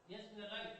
Yes, we are live.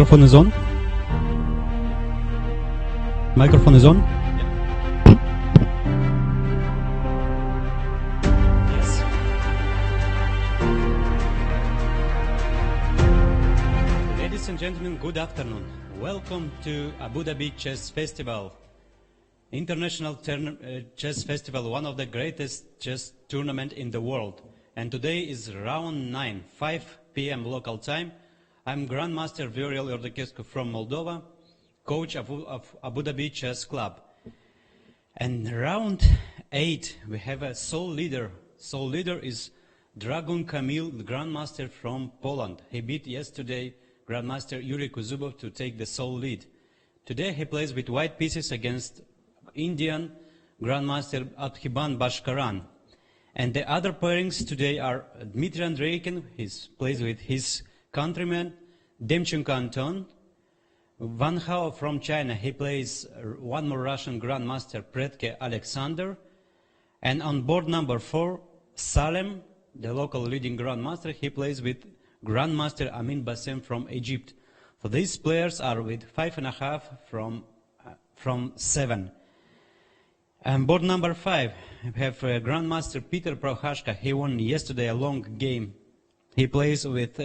Microphone is on. Microphone is on. Yes. Ladies and gentlemen, good afternoon. Welcome to Abu Dhabi Chess Festival, International Chess Festival, one of the greatest chess tournament in the world. And today is round 9, 5 p.m. local time. I'm Grandmaster Viorel Iordachescu from Moldova, coach of Abu Dhabi Chess Club. And round 8, we have a sole leader. Sole leader is Dragun Kamil, the Grandmaster from Poland. He beat yesterday Grandmaster Yuri Kuzubov to take the sole lead. Today he plays with white pieces against Indian Grandmaster Adhiban Bashkaran. And the other pairings today are Dmitry Andreikin, he plays with his countryman Demchenko Anton. Van Hao from China, he plays one more Russian Grandmaster Predke Alexander. And on board number 4, Salem, the local leading Grandmaster, he plays with Grandmaster Amin Bassem from Egypt. So these players are with 5.5 from 7. And board number 5, we have Grandmaster Peter Prohashka. He won yesterday a long game. He plays with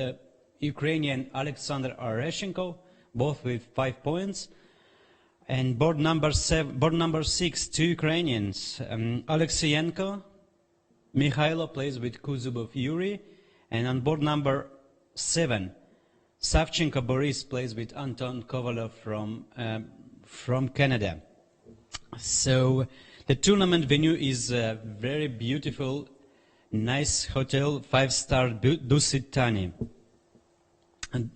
Ukrainian Alexander Areshenko, both with 5 points. And board number 6, 2 Ukrainians, Alexeyenko, Mikhailo plays with Kuzubov Yuri. And on board number 7, Savchenko Boris plays with Anton Kovalov from Canada. So the tournament venue is a very beautiful, nice hotel, 5-star Dusit Thani. And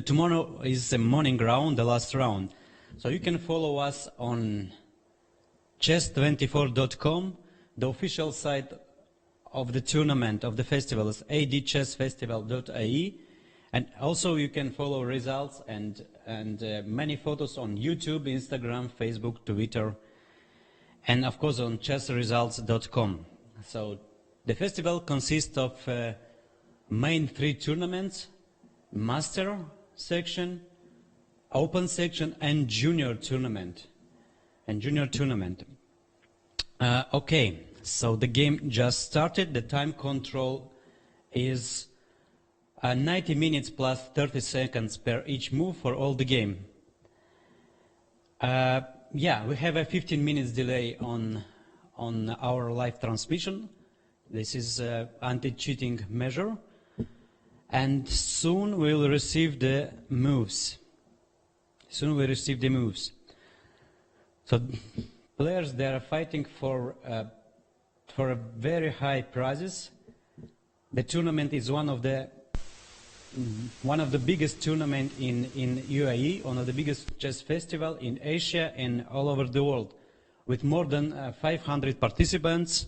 tomorrow is the morning round, the last round. So you can follow us on chess24.com. The official site of the tournament, of the festival, is adchessfestival.ie. And also you can follow results and many photos on YouTube, Instagram, Facebook, Twitter, and of course on chessresults.com. So the festival consists of main 3 tournaments: Master section, Open section, and Junior tournament. Okay, so the game just started. The time control is 90 minutes plus 30 seconds per each move for all the game. Yeah, we have a 15 minutes delay on our live transmission. This is an anti-cheating measure. And soon we'll receive the moves. So players, they are fighting for a very high prizes. The tournament is one of the biggest tournament in UAE, one of the biggest chess festival in Asia and all over the world, with more than 500 participants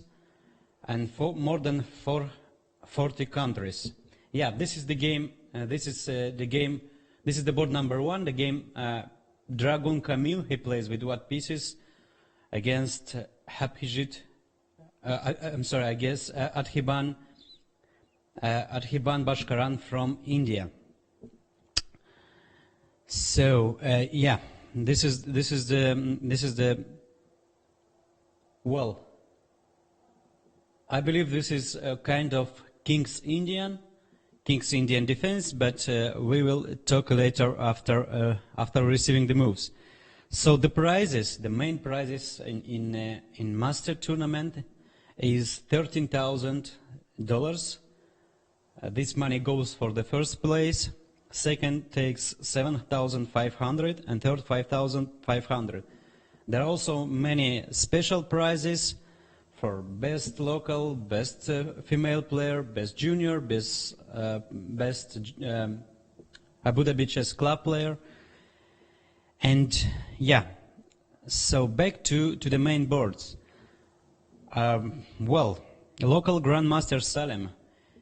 and more than 40 countries. Yeah, this is the game. This is the board number 1. The game Dragun Kamil. He plays with white pieces against Adhiban Bashkaran from India. So yeah, this is the well, I believe this is a kind of King's Indian defense, but we will talk later after receiving the moves. So the prizes, the main prizes in Master tournament is $13,000. This money goes for the first place. Second takes 7,500 and third 5,500. There are also many special prizes for best local, best female player, best junior, best Abu Dhabi Chess Club player. And yeah, so back to the main boards. Well, local Grandmaster Salem,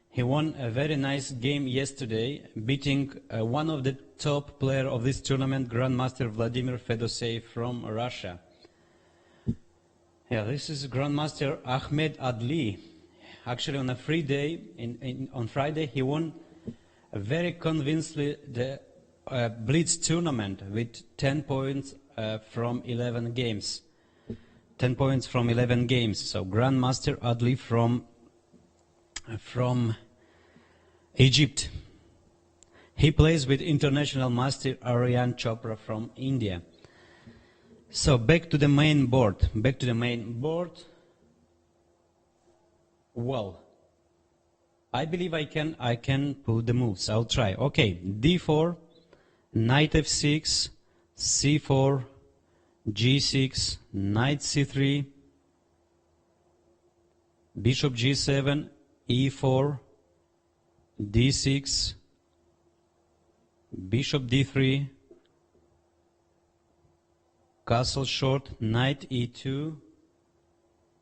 he won a very nice game yesterday, beating one of the top player of this tournament, Grandmaster Vladimir Fedoseev from Russia. Yeah, this is Grandmaster Ahmed Adli. Actually, on a free day, on Friday, he won very convincingly the blitz tournament with 10 points from 11 games. 10 points from 11 games. So Grandmaster Adli from Egypt. He plays with International Master Aryan Chopra from India. So back to the main board. Well, I believe I can pull the moves. I'll try. Okay, D4, Knight F6, C4, G6, Knight C3, Bishop G7, E4, D6, Bishop D3, Castle short, Knight E2,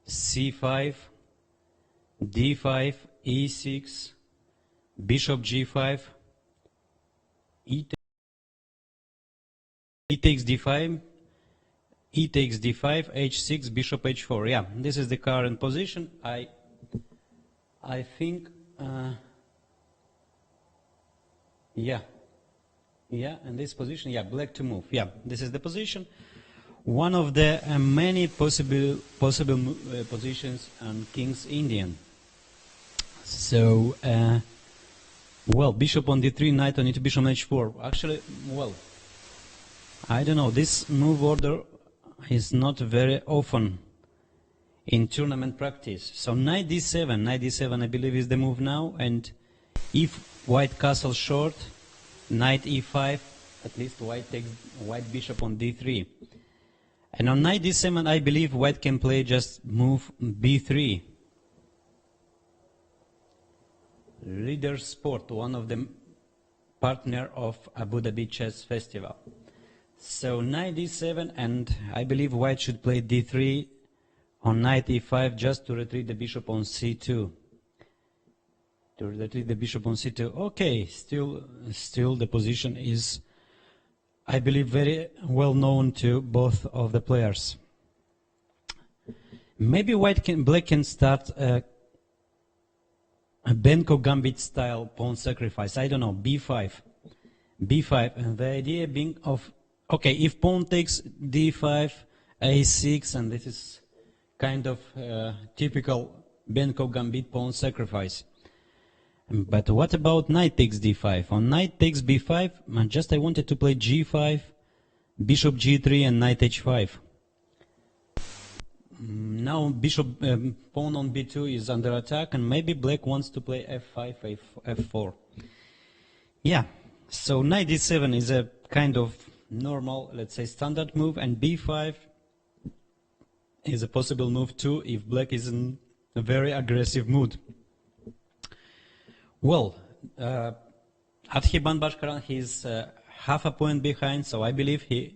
C5, D5, E6, Bishop G5, E takes D5, E takes D5, H6, Bishop H4. Yeah, this is the current position. I think, yeah, in this position, yeah, black to move. Yeah, this is the position. One of the many possible positions on King's Indian. So, well, Bishop on D3, Knight on E2, Bishop on H4. Actually, well, I don't know. This move order is not very often in tournament practice. So Knight D7, I believe is the move now. And if White Castle short, Knight E5, at least White takes White Bishop on D3. And on Knight D7, I believe White can play just move B3. Leader Sport, one of the partner of Abu Dhabi Chess Festival. So Knight D7, and I believe White should play D3 on Knight E5 just to retreat the Bishop on C2. Okay, still the position is, I believe, very well known to both of the players. Maybe Black can start a Benko Gambit style pawn sacrifice. I don't know, B5, and the idea being of, okay, if pawn takes D5, A6, and this is kind of typical Benko Gambit pawn sacrifice. But what about Knight takes D5? On Knight takes B5, I wanted to play G5, Bishop G3, and Knight H5. Now Bishop pawn on B2 is under attack, and maybe Black wants to play F5, F4. Yeah, so Knight D7 is a kind of normal, let's say, standard move, and B5 is a possible move too if Black is in a very aggressive mood. Well, Adhiban Bashkaran, he's half a point behind, so I believe he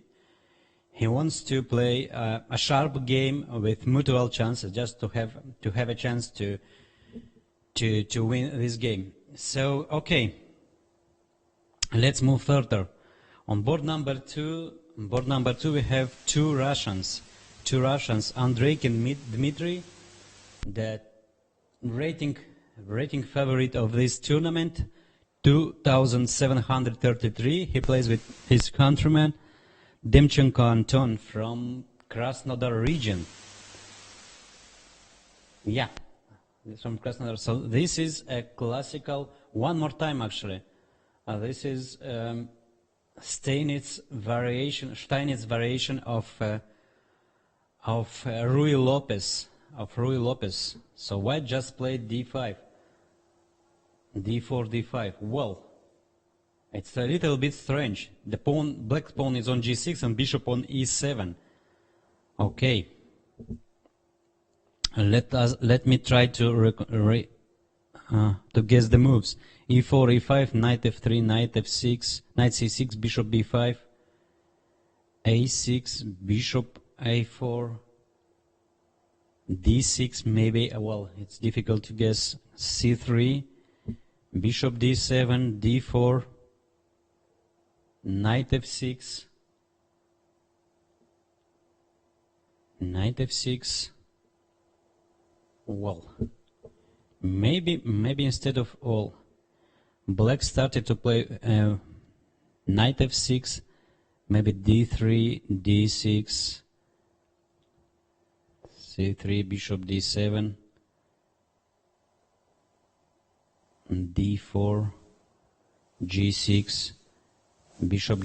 wants to play a sharp game with mutual chances, just to have a chance to win this game. So, okay, let's move further. On board number two, we have two Russians, Andrei and Dmitry, the rating favorite of this tournament, 2,733. He plays with his countryman, Demchenko Anton from Krasnodar region. Yeah, he's from Krasnodar. So this is a classical, one more time actually. This is Steinitz variation of Rui Lopez. So White just played D5, D4, D5. Well, it's a little bit strange. The black pawn is on G6 and Bishop on E7. Okay. Let me try to guess the moves. E4, E5, Knight F3, Knight F6, Knight C6, Bishop B5, A6, Bishop A4, D6 maybe. Well, it's difficult to guess. C3, Bishop D7, D4, Knight F6, Knight F6. Well, maybe instead of all, Black started to play knight f6, maybe d3, d6, c3, bishop d7, d4, g6, bishop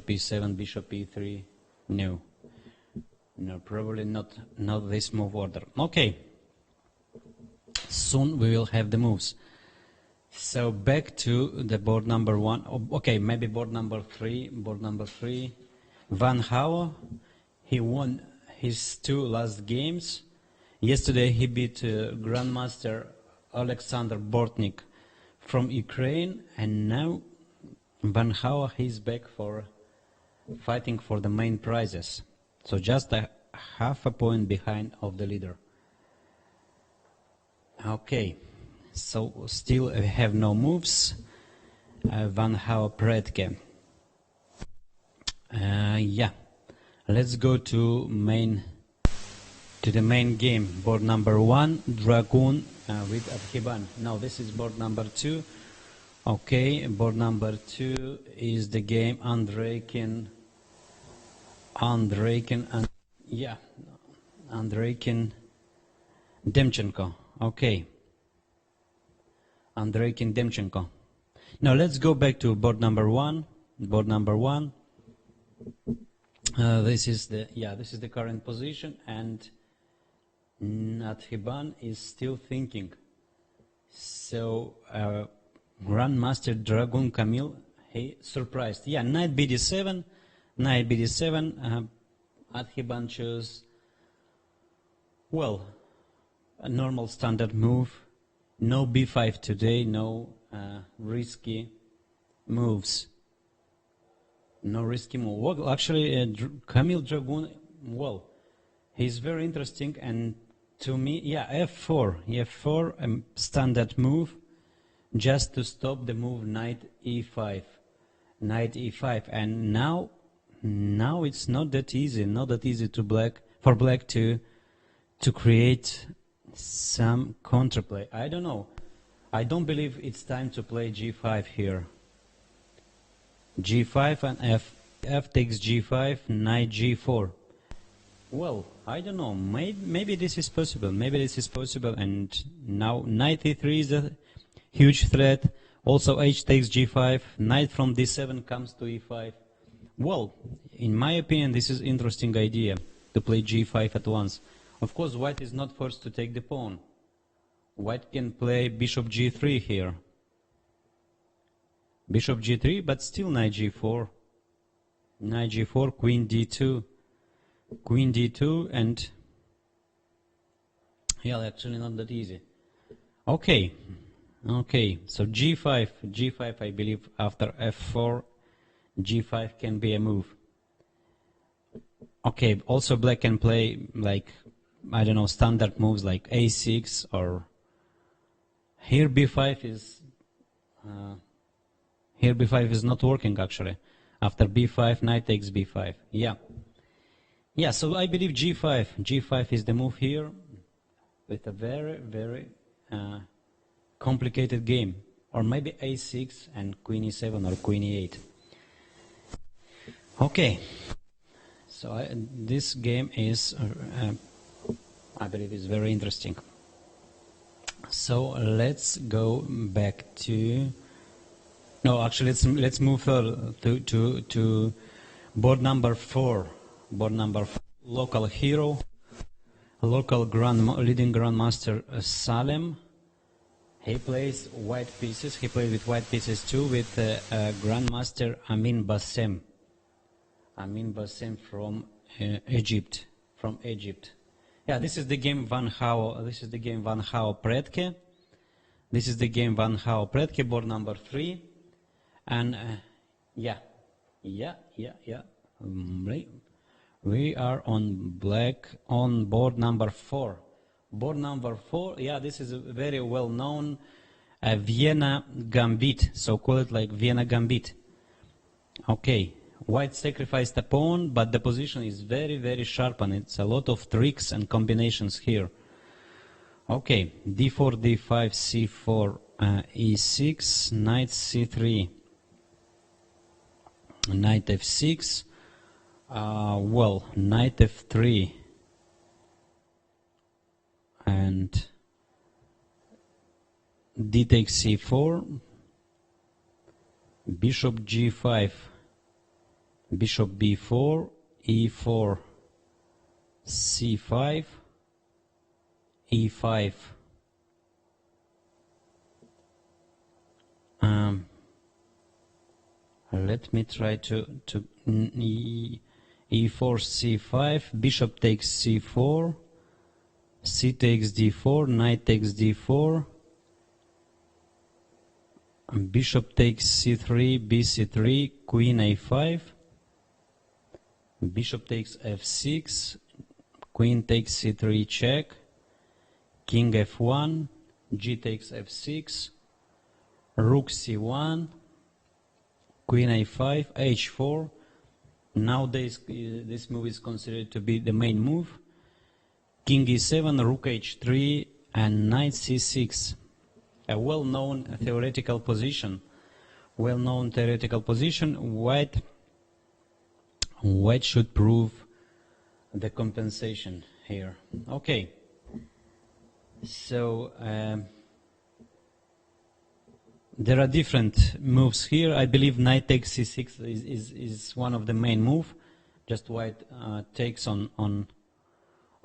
e7, bishop e3. No, probably not this move order. Okay, soon we will have the moves. So back to the board number 1. Okay, maybe board number 3. Van Hao, he won his 2 last games. Yesterday he beat Grandmaster Alexander Bortnik from Ukraine, and now Van Hao is back for fighting for the main prizes. So just a half a point behind of the leader. Okay, so still have no moves. Van Hao Predke. Yeah, let's go to the main game. Board number 1, Dragoon with Adhiban. Now this is board number 2. Okay, board number 2 is the game Andreikin and Andreikin Demchenko. Okay, Andreikin Demchenko. Now let's go back to board number 1. Board number 1. This is the current position, and Adhiban is still thinking. So Grandmaster Dragoon Kamil, he surprised. Yeah, knight bd7, Adhiban chose, well, a normal standard move. No b5 today, no risky moves. No risky move. Well, actually, Kamil Dragoon, well, he's very interesting, and to me, yeah, f4, standard move, just to stop the move knight e5, and now it's not that easy, for black to create some counterplay. I don't know. I don't believe it's time to play g5 here. g5 and f takes g5, knight g4. Well, I don't know. Maybe this is possible. And now knight e3 is a huge threat. Also h takes g5. Knight from d7 comes to e5. Well, in my opinion, this is interesting idea to play g5 at once. Of course, white is not forced to take the pawn. White can play bishop g3 here. Bishop g3, but still knight g4. Knight g4, queen d2. Queen d2, and yeah, actually not that easy. Okay, so g5, I believe after f4, g5 can be a move. Okay, also black can play, like, I don't know, standard moves like a6, or here b5 is not working actually. After b5, knight takes b5. Yeah, so I believe g5 is the move here, with a very, very complicated game. Or maybe a6 and queen e7 or queen e8. Okay, so this game is, I believe, is very interesting. So let's go back to, no, actually let's move further to board number 4. Board number 4, local hero, leading grandmaster Salem. He plays white pieces. He plays with white pieces too, with grandmaster Amin Bassem. Amin Bassem from Egypt. Yeah, this is the game Van Hao. This is the game Van Hao Predke. Board number 3, and yeah. We are on black on board number 4. Board number 4, yeah, this is a very well known Vienna Gambit, so call it like Vienna Gambit. Okay, white sacrificed a pawn, but the position is very, very sharp, and it's a lot of tricks and combinations here. Okay, d4, d5, c4, e6, knight c3. knight f6, well, knight f3, and d takes c4, bishop g5, bishop b4, e4, c5, e5. Let me try to e4, c5, bishop takes c4, c takes d4, knight takes d4, bishop takes c3, bc3, queen a5, bishop takes f6, queen takes c3 check, king f1, g takes f6, rook c1, queen a5, h4. Nowadays this move is considered to be the main move. King e7, rook h3, and knight c6. A well-known theoretical position. White should prove the compensation here. Okay. So there are different moves here. I believe knight takes c6 is one of the main move. Just white takes on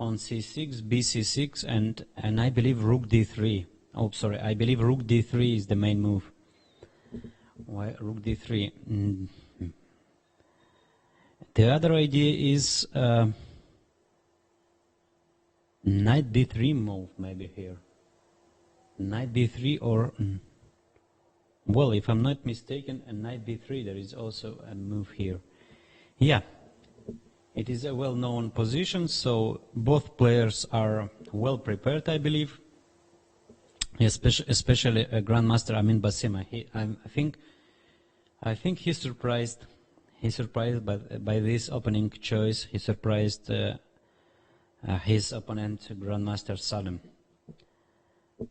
c6, bc6, and I believe rook d3. Oh, sorry, I believe rook d3 is the main move. Why rook d3? The other idea is knight d3 move maybe here. Knight d3 or... well, if I'm not mistaken, a knight d3, there is also a move here. Yeah, it is a well-known position, so both players are well prepared, I believe. Especially Grandmaster Amin Basima. I think he's surprised. He's surprised by this opening choice. He surprised his opponent, Grandmaster Salim.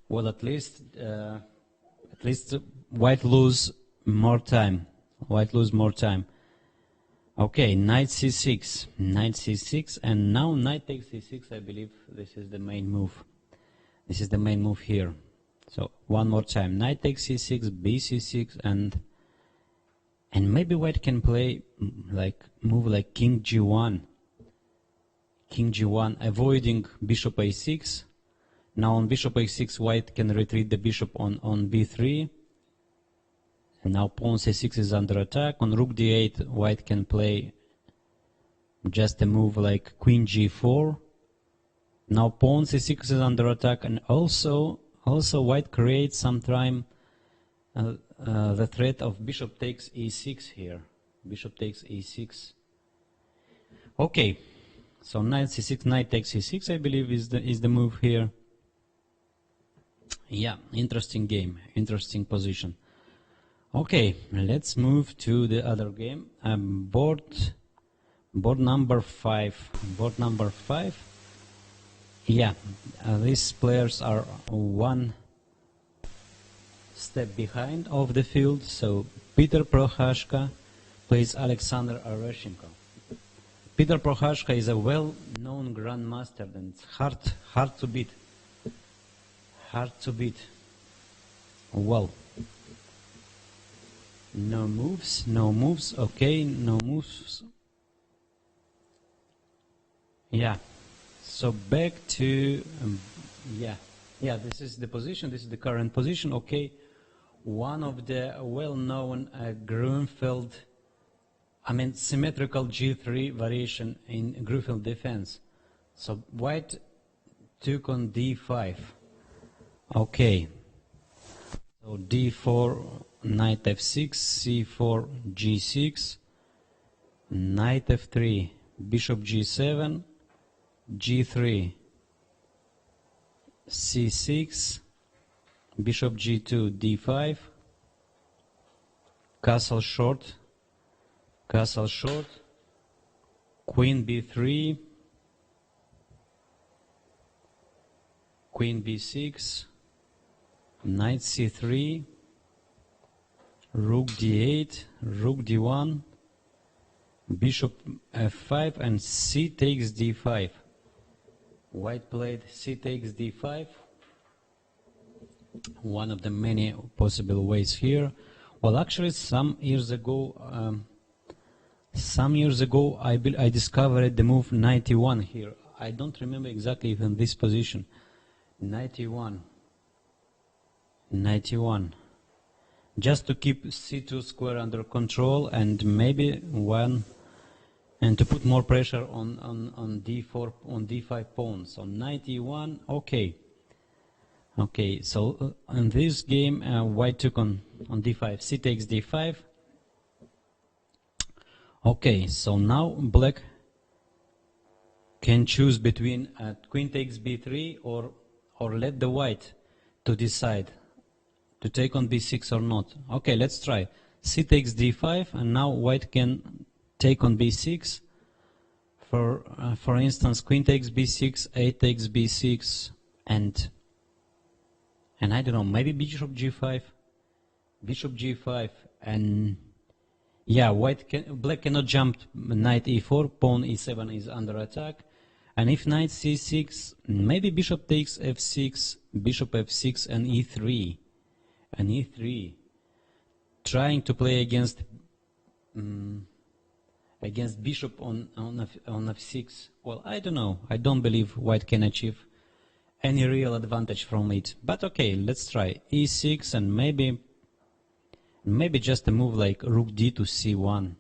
Well, at least white lose more time. Okay, knight c6, and now knight takes c6. I believe this is the main move. This is the main move here. So one more time, knight takes c6, bc6, and maybe white can play move like king g1, avoiding bishop a6. Now on bishop a6, white can retreat the bishop on b3. And now pawn c6 is under attack. On rook d8, white can play just a move like queen g4. Now pawn c6 is under attack, and also white creates sometime the threat of bishop takes e6 here. Bishop takes e6. Okay, so knight c6, knight takes e6, I believe is the move here. Yeah, interesting game, interesting position. Okay, let's move to the other game. Board number 5. Board number 5. Yeah, these players are one step behind of the field. So Peter Prohashka plays Alexander Areshenko. Peter Prohashka is a well-known grandmaster, and it's hard to beat. Hard to beat. Well, no moves. Okay, no moves. Yeah. So back to this is the position. This is the current position. Okay, one of the well-known Grunfeld, symmetrical G3 variation in Grunfeld defense. So white took on D5. Okay. So D4, knight F6, C4, G6, knight F3, bishop G7. G3, C6, bishop G2, D5, castle short, queen B3, queen B6, knight C3, rook D8, rook D1, Bishop f5 and c takes d5. White played c takes d5. One of the many possible ways here. Well, actually, some years ago, I discovered the move 91 here. I don't remember exactly if in this position. 91. Just to keep c2 square under control and maybe one, and to put more pressure on d4, on d5 pawns. On 91, okay. Okay, so in this game, white took on d5, c takes d5. Okay, so now black can choose between queen takes b3 or let the white to decide to take on b6 or not. Okay, let's try. C takes d5, and now white can take on b6. For instance, queen takes b6, a takes b6, and I don't know, maybe bishop g5, and yeah, black cannot jump knight e4, pawn e7 is under attack, and if knight c6, maybe bishop takes f6, bishop f6, and e3. And e3, trying to play against bishop on f6. Well, I don't know. I don't believe white can achieve any real advantage from it. But okay, let's try e6 and maybe just a move like rook d to c1.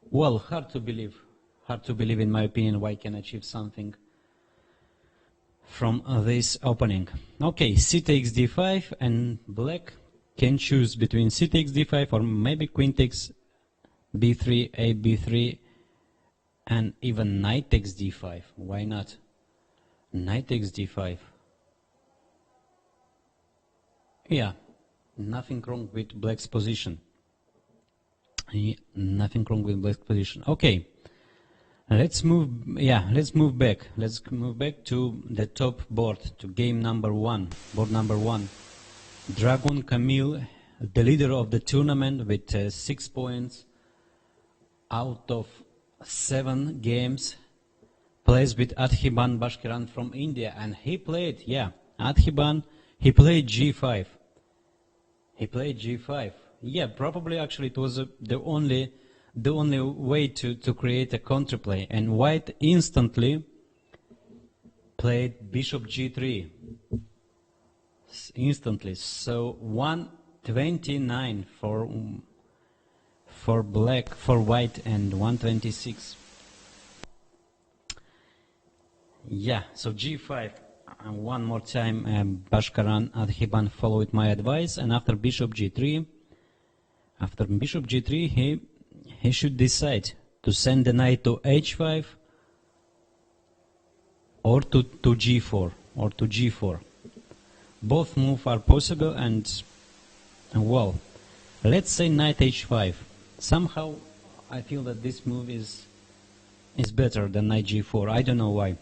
Well, hard to believe in my opinion white can achieve something from this opening. Okay, c takes d5, and black can choose between c takes d5 or maybe queen takes b3, a b3, and even knight takes d5. Why not? Knight takes d5. Yeah, nothing wrong with black's position. Nothing wrong with black's position. Okay. Let's move back. Let's move back to the top board, to game number 1, board number 1. Dragon Camille, the leader of the tournament with 6 points out of 7 games, plays with Adhiban Bashkiran from India, and he played, Adhiban, he played g5. Yeah, probably actually it was the only way to create a counterplay, and white instantly played bishop g3 instantly. So 129 for white, and 126. Yeah, so g5, and one more time Bashkaran Adhiban followed my advice, and after bishop g3, he should decide to send the knight to h5 or to g4 Both moves are possible, and well, let's say knight h5. Somehow I feel that this move is better than knight g4. I don't know why.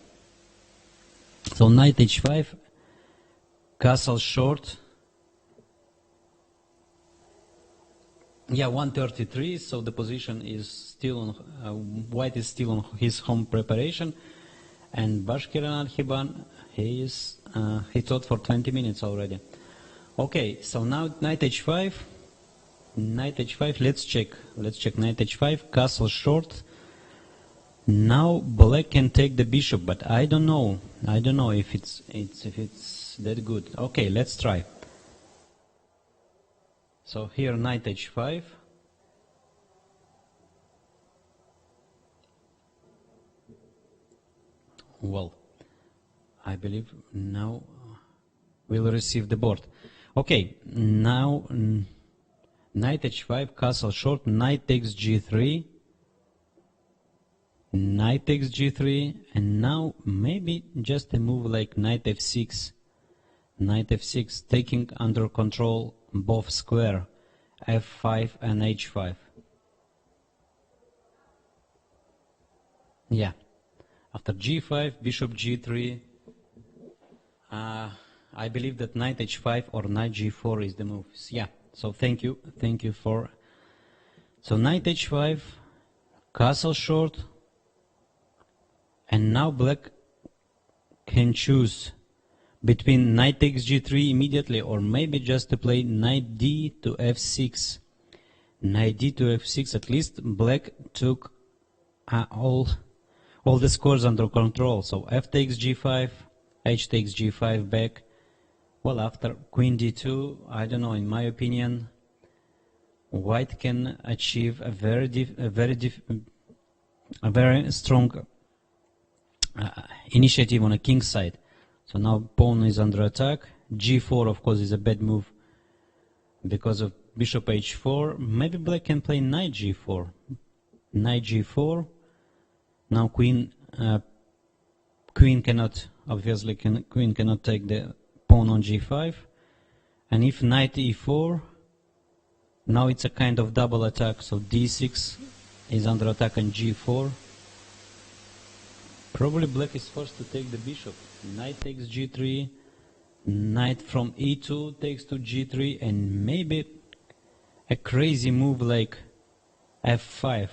So knight h5, castle short. Yeah, 133, so the position is still on, white is still on his home preparation, and Bashkiran Adhiban, he taught for 20 minutes already. Okay, so now knight h5, let's check knight h5, castle short. Now black can take the bishop, but I don't know if it's that good. Okay, let's try. So here knight h5. Well, I believe now we'll receive the board. Okay, now knight h5, castle short, knight takes g3, and now maybe just a move like knight f6, taking under control both square, f5 and h5. Yeah, after g5, bishop g3, I believe that knight h5 or knight g4 is the move. So yeah, so thank you for, so knight h5, castle short, and now black can choose between knight takes g3 immediately, or maybe just to play knight d to f6. Knight d to f6, at least black took all the scores under control. So f takes g5, h takes g5 back. Well, after queen d2, I don't know, in my opinion, white can achieve a very strong initiative on a king side. So now pawn is under attack. g4, of course, is a bad move because of bishop h4. Maybe black can play knight g4. Knight g4. Now queen cannot, obviously, queen cannot take the pawn on g5. And if knight e4, now it's a kind of double attack. So d6 is under attack on g4. Probably black is forced to take the bishop. Knight takes g3, knight from e2 takes to g3, and maybe a crazy move like f5.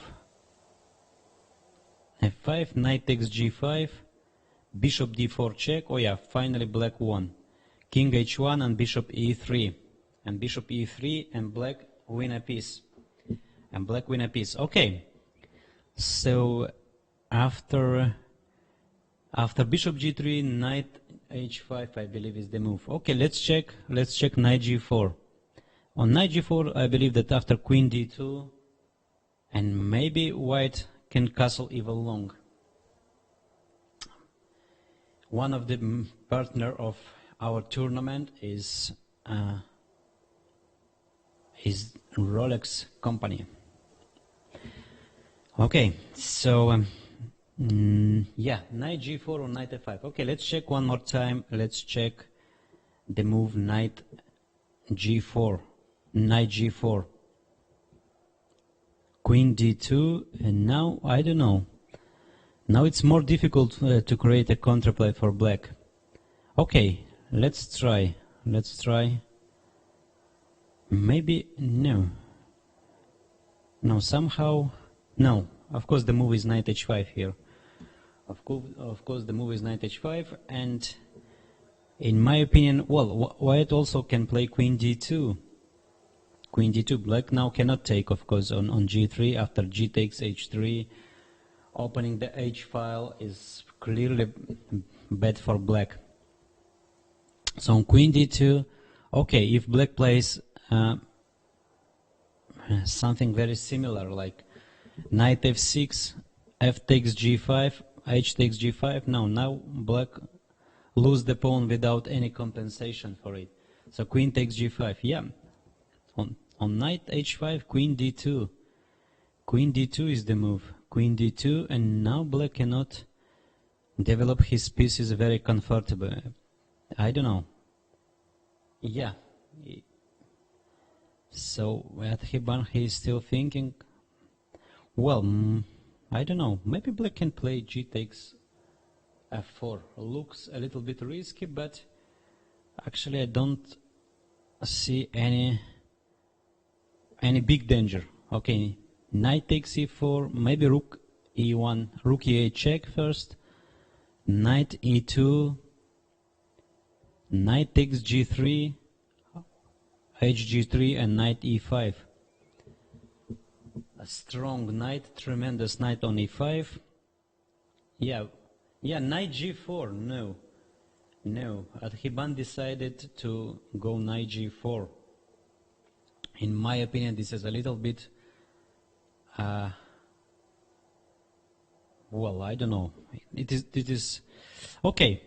f5, knight takes g5, bishop d4 check. Oh yeah, finally black won. King h1 and bishop e3. And bishop e3 and black win a piece. And black win a piece. Okay. So after bishop g3, knight h5, I believe is the move. Okay, let's check knight g4. On knight g4, I believe that after queen d2, and maybe white can castle even long. One of the partner of our tournament is Rolex company. Okay, so yeah, knight g4 or knight f5. Okay, let's check one more time. Let's check the move knight g4. Knight g4. Queen d2, and now, I don't know. Now it's more difficult to create a counterplay for black. Okay, let's try. Maybe, no. No, somehow, no. Of course the move is knight h5 here. Of course the move is knight h5, and in my opinion, well, white also can play queen d2. Queen d2, black now cannot take, of course, on g3. After g takes h3, opening the h file is clearly bad for black. So on queen d2, okay, if black plays something very similar like knight f6, f takes g5, h takes g5, now black lose the pawn without any compensation for it. So queen takes g5, yeah. On knight h5, queen d2. Queen d2 is the move. Queen d2, and now black cannot develop his pieces very comfortable. I don't know. Yeah. So at Hiban he is still thinking, well, I don't know, maybe black can play g takes f4. Looks a little bit risky, but actually I don't see any big danger. Okay, knight takes e4, maybe rook e1, rook e8 check first, knight e2, knight takes g3, hg3, and knight e5. A strong knight, tremendous knight on e5. Yeah, knight g4, no. Adhiban decided to go knight g4. In my opinion, this is a little bit, well, I don't know. It is okay.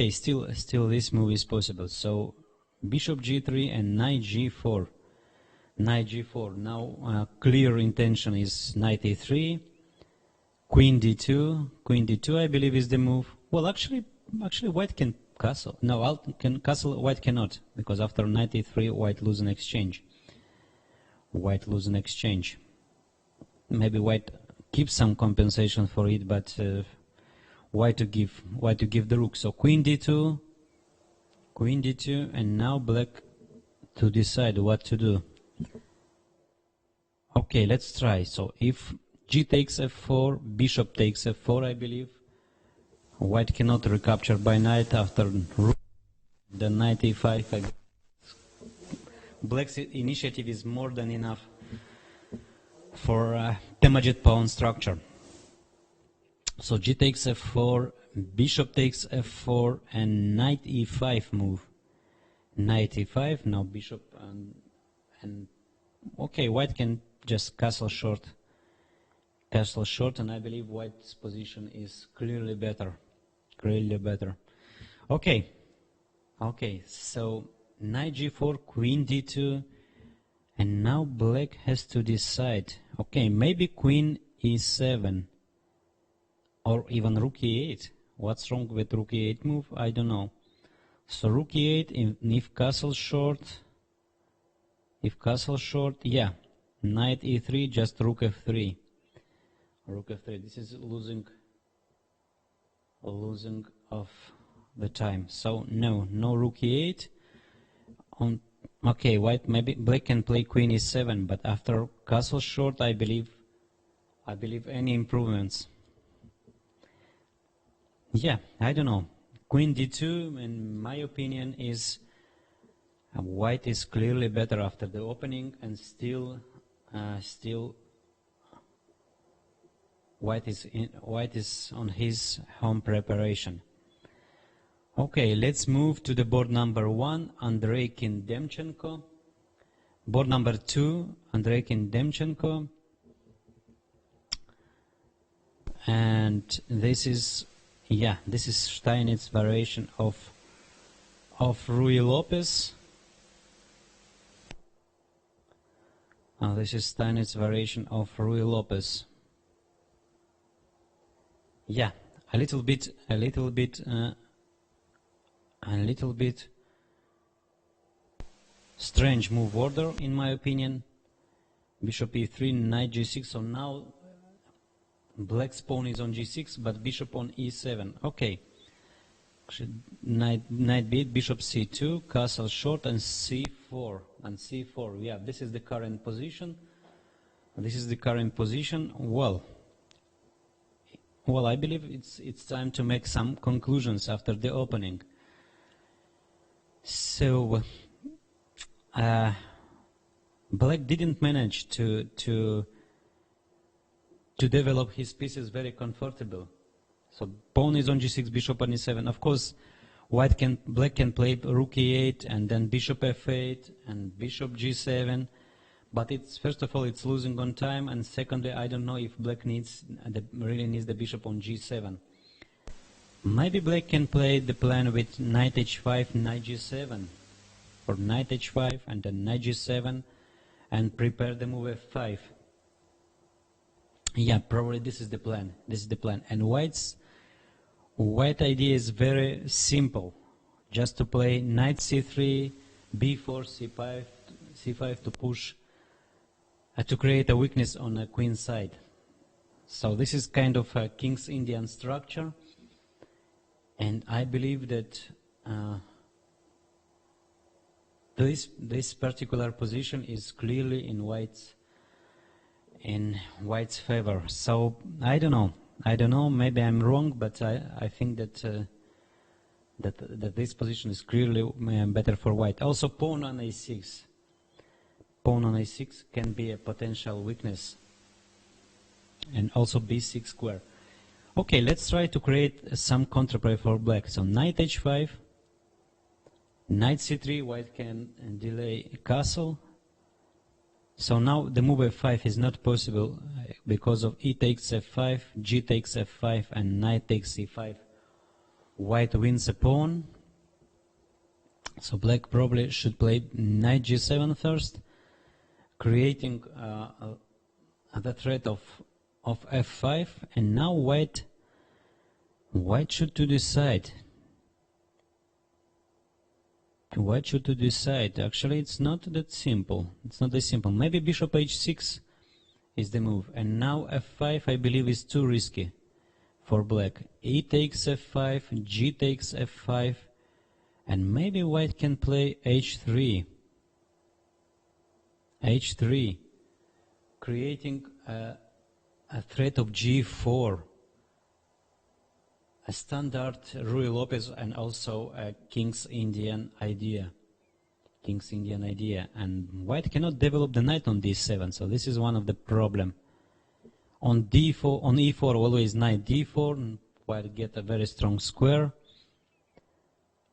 Still, this move is possible. So, bishop g3 and knight g4. Knight g4. Now, clear intention is knight e3, queen d2. Queen d2, I believe, is the move. Well, actually, white can castle. No, can castle. White cannot, because after knight e3, white lose an exchange. Maybe white keeps some compensation for it, but why to give the rook? So queen d2, and now black to decide what to do. Okay, let's try. So if G takes f4, bishop takes f4, I believe. White cannot recapture by knight after the knight e5. Black's initiative is more than enough for damaged pawn structure. So G takes f4, bishop takes f4, and knight e5 move. Knight e5, now bishop, and okay, white can just castle short, and I believe white's position is clearly better. Okay, so knight g4, queen d2, and now black has to decide. Okay, maybe queen e7, or even rook e8. What's wrong with rook e8 move? I don't know. So rook e8, if castle short, yeah. Knight e3, just rook f3. This is losing of the time. So no rook e8. Okay, white, maybe black can play queen e7, but after castle short, I believe any improvements. Yeah, I don't know. Queen d2, in my opinion, is white is clearly better after the opening, and still white is on his home preparation. Okay, let's move to the board number 1, Andrei Kindemchenko. Board number 2, Andrei Kindemchenko. And this is Steinitz variation of Ruy Lopez. This is Steinitz variation of Ruy Lopez. Yeah, a little bit strange move order in my opinion. Bishop e3, knight g6. So now black's pawn is on g6, but bishop on e7. Okay. Knight b8, bishop c2, castle short, and c4. Yeah, this is the current position. Well, I believe it's time to make some conclusions after the opening. So, black didn't manage to develop his pieces very comfortable. So pawn is on g6, bishop on e7. Of course, black can play rook e8 and then bishop f8 and bishop g7. But first of all, it's losing on time, and secondly, I don't know if black really needs the bishop on g7. Maybe black can play the plan with knight h5, knight g7, or knight h5 and then knight g7, and prepare the move f5. Yeah, probably this is the plan. And white idea is very simple, just to play knight c3, b4, c5 to push. To create a weakness on the queen side. So this is kind of a King's Indian structure, and I believe that this particular position is clearly in white's favor. So I don't know. Maybe I'm wrong, but I think that this position is clearly better for white. Also, pawn on a6. Pawn on a6 can be a potential weakness, and also b6 square. Okay, let's try to create some counterplay for black. So knight h5, knight c3, white can delay castle. So now the move f5 is not possible because of e takes f5, g takes f5, and knight takes c5. White wins a pawn. So black probably should play knight g7 first, creating the threat of f5, and now white should to decide. Actually, it's not that simple. Maybe bishop h6 is the move, and now f5 I believe is too risky for black. E takes f5, g takes f5, and maybe white can play h3, creating a threat of g4, a standard Ruy Lopez, and also a King's Indian idea. King's Indian idea, and white cannot develop the knight on d7, so this is one of the problem. On d4, on e4, always knight d4, and white get a very strong square,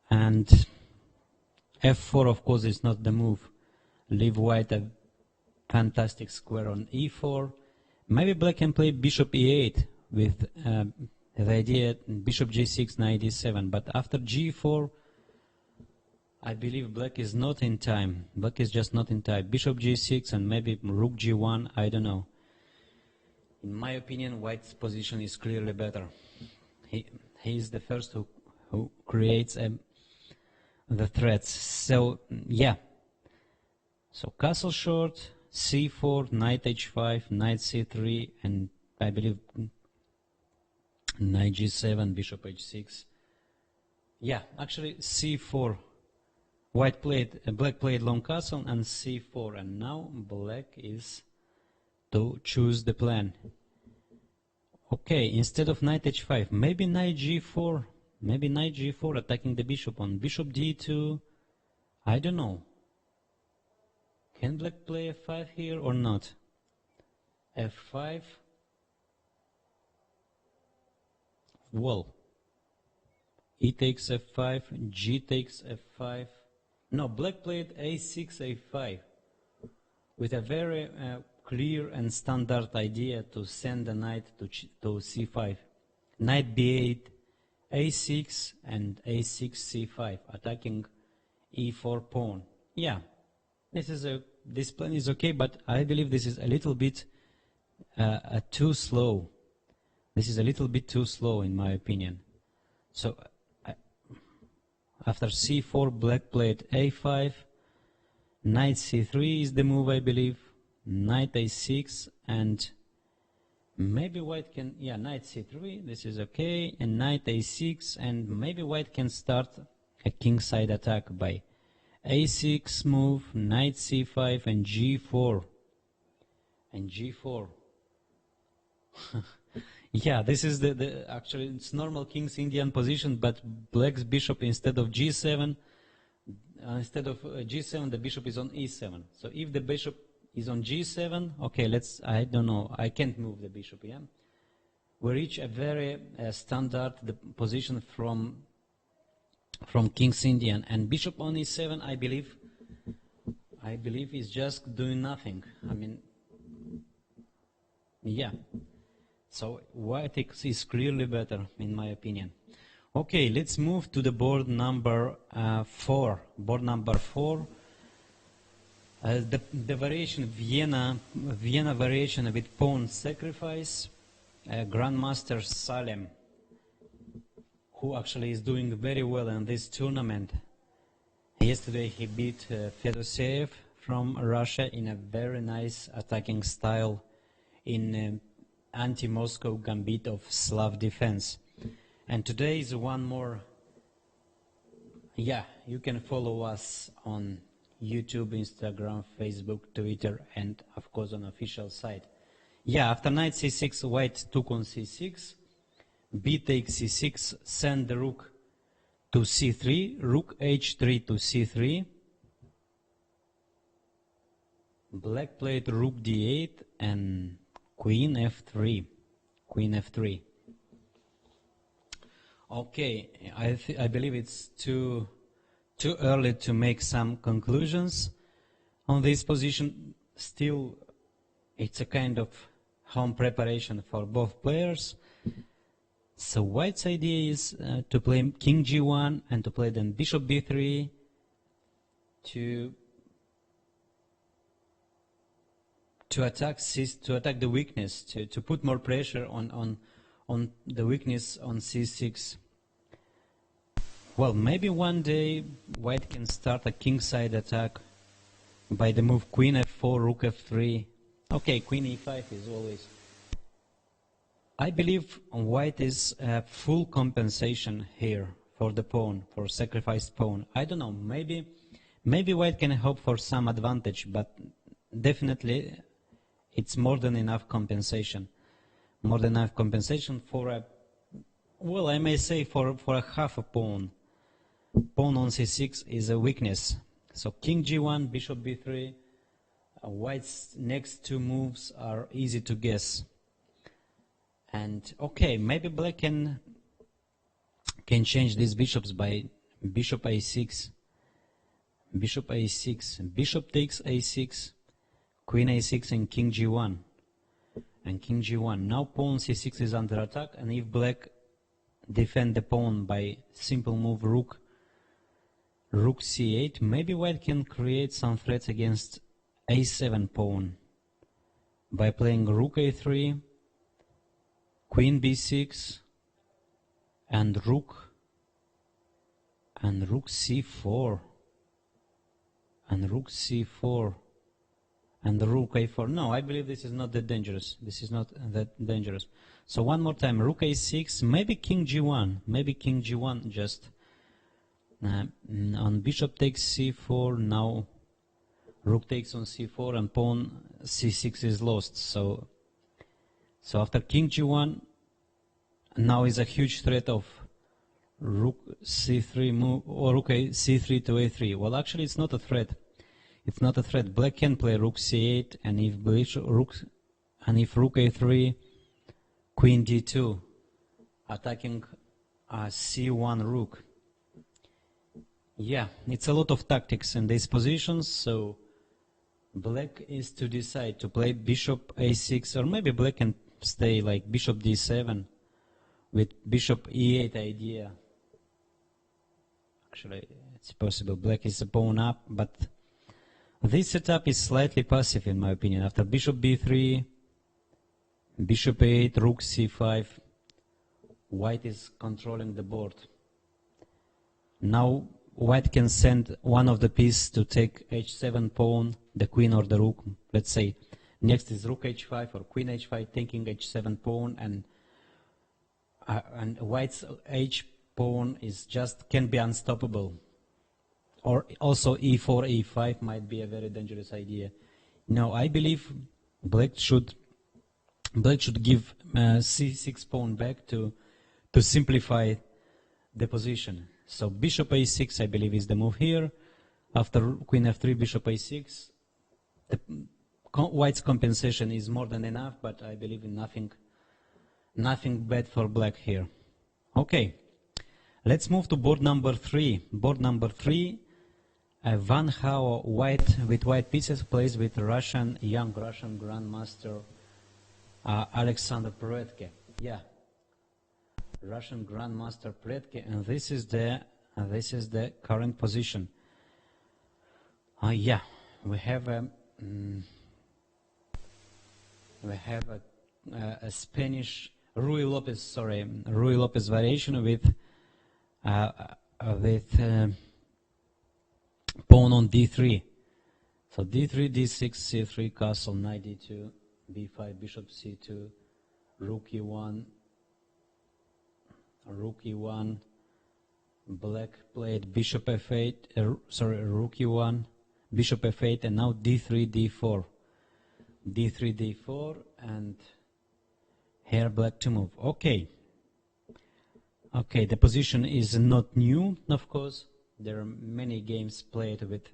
and f4 of course is not the move. Leave white a fantastic square on e4. Maybe black can play bishop e8 with the idea bishop g6, knight d7, but after g4 I believe black is not in time. Black is just not in time. Bishop g6 and maybe rook g1, I don't know. In my opinion, white's position is clearly better. He is the first who creates the threats. So, yeah. So castle short, c4, knight h5, knight c3, and I believe knight g7, bishop h6. Yeah, actually c4. Black played long castle and c4, and now black is to choose the plan. Okay, instead of knight h5, maybe knight g4, attacking the bishop on bishop d2. I don't know. Can black play f5 here or not? f5. Well, e takes f5, g takes f5. No, black played a6, a5 with a very clear and standard idea to send the knight to c5. Knight b8, a6, and a6, c5, attacking e4 pawn. Yeah, this plan is okay, but I believe this is a little bit too slow. This is a little bit too slow in my opinion. So after c4, black played a5, knight c3 is the move, I believe, knight a6, and maybe white can, yeah, knight c3, this is okay, and knight a6, and maybe white can start a kingside attack by a6 move, knight c5, and g4. And g4. Yeah, this is actually it's normal King's Indian position, but black's bishop instead of g7, the bishop is on e7. So if the bishop is on g7, okay, I don't know, I can't move the bishop, yeah? We reach a very standard position from King's Indian, and bishop on e7, I believe is just doing nothing. I mean, yeah. So white is clearly better, in my opinion. Okay, let's move to the board number 4. Board number 4. The variation Vienna variation with pawn sacrifice. Grandmaster Salem, who actually is doing very well in this tournament. Yesterday he beat Fedoseev from Russia in a very nice attacking style in anti-Moscow gambit of Slav defense. And today is one more. Yeah, you can follow us on YouTube, Instagram, Facebook, Twitter, and of course on official site. Yeah, after knight c6, white took on c6, b takes c6, send the rook to c3, rook h3 to c3. Black played rook d8 and queen f3. Queen f3. Okay, I believe it's too early to make some conclusions on this position. Still, it's a kind of home preparation for both players. So white's idea is to play king g1 and to play then bishop b3 to attack the weakness, to put more pressure on the weakness on c6. Well, maybe one day white can start a kingside attack by the move queen f4, rook f3. Okay, queen e5 is always. I believe white is full compensation here for the pawn, for sacrificed pawn. I don't know, maybe white can hope for some advantage, but definitely it's more than enough compensation. more than enough compensation for a, well, I may say for a half a pawn. Pawn on c6 is a weakness. So king g1, bishop b3. White's next two moves are easy to guess. And okay, maybe black can change these bishops by bishop a6, bishop a6, bishop takes a6, queen a6, and king g1. And king g1. Now pawn c6 is under attack, and if black defend the pawn by simple move rook c8, maybe white can create some threats against a7 pawn by playing rook a3, queen b6, and rook c4, and rook c4, and the rook a4. No, I believe this is not that dangerous. This is not that dangerous. So one more time, rook a6, maybe king g1, just on bishop takes c4. Now rook takes on c4, and pawn c6 is lost. So after king g1, now is a huge threat of rook c3 move, or rook c3 to a3. Well, actually, it's not a threat. It's not a threat. Black can play rook c8, and if rook a3, queen d2, attacking c1 rook. Yeah, it's a lot of tactics in these positions. So black is to decide to play bishop a6, or maybe black can stay like bishop d7 with bishop e8 idea. Actually, it's possible. Black is a pawn up, but this setup is slightly passive in my opinion. After bishop b3, bishop a8, rook c5, white is controlling the board. Now white can send one of the pieces to take h7 pawn, the queen or the rook. Let's say next is rook h5 or queen h5, taking h7 pawn, and white's h pawn is just can be unstoppable. Or also e4, e5 might be a very dangerous idea. No, I believe black should give c6 pawn back to simplify the position. So bishop a6, I believe, is the move here. After queen f3, bishop a6, white's compensation is more than enough, but I believe in nothing bad for black here. Okay, let's move to board number 3. Board number 3, Van Hao with white pieces plays with young Russian grandmaster Alexander Poretkin. Yeah, Russian grandmaster Poretkin, and this is the current position. Yeah, we have a Spanish Ruy Lopez variation with pawn on d3. So d3, d6, c3, castle, knight d2, b5, bishop c2, rook e1, black played bishop f8, rook e1, bishop f8, and now d3, d4, and here black to move. Okay, the position is not new, of course. There are many games played with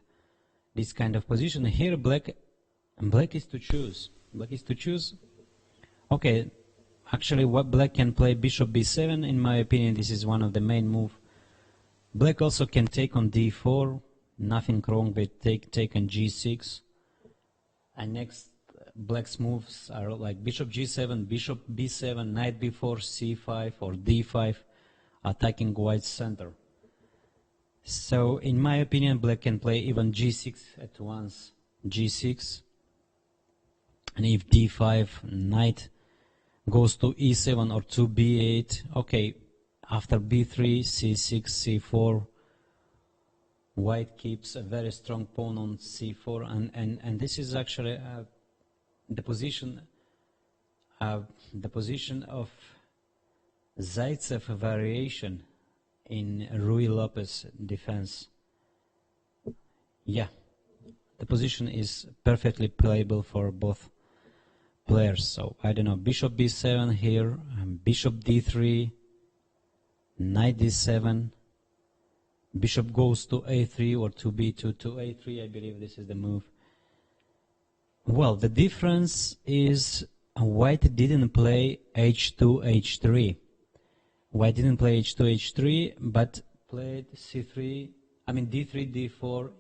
this kind of position. Here black is to choose. Okay, actually what black can play bishop b7. In my opinion, this is one of the main moves. Black also can take on d4. Nothing wrong with take on g6. And next black's moves are like bishop g7, bishop b7, knight b4, c5 or d5, attacking white's center. So in my opinion, black can play even g6 at once. G6, and if d5, knight goes to e7 or to b8. Okay, after b3, c6, c4, white keeps a very strong pawn on c4, and this is actually the position of Zaitsev variation in Ruy Lopez defense. Yeah, the position is perfectly playable for both players. So I don't know, bishop b7 here, bishop d3, knight d7, bishop goes to a3 or to b2 to a3. I believe this is the move. Well, the difference is white didn't play h2 h3. White didn't play h2 h3, but played c3. I mean d3 d4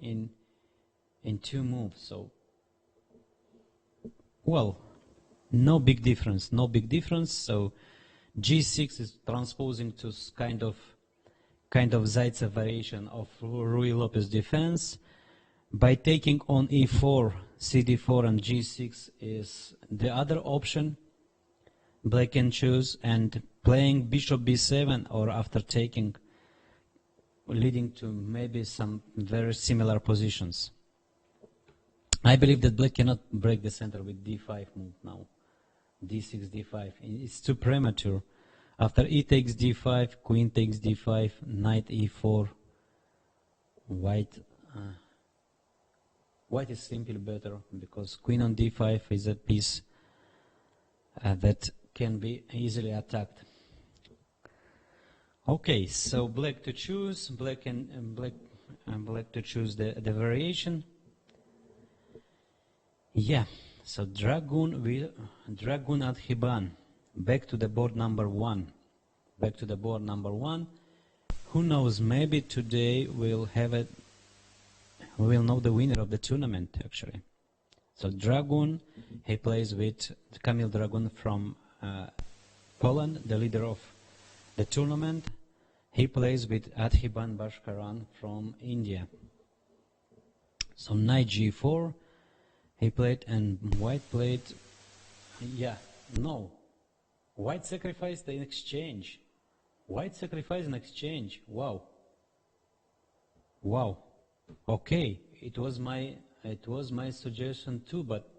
in two moves. So, well, no big difference. No big difference. So g6 is transposing to kind of Zaitsev variation of Ruy Lopez defense. By taking on e4, cd4 and g6 is the other option black can choose, and playing bishop b7 or after taking, leading to maybe some very similar positions. I believe that black cannot break the center with d5 move now. d6, d5. It's too premature. After e takes d5, queen takes d5, knight e4, white is simply better because queen on d5 is a piece that can be easily attacked. Okay, so black to choose, black to choose the variation. Yeah, so dragoon at Hiban. Back to the board number one. Back to the board number one. Who knows? Maybe today we'll know the winner of the tournament. Actually, so Dragoon, he plays with Kamil Dragoon from Poland, the leader of the tournament. He plays with Adhiban Bashkaran from India. So knight g4, he played, and white played. Yeah, no. White sacrificed in exchange. White sacrificed in exchange. Wow. Wow. Okay, it was my suggestion too, but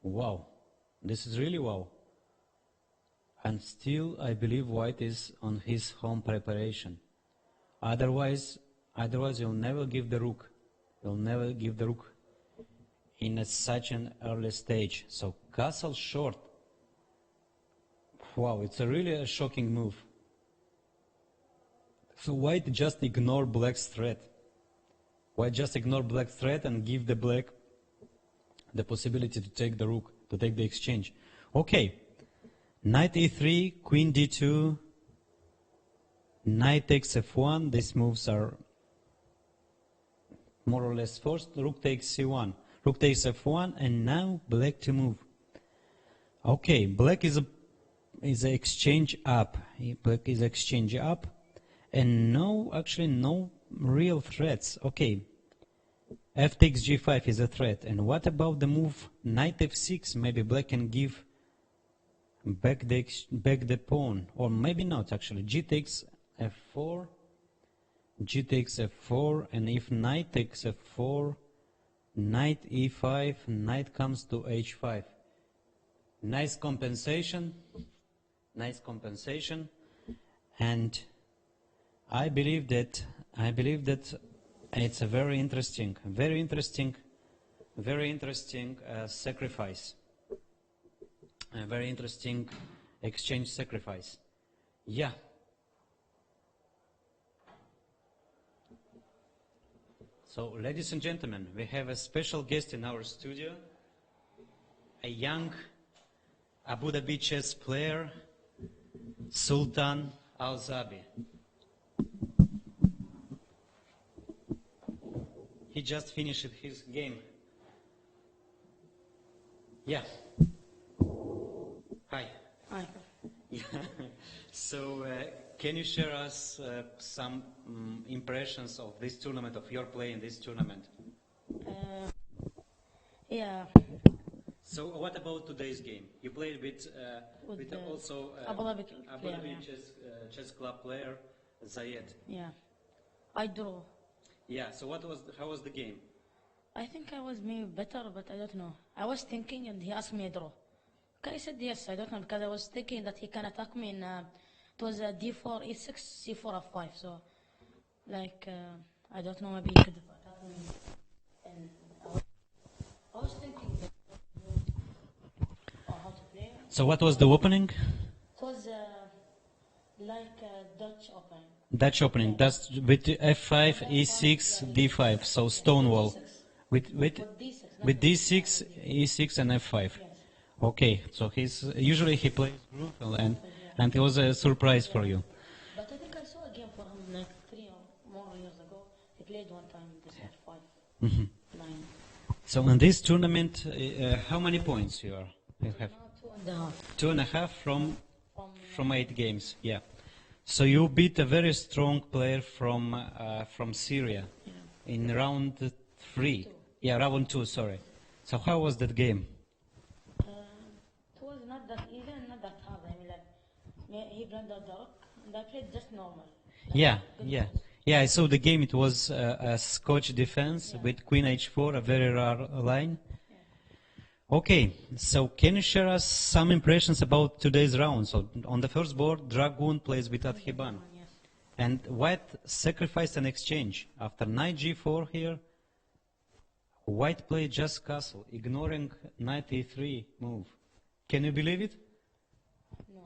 wow. This is really wow. And still I believe white is on his home preparation. Otherwise you'll never give the rook. You'll never give the rook in such an early stage. So castle short. Wow, it's really a shocking move. So white just ignore black's threat. White just ignore black's threat and give the black the possibility to take the rook, to take the exchange. Okay, knight e3, queen d2, knight takes f1. These moves are more or less forced. Rook takes c1, rook takes f1, and now black to move. Okay, black is a exchange up. Black is exchange up, and no real threats. Okay, f takes g5 is a threat. And what about the move knight f6? Maybe black can give back the pawn, or maybe not actually. G takes f4, g takes f4, and if knight takes f4, knight e5, knight comes to h5. Nice compensation. Nice compensation, and I believe that it's a very interesting sacrifice, a very interesting exchange sacrifice. Yeah. So, ladies and gentlemen, we have a special guest in our studio, a young Abu Dhabi chess player, Sultan Al-Zabi. He just finished his game. Yeah. Hi. Hi. Yeah. So, can you share us some impressions of this tournament, of your play in this tournament? Yeah. So, what about today's game? You played with also Abu Dhabi chess club player Zayed. Yeah. I draw. Yeah. So, how was the game? I think I was maybe better, but I don't know. I was thinking, and he asked me to draw. Okay, I said yes. I don't know, because I was thinking that he can attack me in. It was d4, e6, c4, f5. So, like, I don't know. Maybe he could attack me. And I was thinking that. So what was the opening? It was like a Dutch opening. Dutch opening. That's with the F5, E6, D5. So Stonewall. With D6. with D6, E6, and F5. Yes. Okay. So usually he plays brutal, and it was a surprise for you. But I think I saw a game for him like 3 or more years ago. He played one time this F5. Mm-hmm. 9. So in this tournament, how many points you have? Now 2.5. 2.5 from 8 games. Yeah. So you beat a very strong player from Syria in round 3. Yeah, round 2. Sorry. So how was that game? It was not that easy and not that hard. I mean, like he blundered the rook, and I played just normal. Yeah. I saw the game. It was a Scotch defense with Queen H4, a very rare line. Okay, so can you share us some impressions about today's round? So on the first board, Dragoon plays with Adhiban. Yes. And White sacrificed an exchange. After knight g4 here, White played just castle, ignoring knight e3 move. Can you believe it?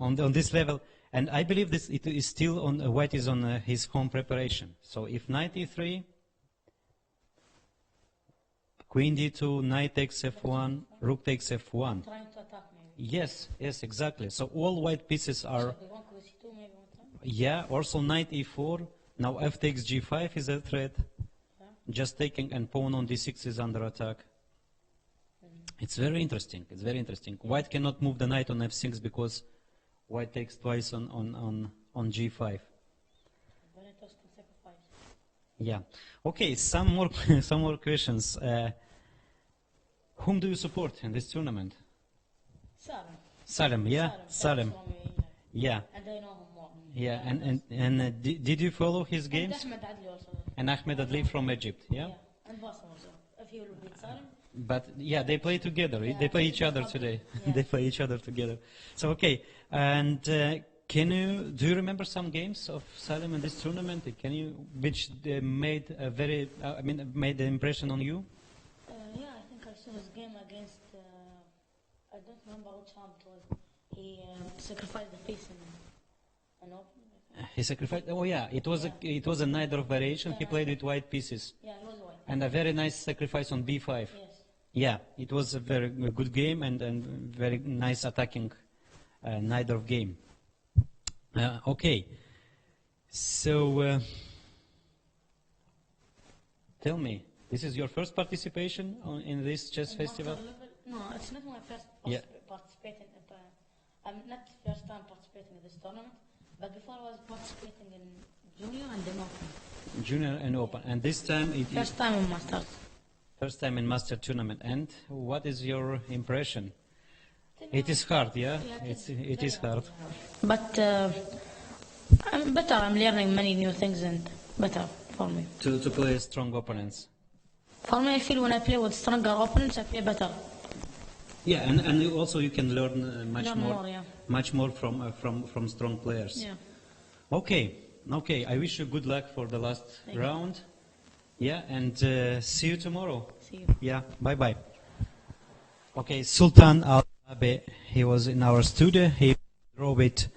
No. On this level? And I believe this it is still on, White is on his home preparation. So if knight e3, Queen d2, knight takes f1, rook takes f1. Trying to attack maybe. Yes, exactly. So all white pieces are, They want with c2 maybe one time. yeah, also knight e4. Now f takes g5 is a threat. Yeah. Just taking, and pawn on d6 is under attack. It's very interesting. It's very interesting. White cannot move the knight on f6 because white takes twice on g5. Very interesting sacrifice. Yeah. Okay, some more some more questions. Whom do you support in this tournament? Salim. Salim, yeah? Salim. From me, Yeah. and I know him more. Yeah, and did you follow his And games? Ahmed Adli also. And Ahmed Adli from Egypt, yeah? And Bassam also. If he will beat Salim. But yeah, they play together. They play each other today. Yeah. They play each other together. So okay, and do you remember some games of Salim in this tournament? Which made a very, made an impression on you? Yeah, I think I saw his game against, I don't remember which round it was. He sacrificed the piece in open. He sacrificed. Oh yeah, it was a knight of variation. He played with white pieces, Yeah, he was white. and a very nice sacrifice on b5. Yes. Yeah, it was a very good game and very nice attacking knight of game. Okay, so tell me, this is your first participation in this chess festival? No, it's not my first Yeah. participating. I'm not first time participating in this tournament, but before I was participating in junior and then open. Junior and open, and this time First time in masters. first time in master tournament. And what is your impression? It is hard, yeah. It is hard. But I'm better. I'm learning many new things and better for me. To play strong opponents. For me, I feel when I play with stronger opponents, I play better. Yeah, and you can learn Yeah. much more from strong players. Yeah. Okay. I wish you good luck for the last round. Yeah, and see you tomorrow. See you. Yeah, bye. Okay, Sultan Al-Abe, he was in our studio. He drove it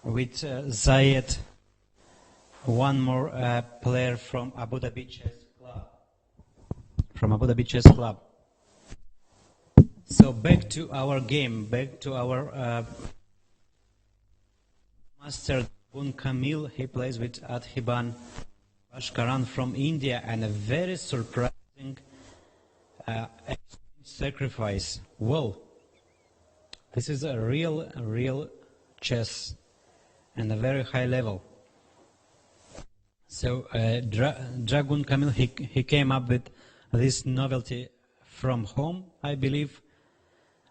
with Zayed, one more player from Abu Dhabi Chess Club. So back to our game, back to our master Kamil. He plays with Adhiban Bashkaran from India, and a very surprising sacrifice. Well, this is a real chess and a very high level. So Dragoon Kamil, he came up with this novelty from home, I believe.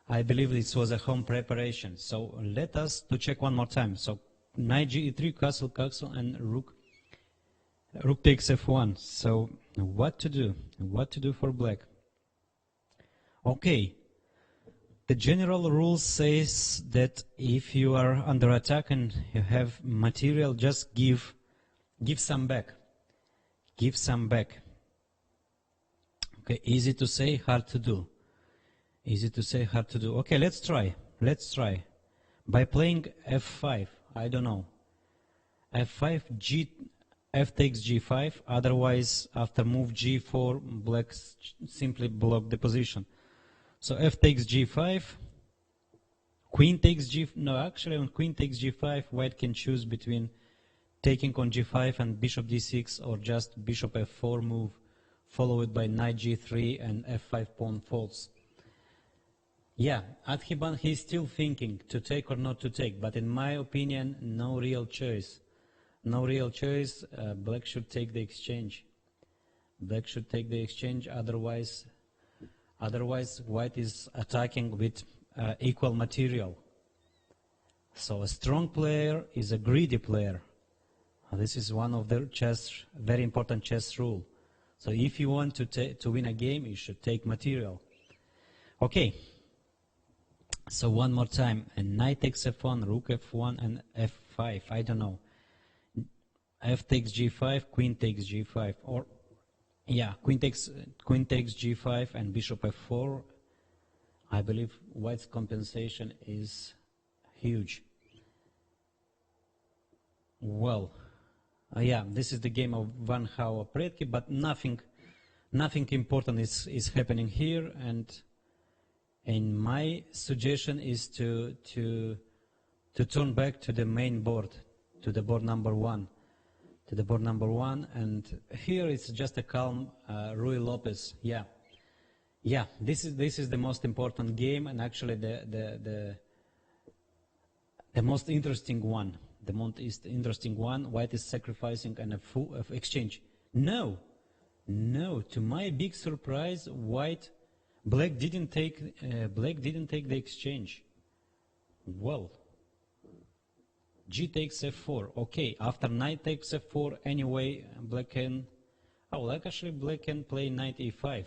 I believe this was a home preparation. So let us to check one more time. So knight g3, castle, and rook takes f1. So what to do? What to do for black? Okay. The general rule says that if you are under attack and you have material, just give some back. Give some back. Okay, easy to say, hard to do. Easy to say, hard to do. Okay, let's try. let's try. By playing f5, I don't know. f5, f takes g5, otherwise after move g4, black simply block the position. So f takes g5, queen takes no, actually on queen takes g5, white can choose between taking on g5 and bishop d6, or just bishop f4 move, followed by knight g3 and f5 pawn falls. Yeah, Adhiban, he's still thinking to take or not to take, but in my opinion, no real choice. No real choice. Black should take the exchange. Black should take the exchange, otherwise white is attacking with equal material. So a strong player is a greedy player. This is one of the very important chess rule. So if you want to win a game, you should take material. Okay. So one more time, and knight takes f1, rook f1, and f5. I don't know. F takes g5, queen takes g5, or yeah, queen takes g5 and bishop f4. I believe white's compensation is huge. Well, yeah, this is the game of Van Hauer Predke, but nothing important is happening here, and my suggestion is to turn back to the main board, to the board number one. And here it's just a calm Rui Lopez. Yeah, this is the most important game, and actually the most interesting one. The most interesting one. White is sacrificing and a full exchange. No, to my big surprise, black didn't take the exchange. Well, g takes f4. Okay, after knight takes f4, anyway, black can play knight e5.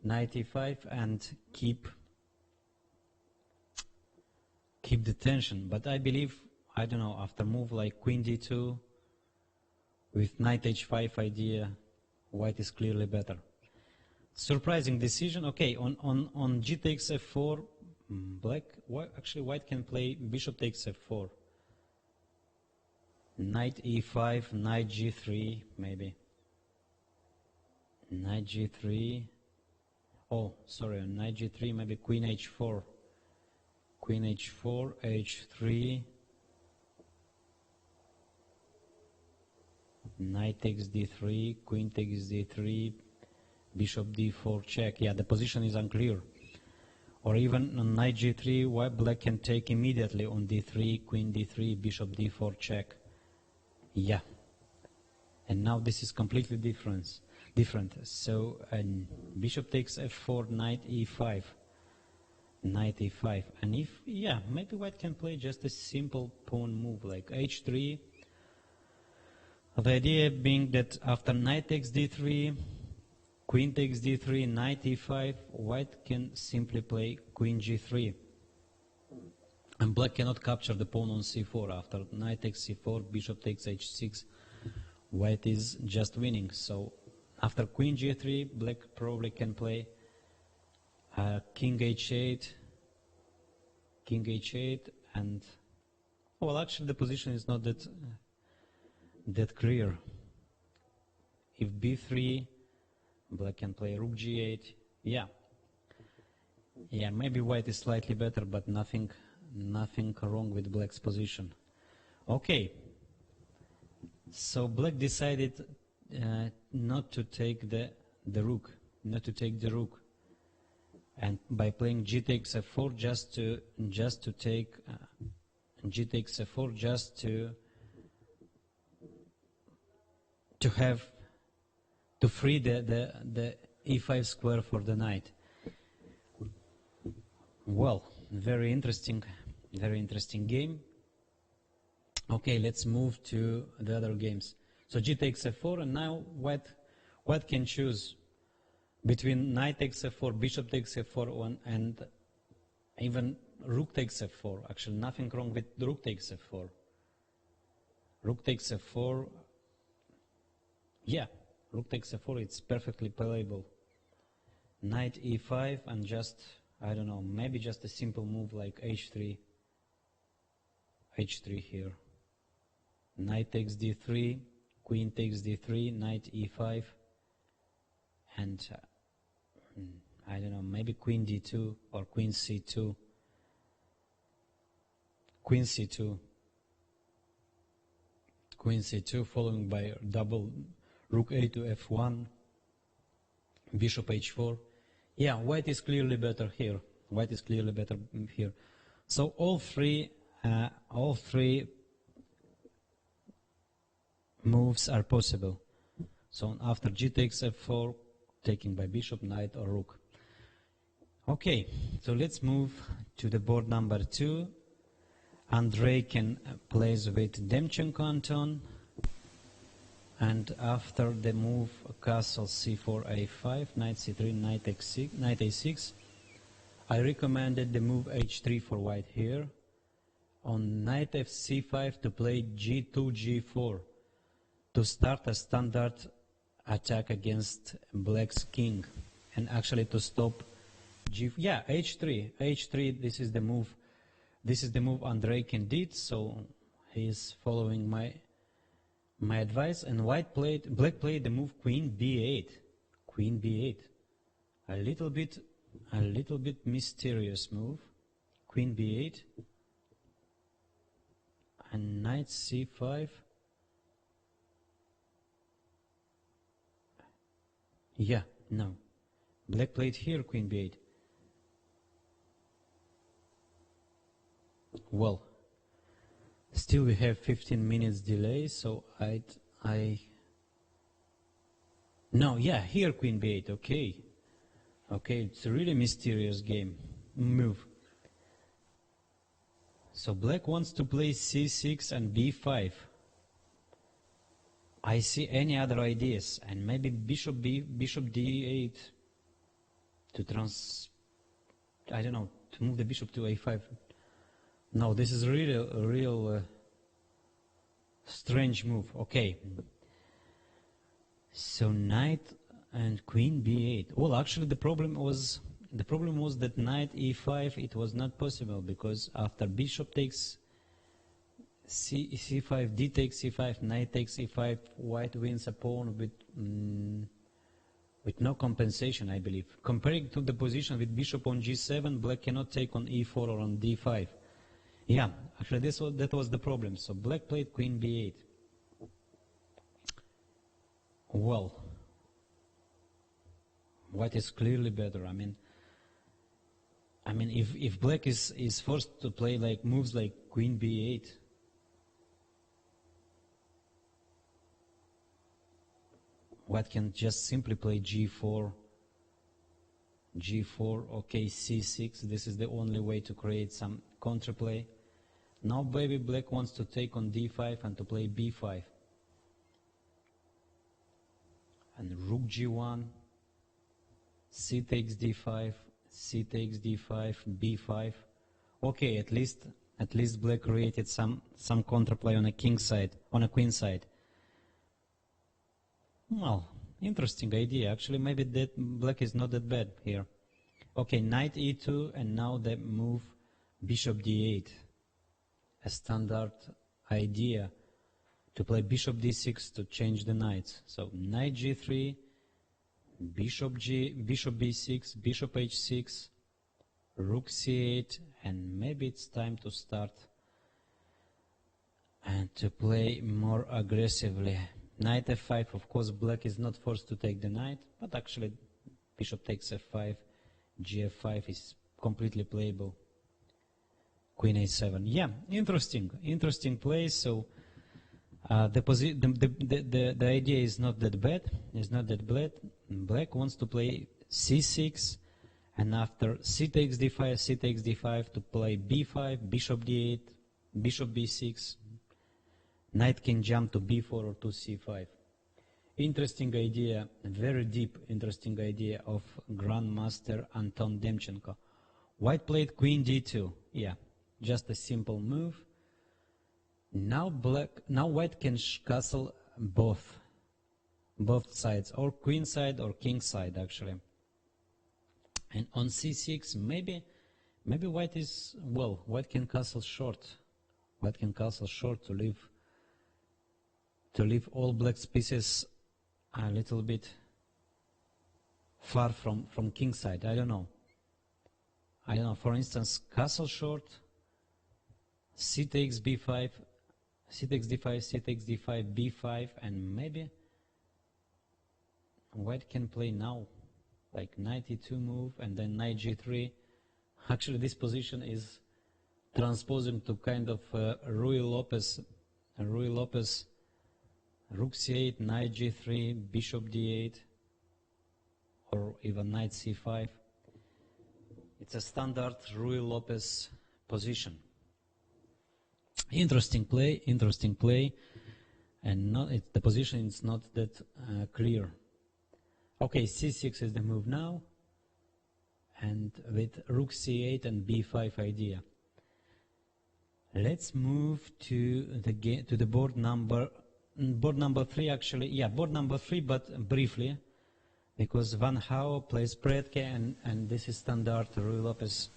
Knight e5 and keep the tension. But I believe, I don't know, after move like queen d2 with knight h5 idea, white is clearly better. Surprising decision. Okay, on g takes f4, white can play bishop takes f4. Knight e5, knight g3, maybe. Knight g3. Oh, sorry, knight g3, maybe queen h4. Queen h4, h3. Knight takes d3, queen takes d3, bishop d4 check. Yeah, the position is unclear. Or even on knight g3, white black can take immediately on d3, queen d3, bishop d4 check. Yeah. And now this is completely different. So bishop takes f4, knight e5. Knight e5. And maybe white can play just a simple pawn move like h3. The idea being that after knight takes d3, queen takes d3, knight e5, white can simply play queen g3. And black cannot capture the pawn on c4. After knight takes c4, bishop takes h6, white is just winning. So after queen g3, black probably can play king h8, and well, actually the position is not that clear. If b3, black can play rook g8. Yeah, maybe white is slightly better, but nothing wrong with black's position. Okay, so black decided not to take the rook, and by playing g takes f4 just to take g takes f4 just to free the e5 square for the knight. Well, very interesting game. Okay, let's move to the other games. So g takes f4, and now white can choose between knight takes f4, bishop takes f4, and even rook takes f4. Actually, nothing wrong with rook takes f4. Rook takes f4. Yeah, rook takes f4. It's perfectly playable. Knight e5 and just I don't know, maybe just a simple move like h3 here. Knight takes d3, queen takes d3, knight e5, and I don't know, maybe queen d2 or queen c2. Queen c2. Queen c2 following by double rook a to f1, bishop h4. Yeah, white is clearly better here. White is clearly better here. So all three moves are possible. So after g takes f4, taking by bishop, knight, or rook. Okay, so let's move to the board number 2. Andrei plays with Demchenko Anton, and after the move castle c4 a5, knight c3, knight x6, knight a6, I recommended the move h3 for white here. On knight fc5 to play g2 g4 to start a standard attack against black's king, and actually to stop h3. This is the move. This is the move Andrei did, so he is following my advice. And black played the move queen b8. Queen b8. A little bit mysterious move. Queen b8. And knight c5. Yeah, no. Black played here queen b8. Well, still we have 15 minutes delay, so here queen b8, okay, it's a really mysterious move. So black wants to play c6 and b5. I see any other ideas, and maybe bishop d8 to move the bishop to a5. No, this is really a real strange move. Okay. So knight and queen b8. Well, actually, the problem was that knight e5. It was not possible because after bishop takes c5, d takes c5, knight takes e5. White wins a pawn with no compensation, I believe. Comparing to the position with bishop on g7, black cannot take on e4 or on d5. Yeah, actually that was the problem. So black played queen b8. Well, white is clearly better. I mean, if black is forced to play like moves like queen b8, white can just simply play g4, okay, c6. This is the only way to create some counterplay. Now baby black wants to take on d5 and to play b5. And rook g1, c takes d5, c takes d5, b5. Okay, at least black created some counterplay on a king side, on a queen side. Well, interesting idea. Actually, maybe that black is not that bad here. Okay, knight e2, and now the move bishop d8. A standard idea to play bishop d6 to change the knights. So knight g3, bishop b6, bishop h6, rook c8, and maybe it's time to start and to play more aggressively. Knight f5, of course black is not forced to take the knight, but actually bishop takes f5, gf5 is completely playable. Queen a7. Yeah, interesting play. So the idea is not that bad. It's not that bad. Black wants to play c6, and after c takes d5, to play b5, bishop d8, bishop b6. Knight can jump to b4 or to c5. Interesting idea, very deep, interesting idea of Grandmaster Anton Demchenko. White played queen d2. Yeah. Just a simple move. Now white can castle both sides, or queen side or king side actually. And on c6, maybe white is, well, white can castle short. White can castle short to leave all black's pieces a little bit far from king side. I don't know. For instance, castle short, c takes b5, c takes d5, c takes d5, b5, and maybe white can play now, like knight e2 move, and then knight g3. Actually, this position is transposing to kind of Rui Lopez, rook c8, knight g3, bishop d8, or even knight c5. It's a standard Rui Lopez position. Interesting play, and the position is not that clear. Okay, c6 is the move now, and with rook c8 and b5 idea. Let's move to the board number 3 actually. Yeah, board number 3, but briefly, because Van Hao plays Predke, and this is standard Rui Lopez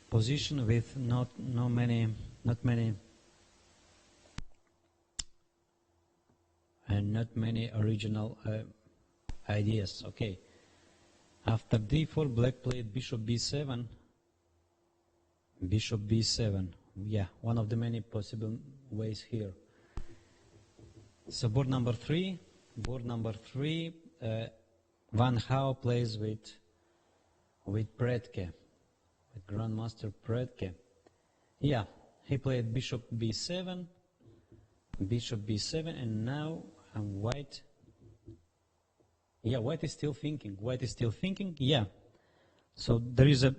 position with not many original ideas. Okay. After d4, black played bishop b7. Bishop b7. Yeah, one of the many possible ways here. So board number 3. Van Hao plays with Predke, with Grandmaster Predke. Yeah, he played bishop b7, and now white. Yeah, white is still thinking. Yeah. So there is a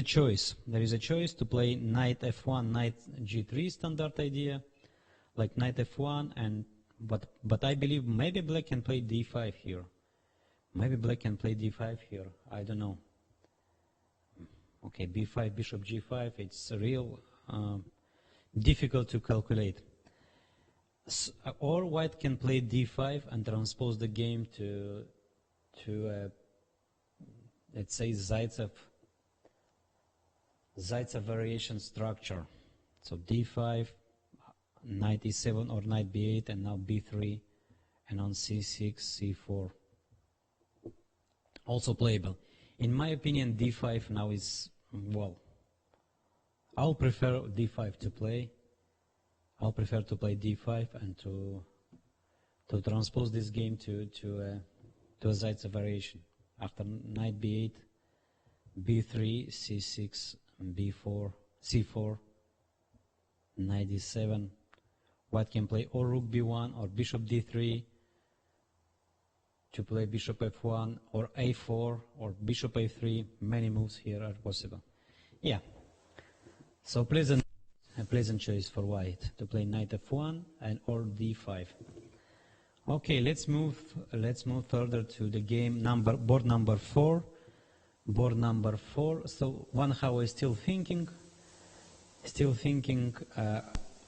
choice. There is a choice to play knight f1, knight g3, standard idea, like knight f1, but I believe maybe black can play d5 here. I don't know. Okay, b5, bishop g5. It's real difficult to calculate. Or white can play d5 and transpose the game to let's say Zaitsev variation structure. So d5, knight e7 or knight b8, and now b3, and on c6, c4. Also playable. In my opinion, d5 now is, well, I'll prefer d5 to play. I'll prefer to play d5 and to transpose this game to a Zaitsev variation. After knight b8, b3, c6, b4, c4, knight d7. White can play or rook b1 or bishop d3 to play bishop f1 or a4 or bishop a3. Many moves here are possible. Yeah. So a pleasant choice for white to play knight f1 and or d5. Okay, let's move further to the game board number 4. So Van Hao is still thinking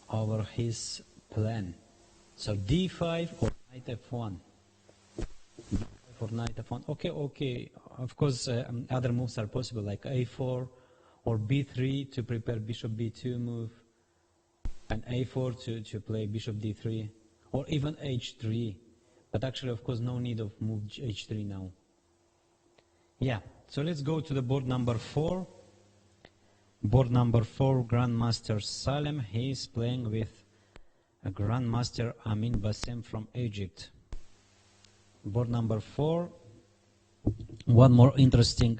over his plan. So d5 or knight f1. Okay. Of course, other moves are possible, like a4 or b3 to prepare bishop b2 move, and a4 to play bishop d3, or even h3. But actually, of course, no need of move h3 now. Yeah, so let's go to the board number 4. Board number 4, Grandmaster Salem. He is playing with a Grandmaster Amin Bassem from Egypt. Board number 4. One more interesting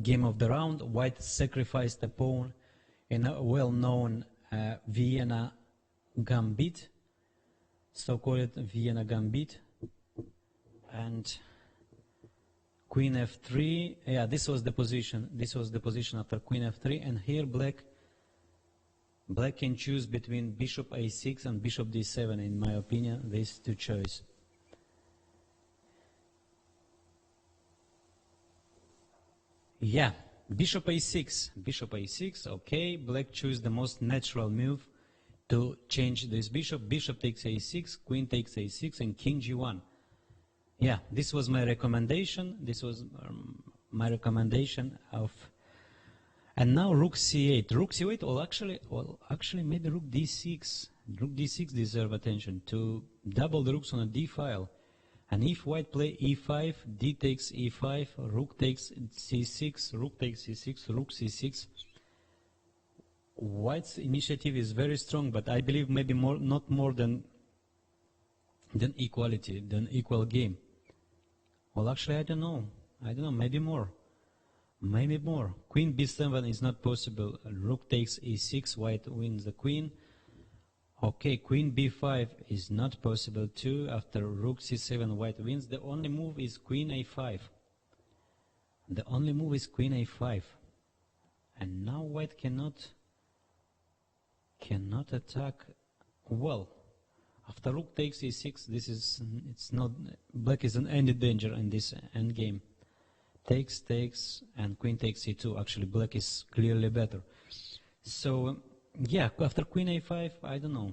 game of the round. White sacrificed a pawn in a well-known Vienna Gambit, so-called Vienna Gambit, and Queen f3. Yeah, this was the position. After Queen f3, and here black can choose between bishop a6 and bishop d7. In my opinion, these two choices. Yeah, bishop a6, okay, black choose the most natural move to change this bishop. Bishop takes a6, queen takes a6, and king g1. Yeah, this was my recommendation. This was my recommendation of. And now rook c8. Rook c8, or actually maybe rook d6. Rook d6 deserve attention to double the rooks on a d file. And if white play e5, d takes e5, rook takes c6, rook takes c6, rook c6. White's initiative is very strong, but I believe maybe not more than equality, than equal game. Well, actually, I don't know, maybe more. Maybe more. Queen b7 is not possible. Rook takes e6, white wins the queen. Okay, queen b5 is not possible too. After rook c7, white wins. The only move is queen a5. The only move is queen a5. And now white cannot attack. Well, after rook takes e6, it's not, black is in any danger in this endgame. Takes, and queen takes e2. Actually, black is clearly better. So, yeah, after queen a5, I don't know.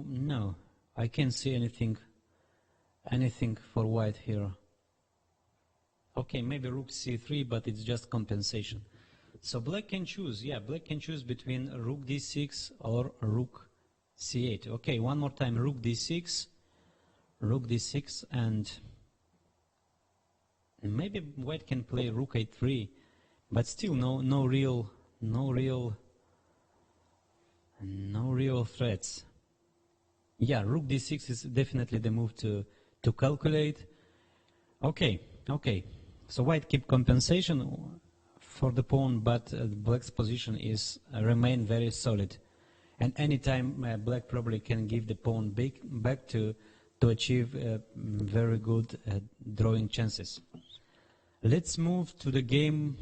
No, I can't see anything for white here. Okay, maybe rook c3, but it's just compensation. So black can choose, black can choose between rook d6 or rook c8. Okay, one more time, rook d6, and maybe white can play rook a3, but still no real threats. Yeah, rook d6 is definitely the move to calculate. Okay. So white keep compensation for the pawn, but black's position is remain very solid. And anytime black probably can give the pawn back to achieve very good drawing chances. Let's move to the game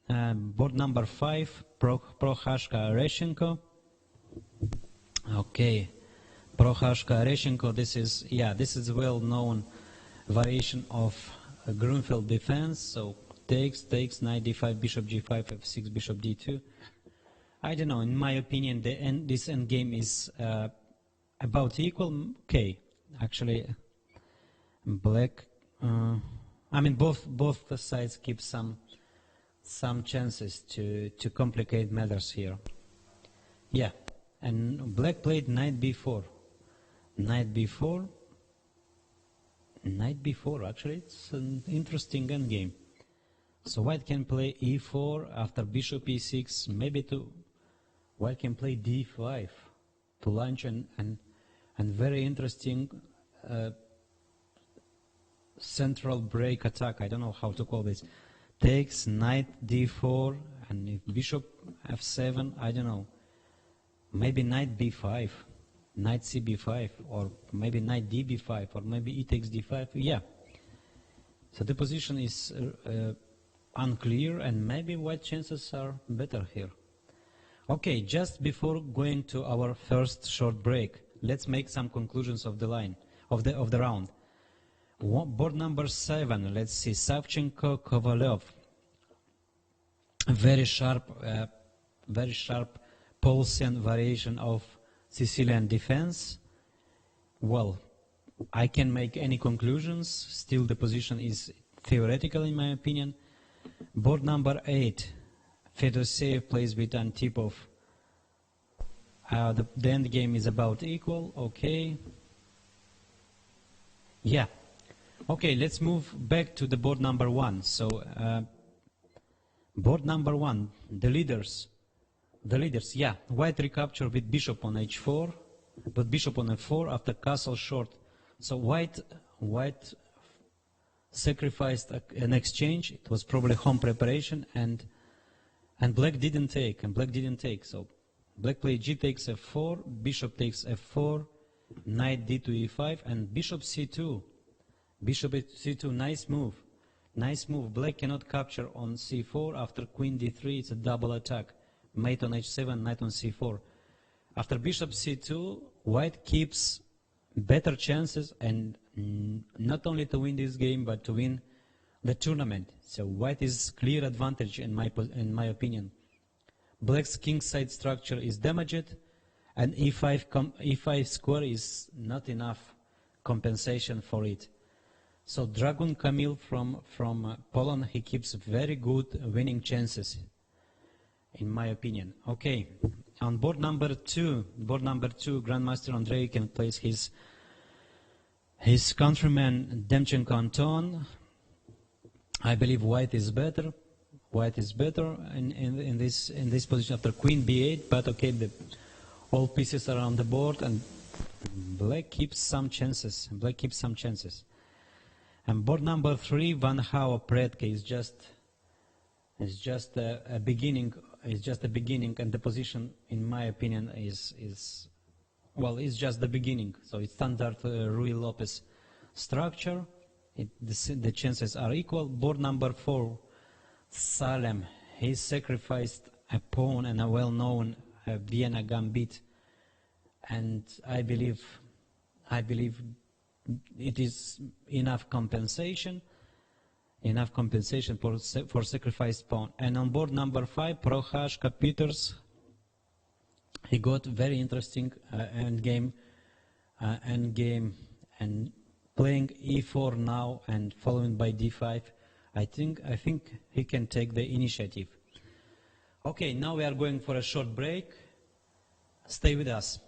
board number 5, Prohashka Areshenko. Okay, Prohashka Areshenko. This is a well-known variation of Grunfeld defense. So takes, knight d5, bishop g5, f6, bishop d2. I don't know. In my opinion, this endgame is about equal. Okay, actually, black. Both sides keep some chances to complicate matters here. Yeah, and black played knight b4. Actually, it's an interesting endgame. So white can play e4 after bishop e6. Maybe white can play d5 to launch and very interesting central break attack. I don't know how to call this. Takes, knight d4, and if bishop f7, I don't know. Maybe knight b5, knight cb5, or maybe knight db5, or maybe e takes d5. Yeah. So the position is unclear, and maybe white chances are better here. Okay, just before going to our first short break, let's make some conclusions of the line of the round. Board number 7. Let's see, Savchenko, Kovalev. Very sharp Paulsen variation of Sicilian defense. Well, I can make any conclusions. Still, the position is theoretical, in my opinion. Board number 8. Fedoseev plays with Antipov. The end game is about equal. Okay. Yeah. Okay, let's move back to the board number 1. So, board number 1, the leaders, yeah. White recapture with bishop on h4, but bishop on f4 after castle short. So white sacrificed an exchange. It was probably home preparation, and black didn't take, So black played g takes f4, bishop takes f4, knight d2 e5, and bishop c2. Bishop c2, nice move. Black cannot capture on c4. After queen d3, it's a double attack. Mate on h7, knight on c4. After bishop c2, white keeps better chances, and not only to win this game, but to win the tournament. So white is clear advantage in my opinion. Black's kingside structure is damaged, and e5 square is not enough compensation for it. So Dragon Kamil from Poland, he keeps very good winning chances, in my opinion. Okay, on board number two, Grandmaster Andrei can place his countryman Demchenko Anton. I believe white is better. White is better in this position after Queen B8, but okay, all pieces are on the board and Black keeps some chances. And board number 3, Van Hao Predke is just a beginning. Is just a beginning, and the position, in my opinion, is just the beginning. So it's standard Rui Lopez structure. The chances are equal. Board number 4, Salem. He sacrificed a pawn and a well-known Vienna Gambit, and I believe it is enough compensation for sacrificed pawn. And on board number 5, Prohashka Peters, he got very interesting endgame, and playing e4 now and following by d5. I think he can take the initiative. Okay, now we are going for a short break. Stay with us.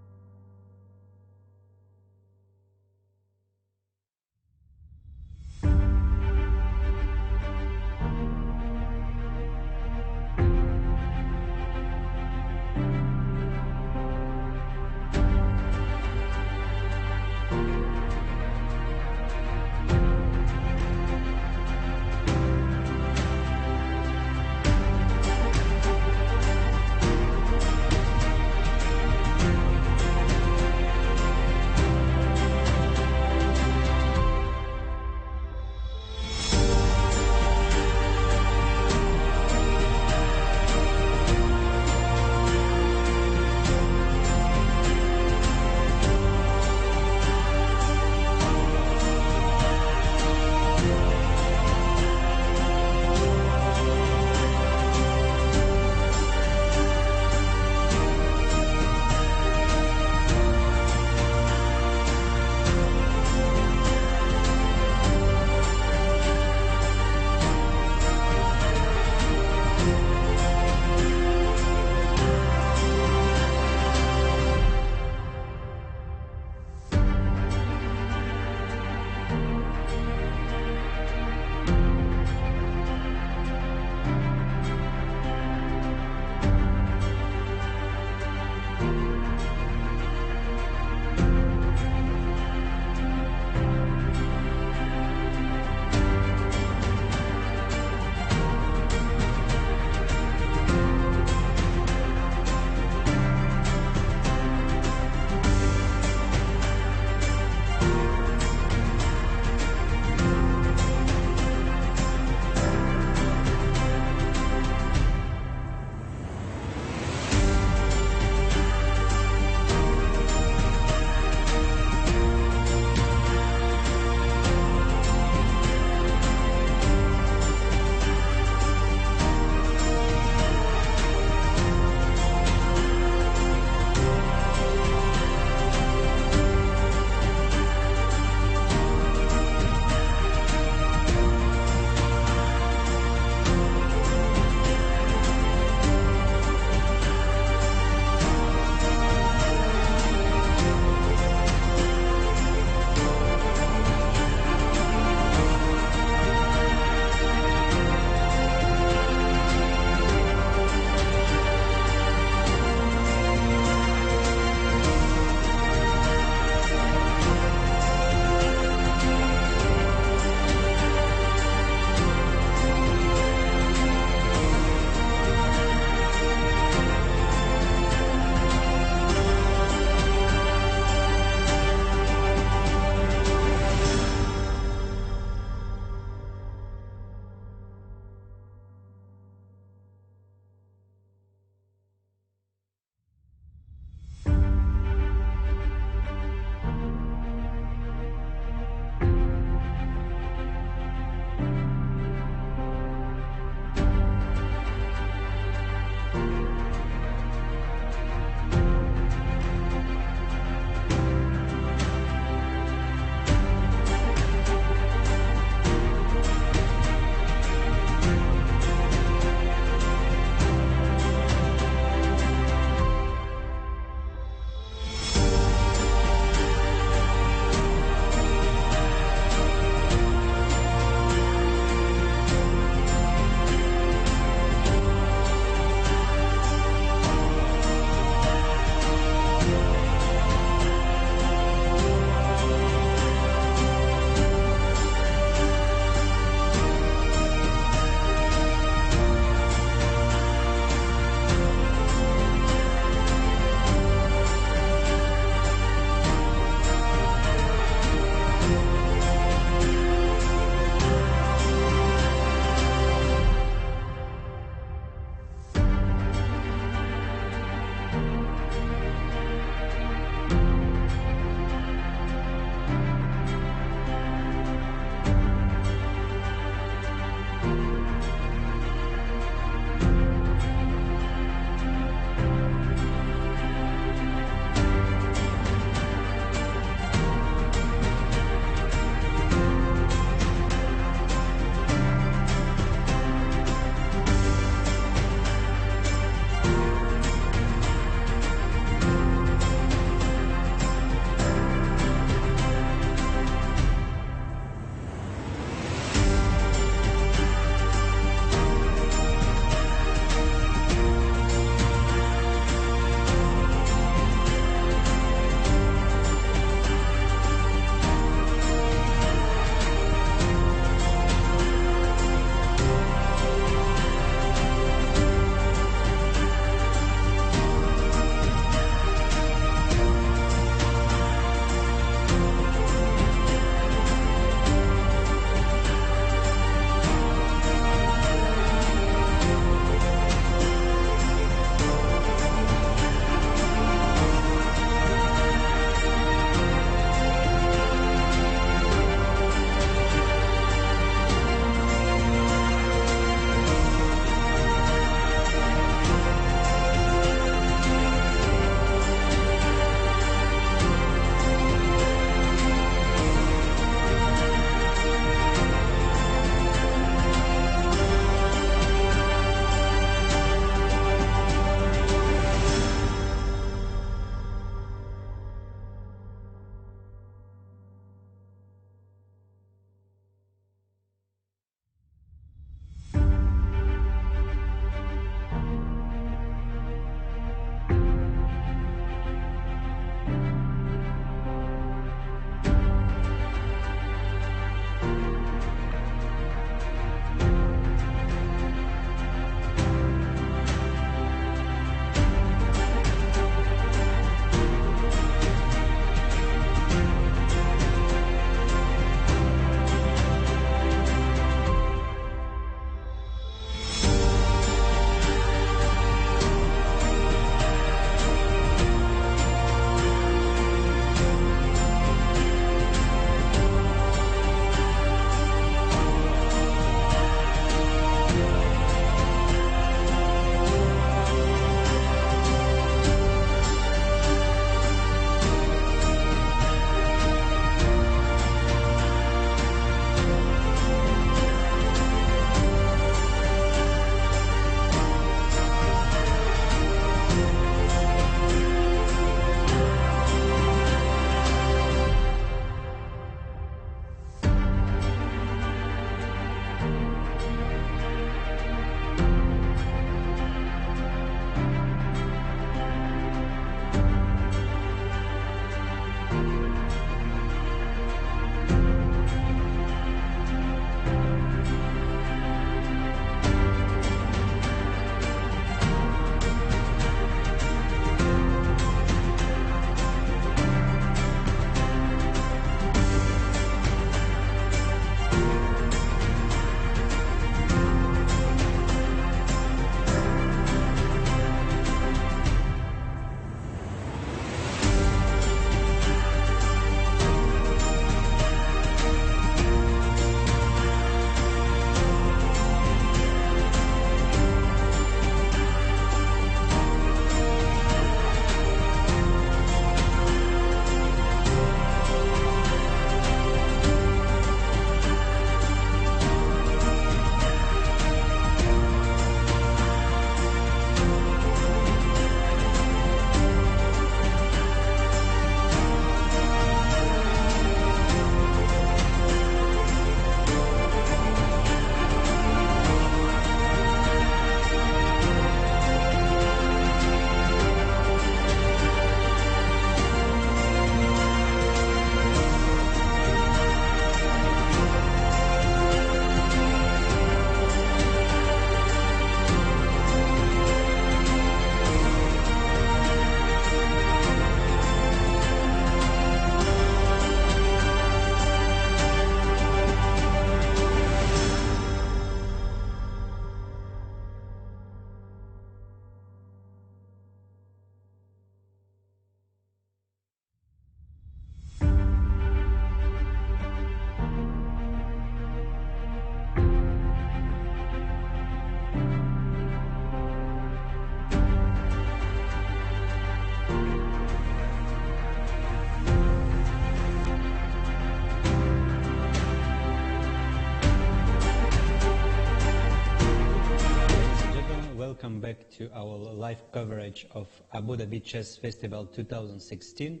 back to our live coverage of Abu Dhabi Chess Festival 2016.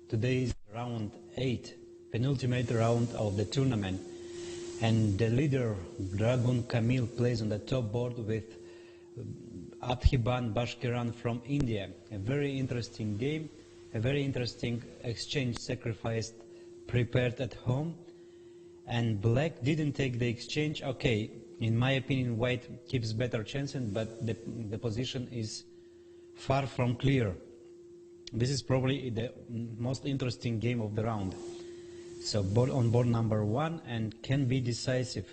Today is round 8, penultimate round of the tournament. And the leader, Dragun Kamil, plays on the top board with Adhiban Bashkiran from India. A very interesting game, a very interesting exchange sacrifice prepared at home. And black didn't take the exchange. Okay, in my opinion, white keeps better chances, but the position is far from clear. This is probably the most interesting game of the round. So on board number 1 and can be decisive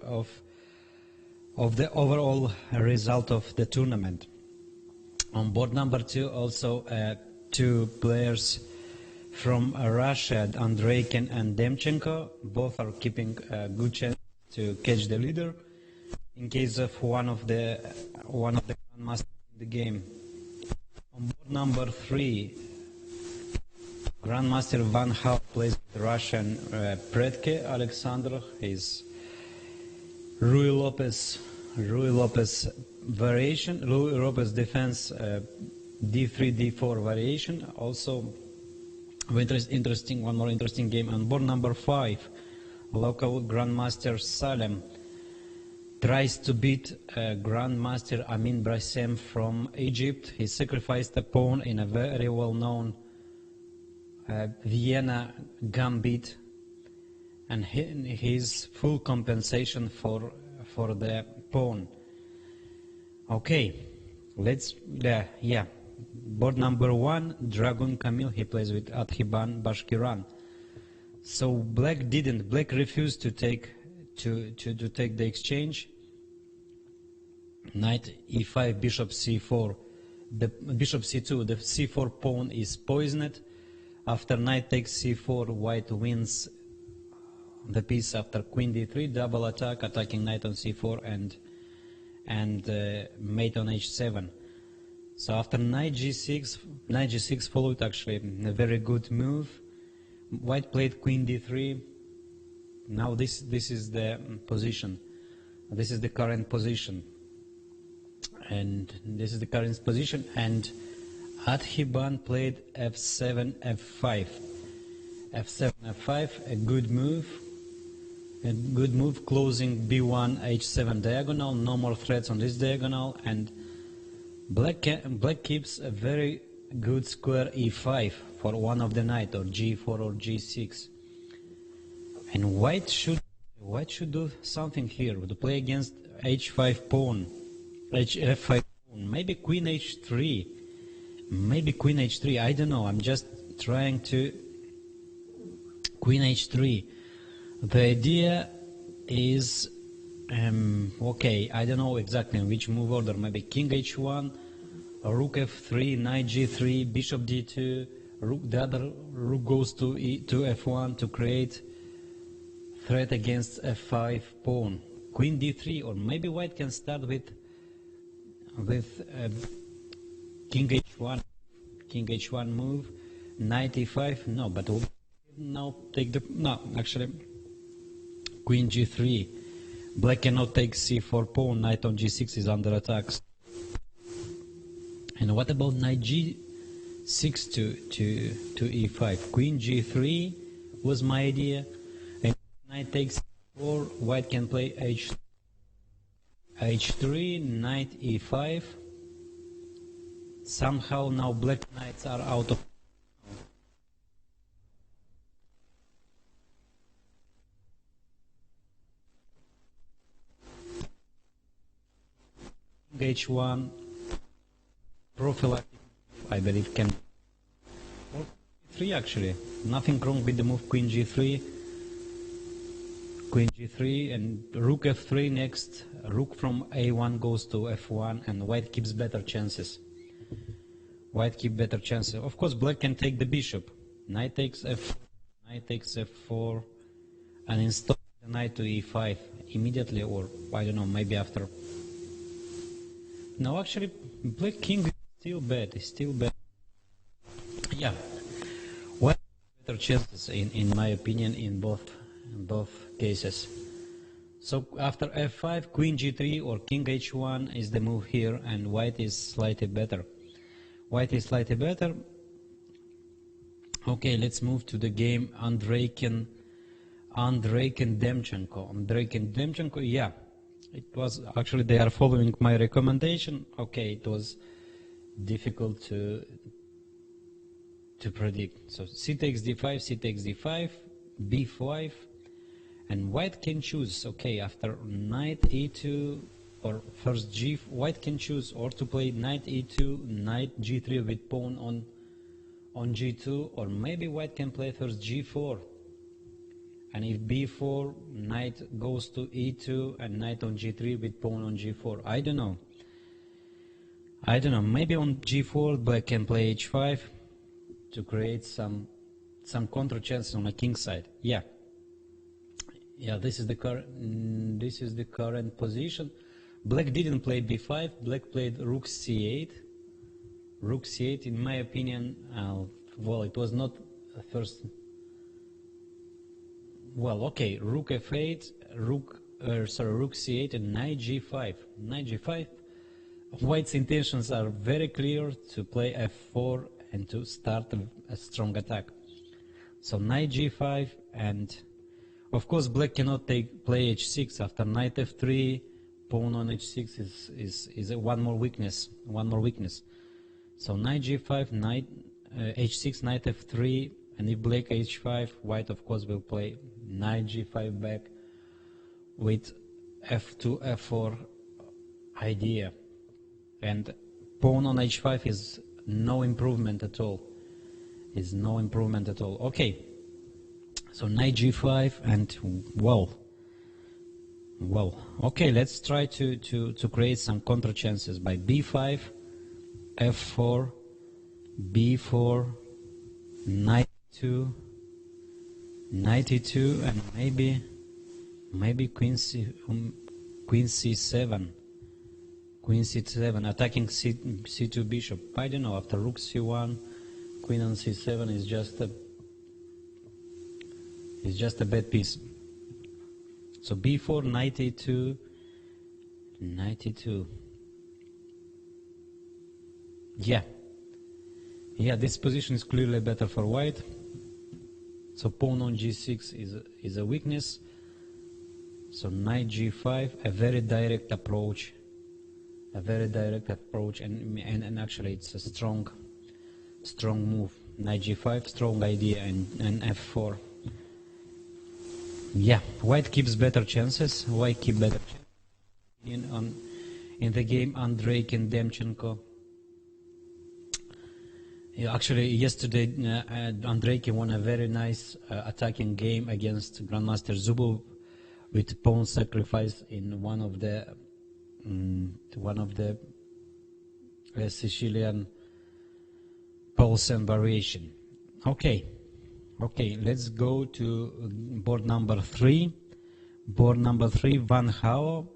of the overall result of the tournament. On board number 2 also 2 players from Russia, Andreikin and Demchenko. Both are keeping a good chance to catch the leader in case of one of the grandmasters in the game. On board number 3, Grandmaster Van Hal plays with Russian Predke Alexander. His Rui Lopez variation, Rui Lopez defense D3 D4 variation. Also, one more interesting game. On board number 5, local Grandmaster Salem tries to beat Grandmaster Amin Brasem from Egypt. He sacrificed a pawn in a very well-known Vienna gambit, and his full compensation for the pawn. Okay, board number 1, Dragun Kamil, he plays with Adhiban Bashkiran. So black refused to take the exchange. Knight e5, bishop c4, the bishop c2, the c4 pawn is poisoned. After knight takes c4, white wins the piece after queen d3, double attack, attacking knight on c4 and mate on h7. So after knight g6 followed actually a very good move. White played queen d3. Now this is the position. This is the current position. And this is the current position. And Adhiban played f7, f5. f7, f5, a good move. A good move, closing b1, h7 diagonal. No more threats on this diagonal. And black keeps a very good square e5 for one of the knight, or g4 or g6. And white should do something here to play against h5 pawn, f5 pawn. Maybe queen h3. Maybe queen h3, I don't know, I'm just trying to... Queen h3. The idea is... okay, I don't know exactly in which move order. Maybe king h1, rook f3, knight g3, bishop d2, the other rook goes to f1 to create threat against f5 pawn. Queen d3, or maybe white can start with king h1 move, knight e5, no, but we'll now take the, no, actually, queen g3, black cannot take c4 pawn, knight on g6 is under attack. And what about knight g6 to e5? Queen g3 was my idea, and knight takes c4, white can play h3, knight e5. Somehow now black knights are out of h1 prophylactic, I believe, can 3 actually. Nothing wrong with the move queen g3. Queen g3 and rook f3 next. Rook from a1 goes to f1 and white keeps better chances. White keep better chances. Of course, black can take the bishop. Knight takes f4, and install the knight to e5 immediately, or I don't know, maybe after. No, actually, black king is still bad. It's still bad. Yeah, white better chances in my opinion in both cases. So after f5, queen g3 or king h1 is the move here, and white is slightly better. White is slightly better. Okay, let's move to the game Andreikin Demchenko. Yeah, it was actually, they are following my recommendation. Okay, it was difficult to predict. So c takes d5, c takes d5, b5, and white can choose. Okay, after knight e2 or first g, white can choose or to play knight e2, knight g3 with pawn on g2, or maybe white can play first g4. And if b4, knight goes to e2 and knight on g3 with pawn on g4. I don't know. Maybe on g4 black can play h5 to create some counter chances on the king side. Yeah, this is the current position. Black didn't play b5. Black played rook c8. Rook c8, in my opinion, well, it was not first. Well, okay, rook f8, rook c8, and knight g5. Knight g5. White's intentions are very clear, to play f4 and to start a strong attack. So knight g5, and of course black cannot play h6 after knight f3. Pawn on h6 is one more weakness. So knight g5, knight h6, knight f3, and if black h5, white of course will play knight g5 back with f2, f4 idea. And pawn on h5 is no improvement at all. Okay, so knight g5, and well, okay, let's try to create some counter chances by b5, f4, b4, knight e2, and maybe queen c7, attacking c2 bishop. I don't know. After rook c1, queen on c7 is just a bad piece. So b4, knight e2, Yeah, this position is clearly better for white. So pawn on g6 is a weakness. So knight g5, a very direct approach, and actually it's a strong move. Knight g5, strong idea, and f4. Yeah, white keeps better chances. In the game Andreikin Demchenko. Yeah, actually, yesterday Andreikin won a very nice attacking game against Grandmaster Zubov with pawn sacrifice in one of the Sicilian Paulsen variation. Okay, let's go to board number 3. Van Houen,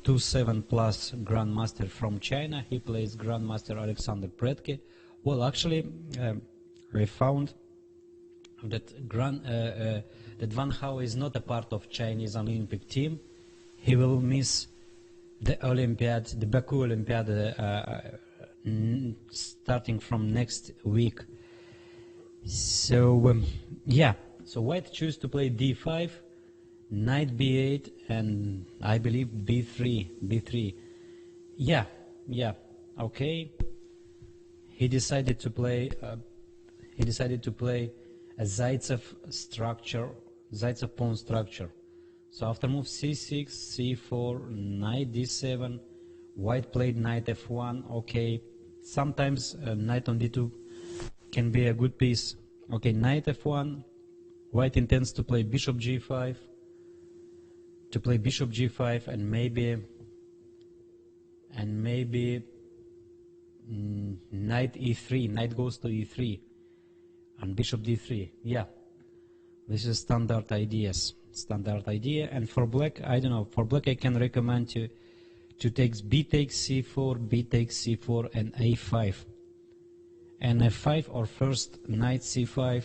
2-7 plus Grandmaster from China. He plays Grandmaster Alexander Predke. Well, actually, I found that Van Houen is not a part of Chinese Olympic team. He will miss the Olympiad, the Baku Olympiad, starting from next week. So so white choose to play d5, knight b8, and I believe b3. Yeah. Okay. He decided to play a Zaitsev pawn structure. So after move c6, c4, knight d7, white played knight f1. Okay, sometimes knight on d2 can be a good piece. Okay, knight f1. White intends to play bishop g5. And maybe knight e3. Knight goes to e3 and bishop d3. Yeah, this is standard idea. And for black, I don't know. For black, I can recommend to take b takes c4, and a5, and f5, or first knight c5,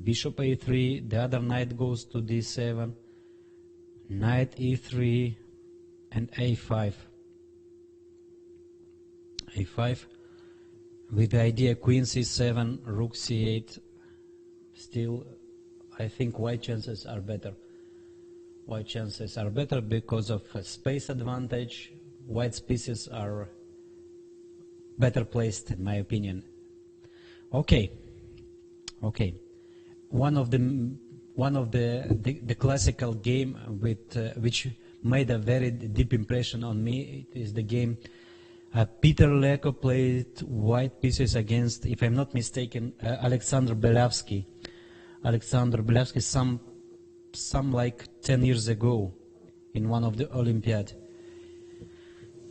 bishop a3, the other knight goes to d7, knight e3, and a5. a5, with the idea queen c7, rook c8. Still, I think white chances are better. White chances are better because of space advantage. White's pieces are better placed, in my opinion. Okay. One of the classical game with which made a very deep impression on me is the game Peter Leko played white pieces against, if I'm not mistaken, Alexander Belavsky. Alexander Belavsky some like 10 years ago in one of the Olympiad.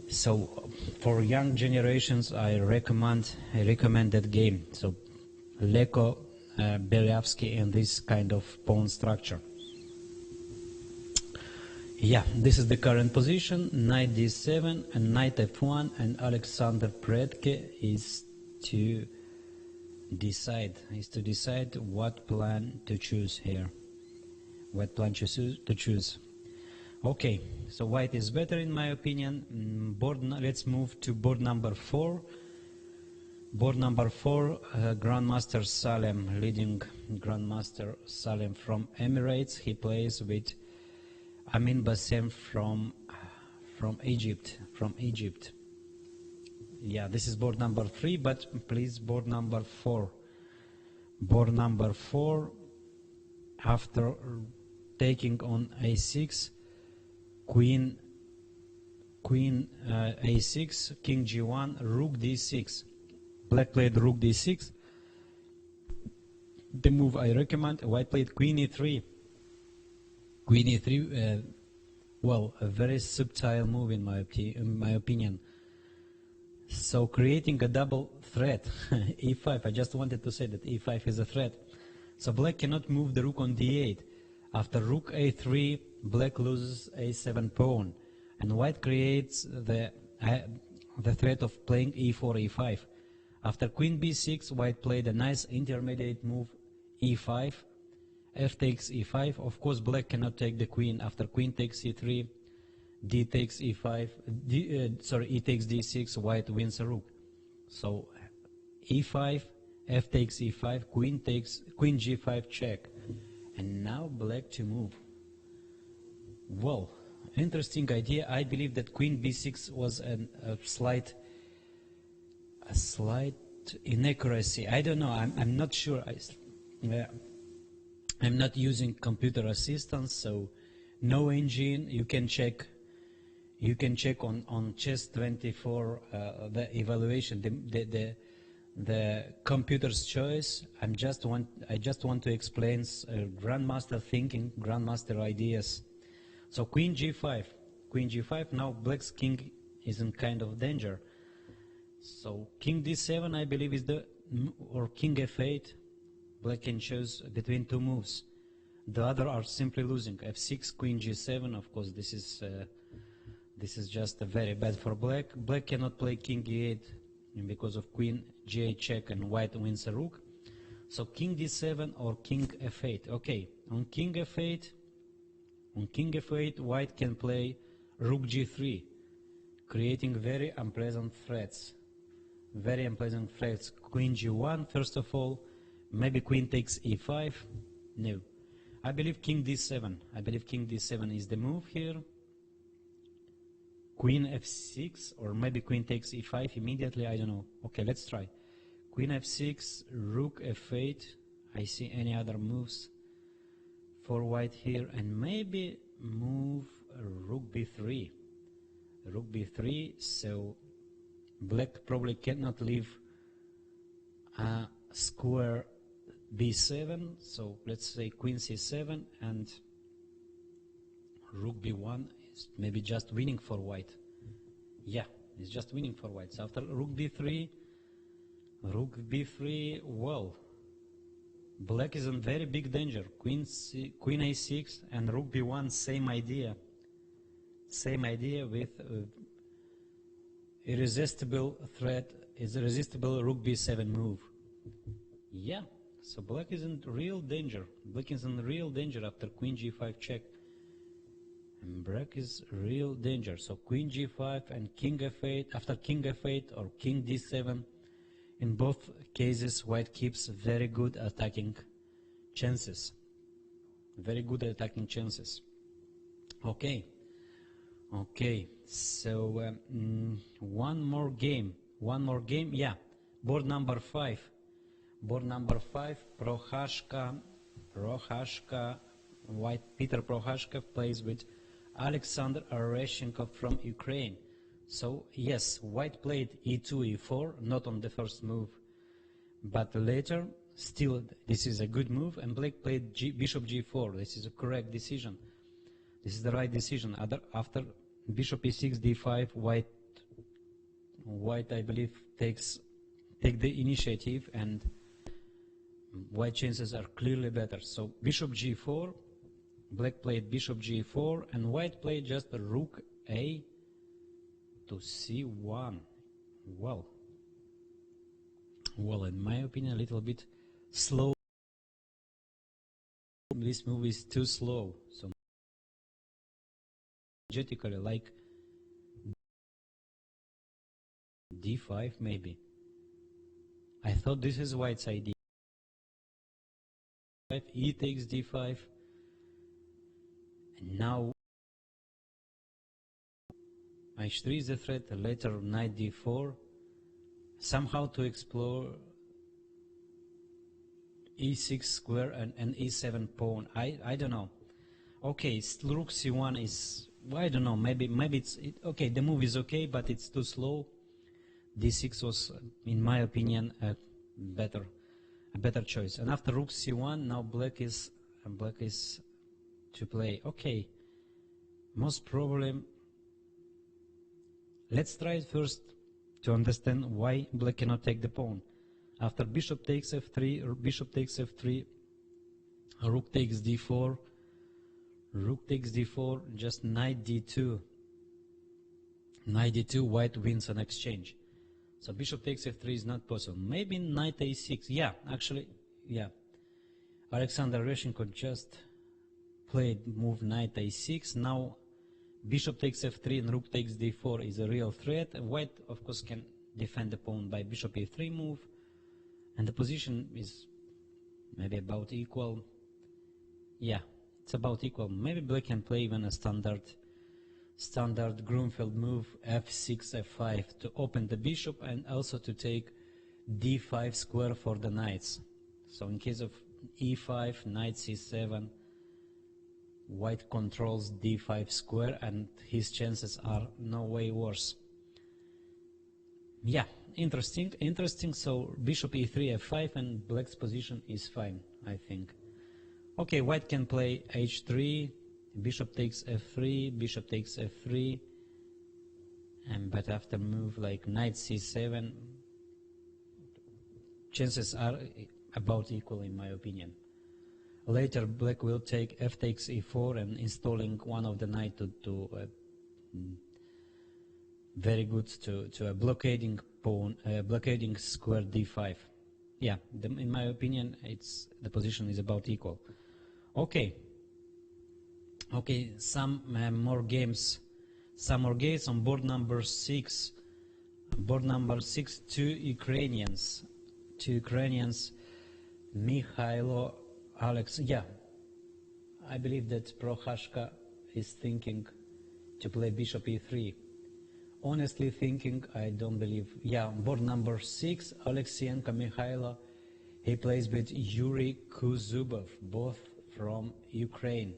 So for young generations, I recommend that game. So Leko, Belavsky, and this kind of pawn structure. Yeah, this is the current position, knight d7 and knight f1, and Alexander Predke is to decide what plan to choose here. What plan to choose. Okay, so white is better in my opinion. Let's move to board number 4. Board number 4, Grandmaster Salem, leading Grandmaster Salem from Emirates. He plays with Amin Bassem from Egypt. Yeah, this is board number 3, but please board number 4. Board number 4, after taking on a6, queen a6, king g1, rook d6. Black played rook d6. The move I recommend. White played queen e3. Queen e3, well, a very subtle move in my opinion. So creating a double threat, e5. I just wanted to say that e5 is a threat. So black cannot move the rook on d8. After rook a3, black loses a7 pawn, and white creates the threat of playing e4, e5. After queen b6, white played a nice intermediate move, e5. F takes e5. Of course, black cannot take the queen. After queen takes e3, d takes e5. E takes d6. White wins a rook. So e5, f takes e5, queen g5 check, and now black to move. Well, interesting idea. I believe that queen b6 was a slight inaccuracy. I don't know. I'm not sure. I'm not using computer assistance, so no engine. You can check on Chess24 the evaluation, the computer's choice. I just want to explain grandmaster thinking, grandmaster ideas. So queen g5. Now black's king is in kind of danger. So king d7, I believe, is or king f8. Black can choose between two moves. The other are simply losing. f6, queen g7. Of course, this is just very bad for black. Black cannot play king e8 because of queen g8 check, and white wins a rook. So king d7 or king f8. Okay, on king f8, white can play rook g3, creating very unpleasant threats. Queen g1 first of all. Maybe queen takes e5. No. I believe king d7. Is the move here. Queen f6, or maybe queen takes e5 immediately. I don't know. Okay, let's try. Queen f6, rook f8. I see any other moves for white here, and maybe move rook b3. So black probably cannot leave square b7, so let's say queen c7, and rook b1 is maybe just winning for white. Yeah, it's just winning for white. So after rook b3, well, black is in very big danger. Queen a6 and rook b1, same idea with irresistible threat, is a irresistible rook b7 move. Yeah, So black is in real danger. Black is in real danger after queen g5 check. And black is real danger. So queen g5 and king f8. After king f8 or king d7, in both cases, white keeps very good attacking chances. Very good attacking chances. Okay. Okay. So one more game. Yeah. Board number 5. Board number 5. Prohashka. White Peter Prohashka plays with Alexander Areshenkov from Ukraine. So yes, white played e2, e4, not on the first move, but later, still, this is a good move, and black played bishop g4. This is a correct decision. This is the right decision. After bishop e6, d5, white, I believe, take the initiative, and white chances are clearly better. So bishop g4, black played bishop g4, and white played just rook a to c1. Well, in my opinion, a little bit slow. This move is too slow. So, energetically, like d5 maybe. I thought this is white's idea. E takes d5, and now h3 is the threat, later knight d4, somehow to explore e6 square and e7 pawn. I don't know. Okay, rook c1 is, I don't know, maybe it's, okay, the move is okay, but it's too slow. d6 was, in my opinion, a better choice. And after rook c1, now black is to play. Okay, most probably, let's try first to understand why black cannot take the pawn. After bishop takes f3, or bishop takes f3, rook takes d4, just knight d2. Knight d2, white wins an exchange. So bishop takes f3 is not possible. Maybe knight a6. Yeah, actually, yeah. Alexander Reshenko just played move knight a6. Now bishop takes f3 and rook takes d4 is a real threat. White, of course, can defend the pawn by bishop a3 move. And the position is maybe about equal. Yeah, it's about equal. Maybe black can play even a standard Grunfeld move f6, f5 to open the bishop and also to take d5 square for the knights. So in case of e5, knight c7, white controls d5 square and his chances are no way worse. Yeah, interesting. So bishop e3, f5 and black's position is fine, I think. Okay, white can play h3, bishop takes f3, bishop takes f3, but after move like knight c7, chances are about equal in my opinion. Later, black will take f takes e4 and installing one of the knight to very good to a blockading pawn, blockading square d5. Yeah, in my opinion, the position is about equal. Okay. Okay, some more games. Some more games on board number 6. Board number 6, two Ukrainians, Mikhailo, Alex. Yeah, I believe that Prohashka is thinking to play bishop e3. Honestly thinking, I don't believe. Yeah, board number 6, Alexienko Mikhailo. He plays with Yuri Kuzubov, both from Ukraine.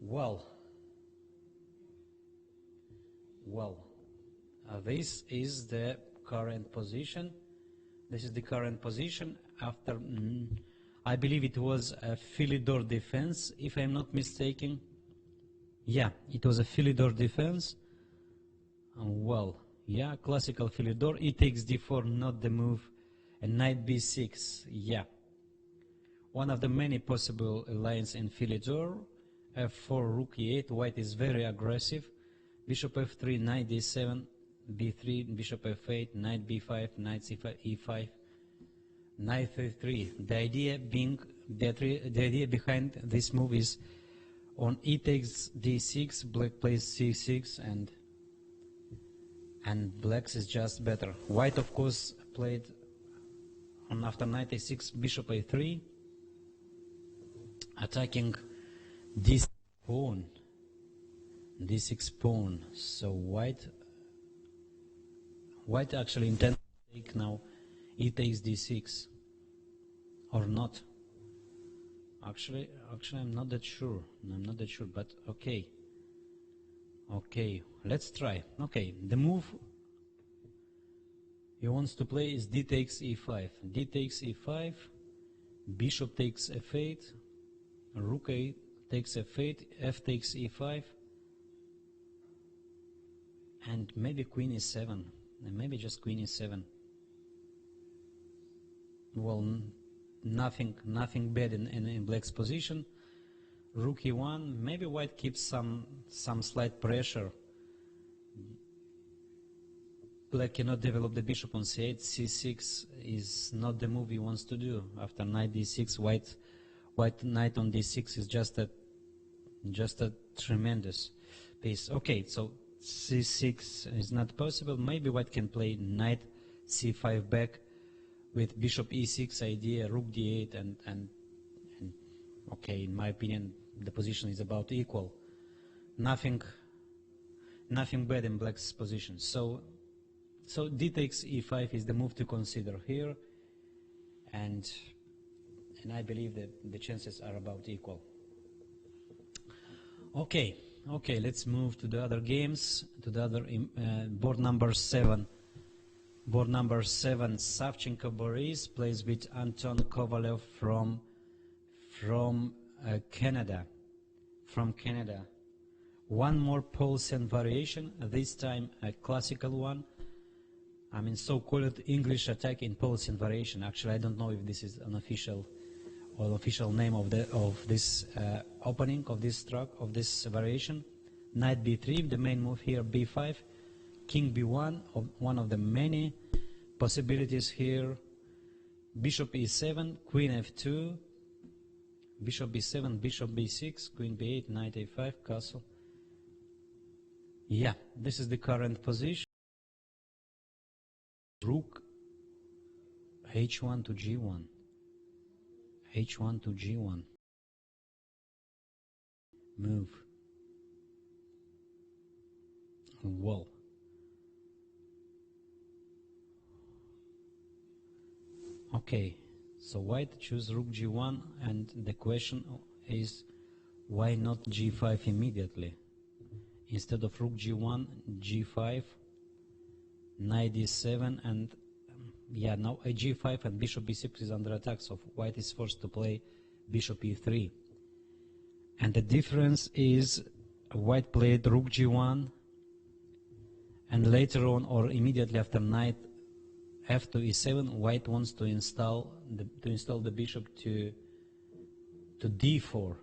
Well, this is the current position. After, I believe it was a Philidor defense, if I'm not mistaken. Yeah, it was a Philidor defense. Well, yeah, classical Philidor. E takes d4, not the move, and knight b6. Yeah. One of the many possible lines in Philidor. F4, rook e8, white is very aggressive. Bishop f3, knight d7, b3, bishop f8, knight b5, knight c5, e5, knight c3. The idea behind this move is on e takes d6, black plays c6, and black's is just better. White, of course, played on after knight a6, bishop a3, attacking this pawn, d6 pawn. So white actually intends to take now e takes d6 or not. Actually, I'm not that sure. But okay. Okay, let's try. Okay, the move he wants to play is d takes e5. D takes e5, bishop takes f8, rook a takes f8, f takes e5, and maybe queen e7, and maybe just queen e7. Well, nothing bad in black's position. Rook e1, maybe white keeps some slight pressure. Black cannot develop the bishop on c8. c6 is not the move he wants to do. After knight d6, white knight on d6 is just a tremendous piece. Okay, so c6 is not possible. Maybe white can play knight c5 back with bishop e6 idea, rook d8, and okay, in my opinion, the position is about equal. Nothing bad in black's position. So d takes e5 is the move to consider here, and I believe that the chances are about equal. Okay, let's move to the other games, to the other board number 7. Board number 7, Savchenko Boris plays with Anton Kovalev from Canada. One more Polish variation, this time a classical one. I mean, so-called English attack in Polish variation. Actually, I don't know if this is an official name of this opening of this track, of this variation. Knight b3, the main move here, b5, king b1, one of the many possibilities here. Bishop e7, queen f2, bishop b7, bishop b6, queen b8, knight a5, castle. Yeah, this is the current position. Rook h1 to g1, h1 to g1, move, wall. Okay, so white choose rook g1, and the question is, why not g5 immediately? Instead of rook g1, g5, knight d7, and yeah, now a g5 and bishop b6 is under attack, so white is forced to play bishop e3. And the difference is white played rook g1, and later on, or immediately after knight f to e7, white wants to install the bishop to d4,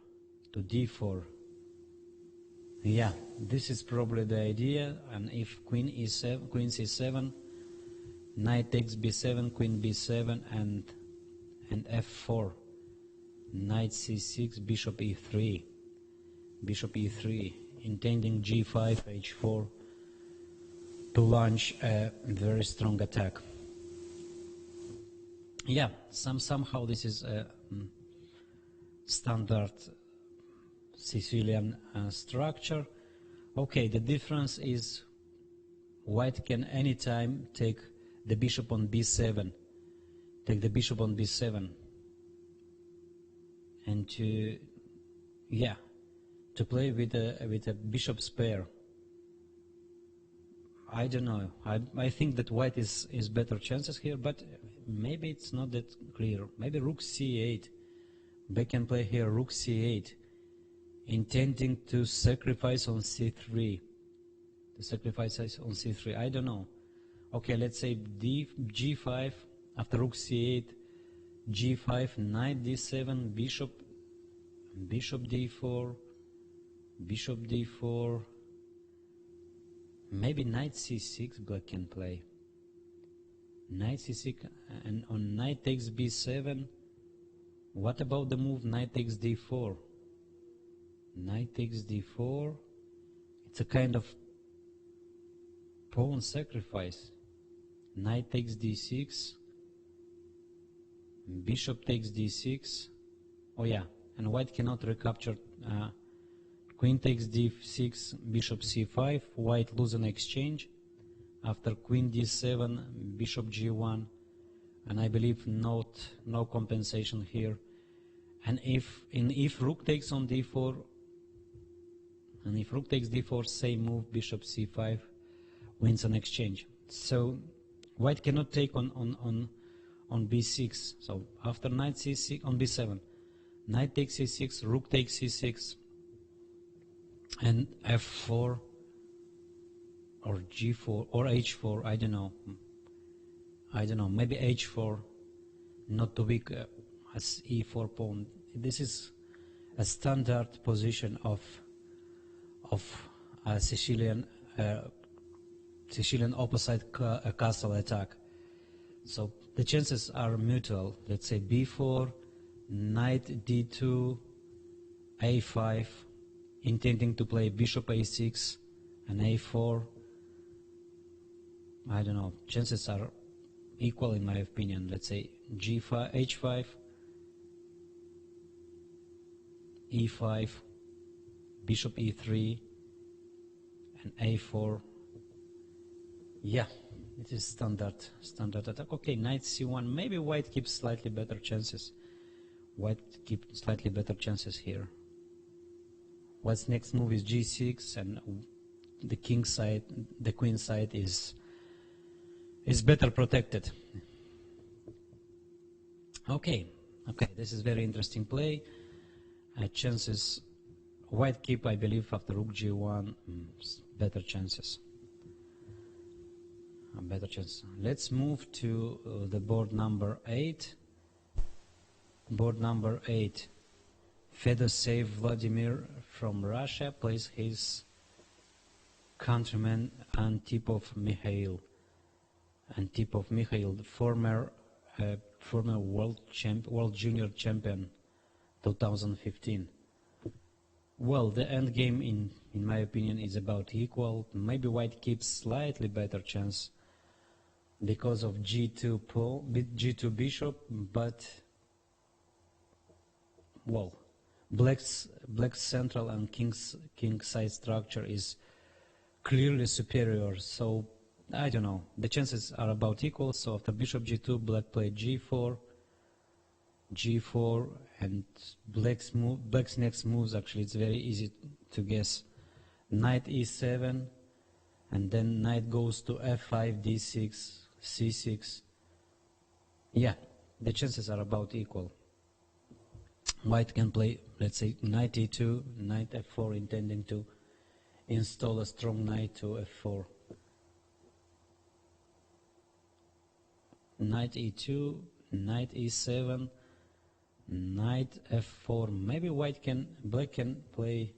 Yeah, this is probably the idea. And if queen c7, knight takes b7, queen b7, and f4, knight c6, bishop e3, intending g5, h4 to launch a very strong attack. Yeah, somehow this is a standard Sicilian structure. Okay, the difference is white can anytime take the bishop on b7, and to play with a bishop's pair. I don't know. I think that white is better chances here, but maybe it's not that clear. Maybe rook c8. Black can play here rook c8, intending to sacrifice on c3. I don't know. Okay, let's say g5 after rook c8, g5, knight d7, bishop d4, Maybe knight c6 black can play. Knight c6 and on knight takes b7. What about the move knight takes d4? Knight takes d4. It's a kind of pawn sacrifice. Knight takes d6. Bishop takes d6. Oh yeah, and white cannot recapture. Queen takes d6, bishop c5. White lose an exchange. After queen d7, bishop g1, and I believe no compensation here. And if rook takes on d4, and if rook takes d4, same move, bishop c5, wins an exchange. So white cannot take on b6. So after knight c6 on b7, knight takes c6, rook takes c6, and f4 or g4 or h4. I don't know. Maybe h4, not too weak as e4 pawn. This is a standard position of a Sicilian opposite castle attack. So the chances are mutual. Let's say b4, knight d2, a5, intending to play bishop a6 and a4. I don't know. Chances are equal in my opinion. Let's say g5, h5, e5, bishop e3, and a4. Yeah, it is standard attack. Okay, knight c1. Maybe white keeps slightly better chances. White keeps slightly better chances here. White's next move is g6, and the king side, the queen side is better protected. Okay, this is very interesting play. Chances, white keep, I believe, after rook g1, better chances. Better chance. Let's move to the board number 8. Board number 8. Fedoseev Vladimir from Russia plays his countryman Antipov Mikhail. Antipov Mikhail, the former world junior champion, 2015. Well, the end game, in my opinion, is about equal. Maybe white keeps slightly better chance because of g2 bishop, but well, black's central and king side structure is clearly superior. So I don't know. The chances are about equal. So after bishop g2, black played g4, and black's next moves, actually it's very easy to guess. Knight e7, and then knight goes to f5, d6, c6. Yeah, the chances are about equal. White can play, let's say, knight e2, knight f4, intending to install a strong knight to f4. Knight e2, knight e7, knight f4. Maybe black can play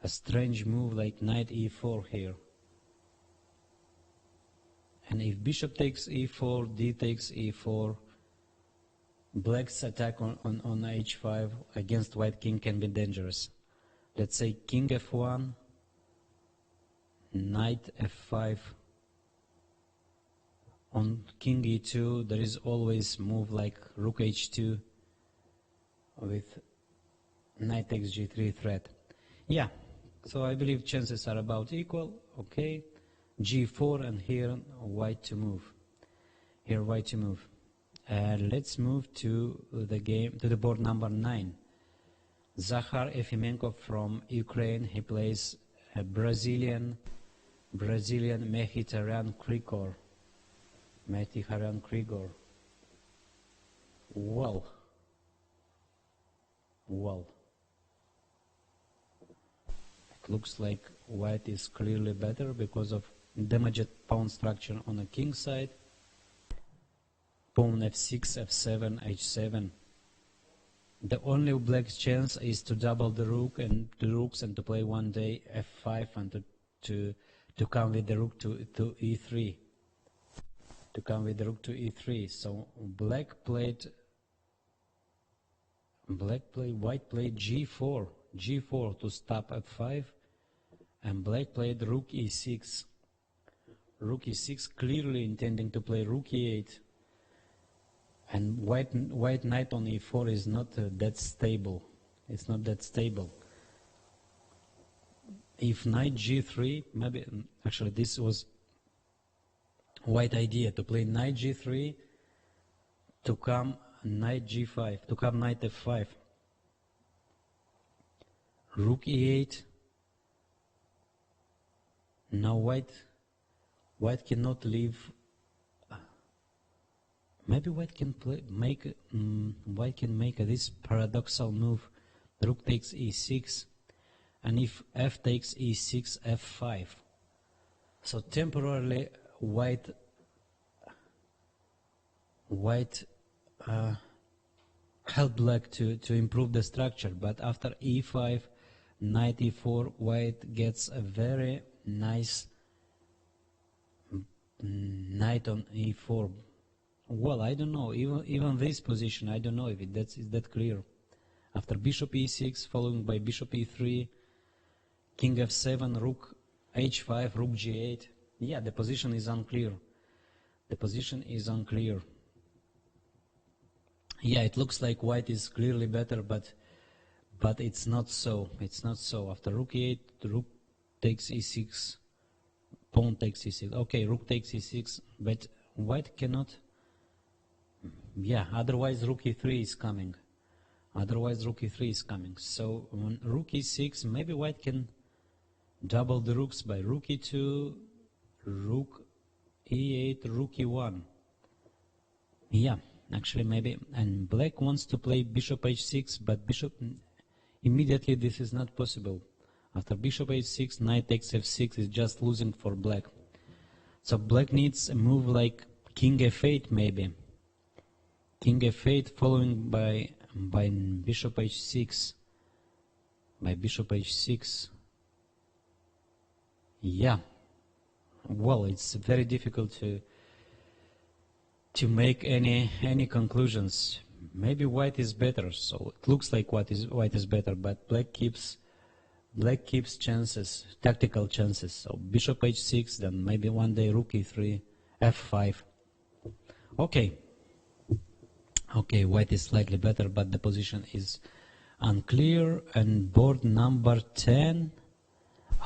a strange move like knight e4 here. And if bishop takes e4, d takes e4, black's attack on h5 against white king can be dangerous. Let's say king f1, knight f5. On king e2, there is always move like rook h2 with knight takes g3 threat. Yeah, so I believe chances are about equal. Okay, g4, and here white to move. Let's move to the board number 9. Zahar Efimenko from Ukraine. He plays a Brazilian Mkhitaryan Krikor. Well. It looks like white is clearly better because of damaged pawn structure on the king side. Pawn f6, f7, h7. The only black's chance is to double the rooks and to play one day f5 and to to come with the rook to e3. To come with the rook to e3. So white played g4, g4 to stop f5, and black played rook e6. Rook e6, clearly intending to play rook e8. And white knight on e4 is not that stable. It's not that stable. If knight g3, maybe actually this was white idea to play knight g3 to come knight g5, to come knight f5. Rook e8. Now white cannot leave. Maybe white can make this paradoxal move. Rook takes e6, and if f takes e6, f5. So temporarily white helped black to improve the structure, but after e5, knight e4, white gets a very nice knight on e4. Well, I don't know, even this position, I don't know if is that clear. After bishop e6, following by bishop e3, king f7, rook h5, rook g8. Yeah, the position is unclear. The position is unclear. Yeah, it looks like white is clearly better, but it's not so. It's not so. After rook e8, rook takes e6, pawn takes e6. Okay, rook takes e6, but white cannot. Yeah, otherwise rook e3 is coming. Otherwise rook e3 is coming. So on rook e6, maybe white can double the rooks by rook e2, rook e8, rook e1. Yeah, actually maybe. And black wants to play bishop h6, but bishop immediately this is not possible. After bishop h6, knight takes f6 is just losing for black. So black needs a move like king f8 maybe. King f8 following by bishop h6. By bishop h6. Yeah. Well, it's very difficult to make any conclusions. Maybe white is better, so it looks like white is better, but black keeps chances, tactical chances. So bishop h6, then maybe one day rook e3, f5. Okay. Okay, white is slightly better, but the position is unclear. And board number 10,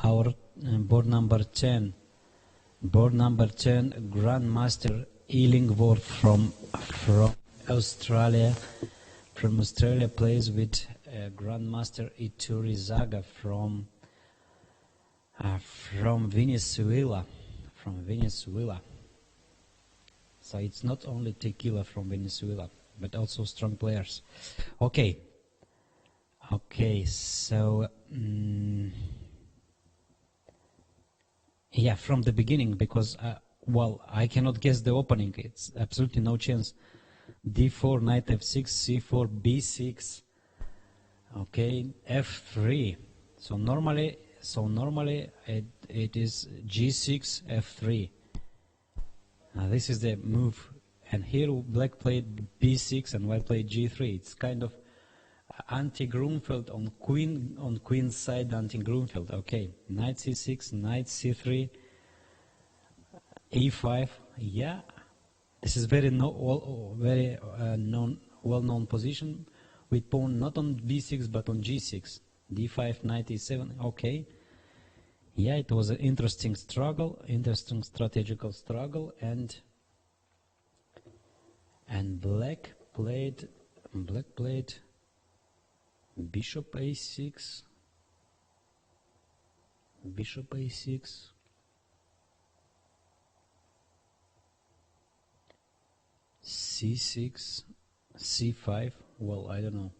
board number 10, Grandmaster Illingworth from Australia. From Australia plays with Grandmaster Iturizaga from Venezuela. From Venezuela. So it's not only tequila from Venezuela, but also strong players. Okay. Okay, so yeah, from the beginning, because well, I cannot guess the opening. It's absolutely no chance. d4, knight f6, c4, b6. Okay, f3. So normally it is g6, f3. This is the move, and here black played b6 and white played g3. It's kind of anti-Grunfeld on queen side, anti-Grunfeld. Okay, knight c6, knight c3, e5. Yeah, this is very well-known position with pawn not on b6 but on g6. d5, knight e7. Okay. Yeah, it was an interesting struggle, interesting strategical struggle, and black played bishop a6, bishop a6, c6, c5. Well, I don't know.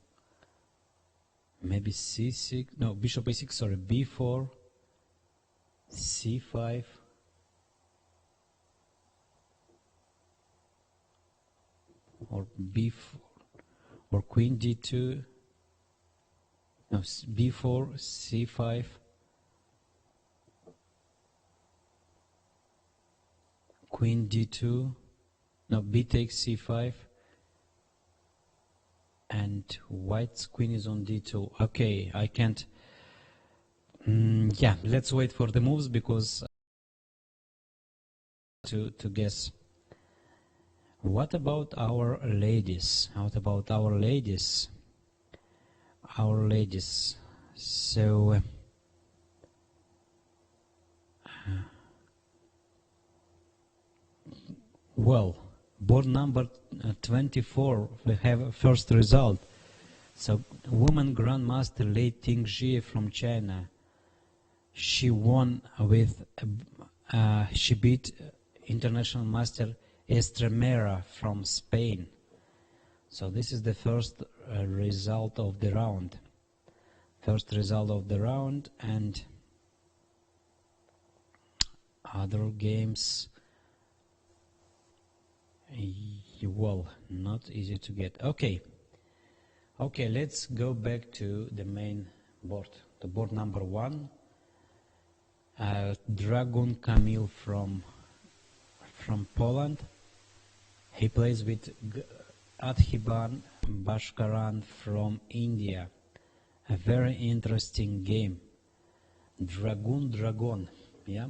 Maybe c6. No, bishop a6. Sorry, b4. c5, or b4, or queen d2, no, b4, c5, queen d2, no, b takes c5, and white's queen is on d2. Okay, I can't. Yeah, let's wait for the moves because to guess. What about our ladies? What about our ladies? Our ladies. So well, board number 24, we have a first result. So woman grandmaster Lei Tingzhi from China. She won with, she beat international master Estremera from Spain. So this is the first result of the round. First result of the round, and other games, well, not easy to get. Okay, let's go back to the main board, the board number 1. Dragon Kamil from Poland. He plays with Adhiban Bashkaran from India. A very interesting game. Dragon, yeah.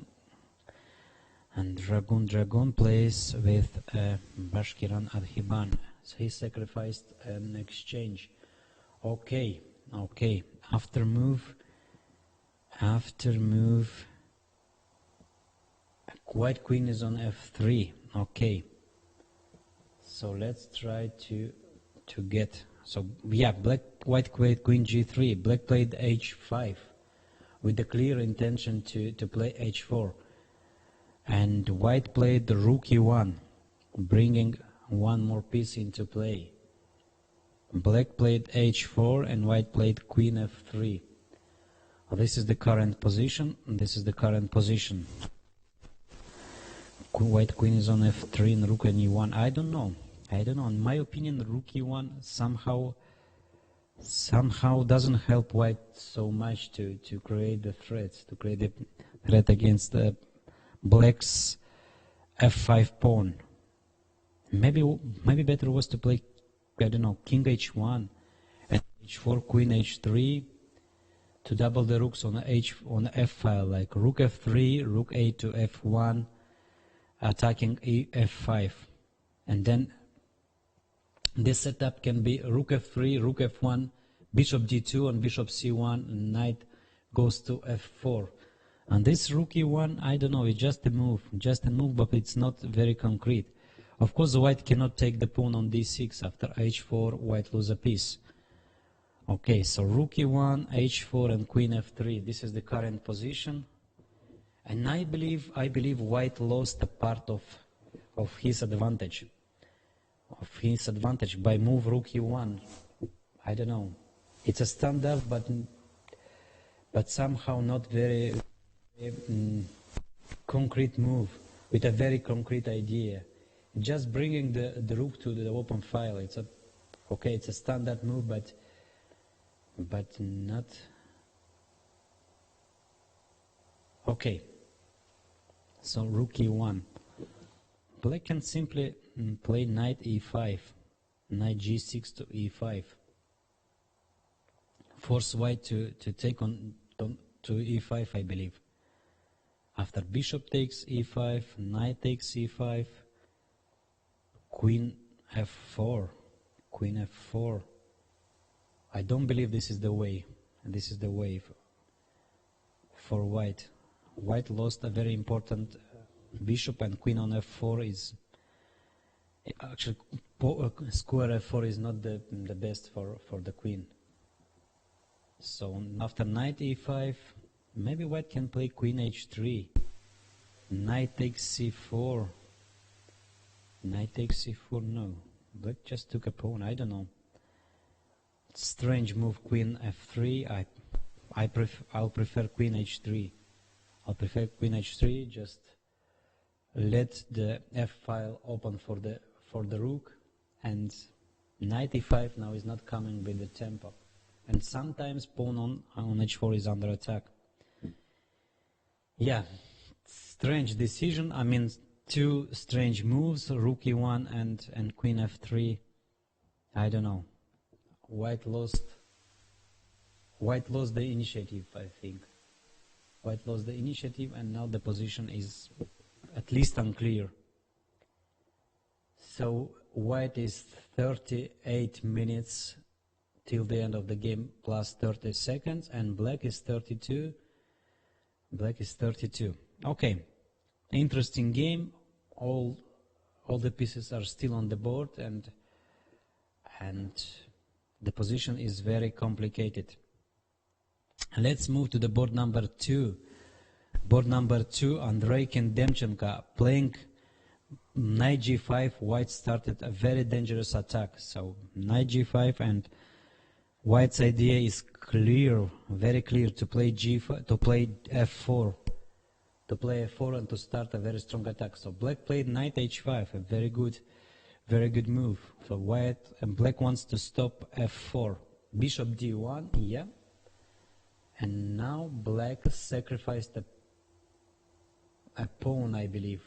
And Dragon plays with Bashkiran Adhiban. So he sacrificed an exchange. Okay. After move, white queen is on f3. Okay. So let's try to get. So yeah, white played queen g3. Black played h5 with the clear intention to play h4. And white played the rook e1, bringing one more piece into play. Black played h4 and white played queen f3. This is the current position. White queen is on f3 and rook and e1. I don't know. In my opinion, rook e1 somehow doesn't help white so much to create the threat, against black's f5 pawn. Maybe better was to play, I don't know, king h1 and h4, queen h3 to double the rooks on the f file, like rook f3, rook a to f1, attacking f5, and then this setup can be rook f3, rook f1, bishop d2, and bishop c1, and knight goes to f4. And this rook e1, I don't know, it's just a move, but it's not very concrete. Of course, the white cannot take the pawn on d6. After h4, white lose a piece. Okay, so rook e1, h4, and queen f3. This is the current position. And I believe white lost a part of his advantage. By move rook e1. I don't know. It's a standard, but somehow not very concrete move with a very concrete idea. Just bringing the rook to the open file. It's a standard move, but not okay. So rook e1. Black can simply play knight e5, knight g6 to e5. Force white to take on to e5, I believe. After bishop takes e5, knight takes e5, queen f4, I don't believe this is the way. This is the way for white. White lost a very important bishop, and queen on f4 is actually square f4 is not the best for the queen. So after knight e5, maybe white can play queen h3. Knight takes c4. No, black just took a pawn. I don't know. Strange move, queen f3. I'll prefer queen h3. Just let the f file open for the rook, and knight e5 now is not coming with the tempo. And sometimes pawn on h4 is under attack. Yeah, strange decision. I mean, two strange moves, rook e1 and queen f3. I don't know. White lost the initiative, I think. White lost the initiative, and now the position is at least unclear. So white is 38 minutes till the end of the game plus 30 seconds, and black is 32. Black is 32. Okay, interesting game. All the pieces are still on the board, and the position is very complicated. Let's move to the board number 2. Board number 2, Andrei Demchenko playing knight g5. White started a very dangerous attack. So knight g5, and white's idea is clear, very clear, to play g5, to play f4, and to start a very strong attack. So black played knight h5, a very good move. So white and black wants to stop f4. Bishop d1, yeah. And now black sacrificed a pawn, I believe.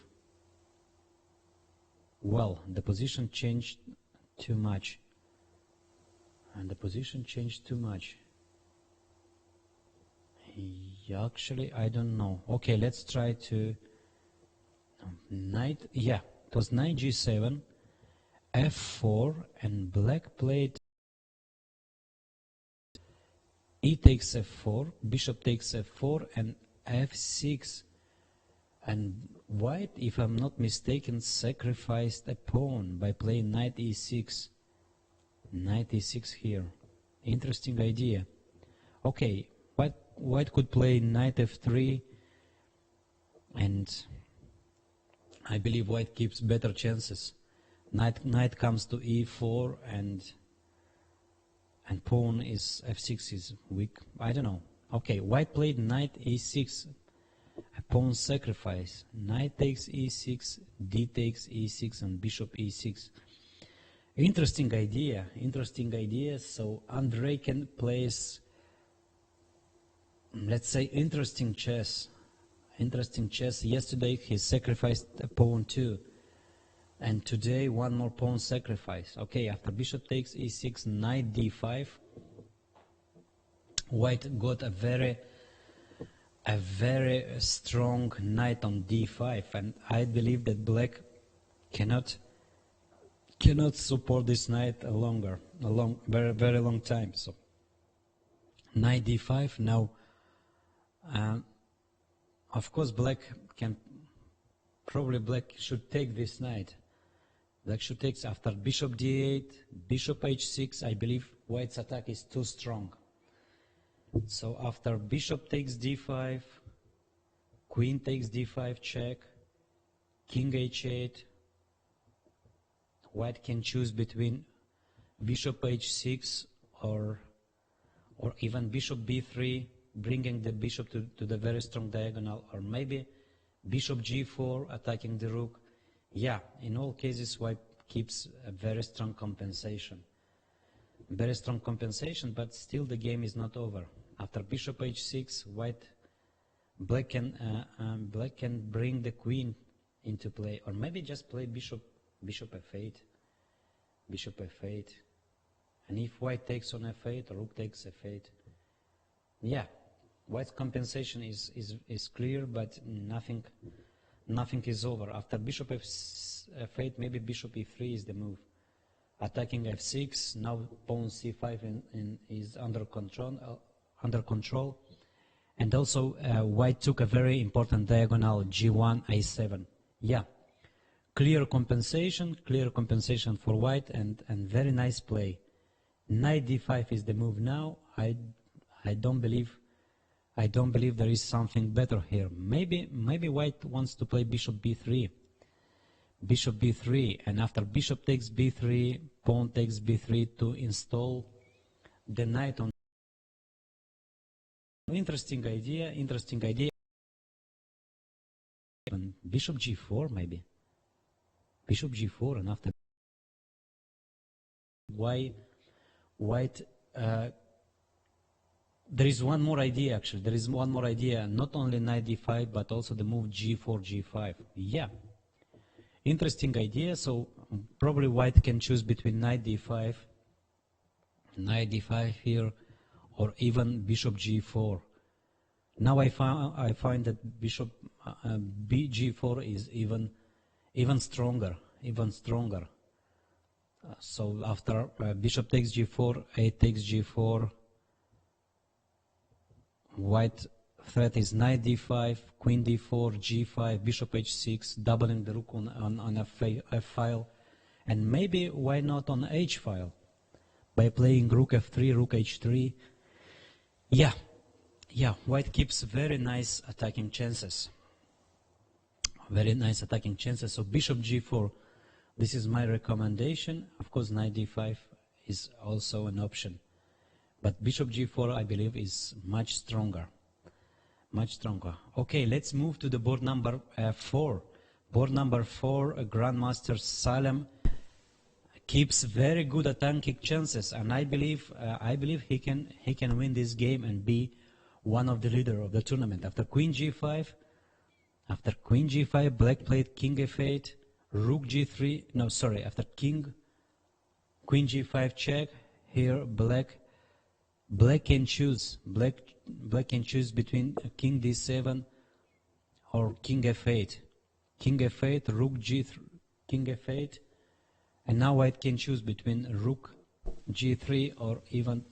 Well, the position changed too much. Actually, I don't know. Okay, let's try to knight. Yeah, it was knight g7, f4, and black played e takes f4, bishop takes f4, and f6. And white, if I'm not mistaken, sacrificed a pawn by playing knight e6. Knight e6 here. Interesting idea. Okay, white could play knight f3, and I believe white keeps better chances. Knight comes to e4, and pawn is f6 is weak. I don't know. Okay, white played knight e6, a pawn sacrifice. Knight takes e6, d takes e6, and bishop e6. Interesting idea. So Andrei can plays, let's say, interesting chess. Yesterday he sacrificed a pawn too, and today one more pawn sacrifice. Okay, after bishop takes e6, knight d5. White got a very strong knight on d5, and I believe that black cannot support this knight a very long time. So knight d5 now. Of course, black should take this knight. Black should take after bishop d8, bishop h6. I believe white's attack is too strong. So after bishop takes d5, queen takes d5 check, king h8. White can choose between bishop h6 or even bishop b3, bringing the bishop to the very strong diagonal, or maybe bishop g4, attacking the rook. Yeah, in all cases, white keeps a very strong compensation. But still the game is not over. After bishop h6, black can bring the queen into play, or maybe just play bishop f8, and if white takes on f8, or rook takes f8, yeah, white's compensation is clear, but nothing is over. After bishop f8, maybe bishop e3 is the move, attacking f6. Now pawn c5 is under control, and also white took a very important diagonal, g1 a7. Yeah. Clear compensation for white, and very nice play. Knight d5 is the move now. I don't believe there is something better here. Maybe white wants to play bishop b3. And after bishop takes b3, pawn takes b3 to install the knight on. Interesting idea. And bishop g4 maybe. Bishop g4, and after white, there is one more idea actually. Not only knight d5, but also the move g4, g5. Yeah, Interesting idea. So probably white can choose between knight d5 here, or even bishop g4. Now I find that bishop bg4 is even stronger. So after bishop takes g4, a takes g4, white threat is knight d5, queen d4, g5, bishop h6, doubling the rook on f file, and maybe why not on h file by playing rook f3, rook h3. Yeah, white keeps very nice attacking chances. So bishop g4, this is my recommendation. Of course, knight d5 is also an option, but bishop g4 I believe is much stronger. Okay, let's move to the board number 4. Board number 4, Grandmaster Salem keeps very good attacking chances, and I believe he can win this game and be one of the leader of the tournament. After queen g5, black played king f8, rook g3. No, sorry. After queen g5 check, here black can choose. Black can choose between king d7 or king f8. King f8, rook g3, king f8, and now white can choose between rook g3 or even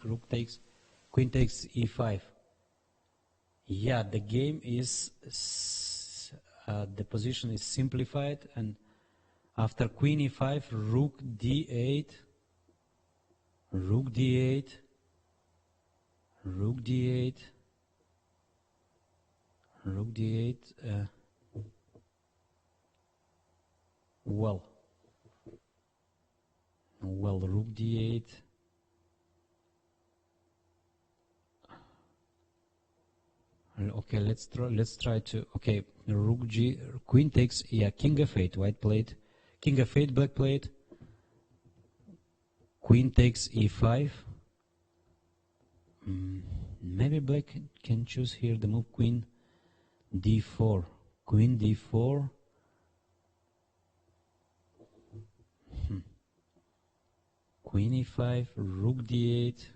queen takes e5. Yeah, the game is the position is simplified, and after queen e5, rook d8, well, rook d8. Okay, let's try to. Okay, queen takes. Yeah, king f8. White played. King f8. Black played. Queen takes e5. Maybe black can choose here the move queen d4. Queen d4. Queen e5. Rook d8.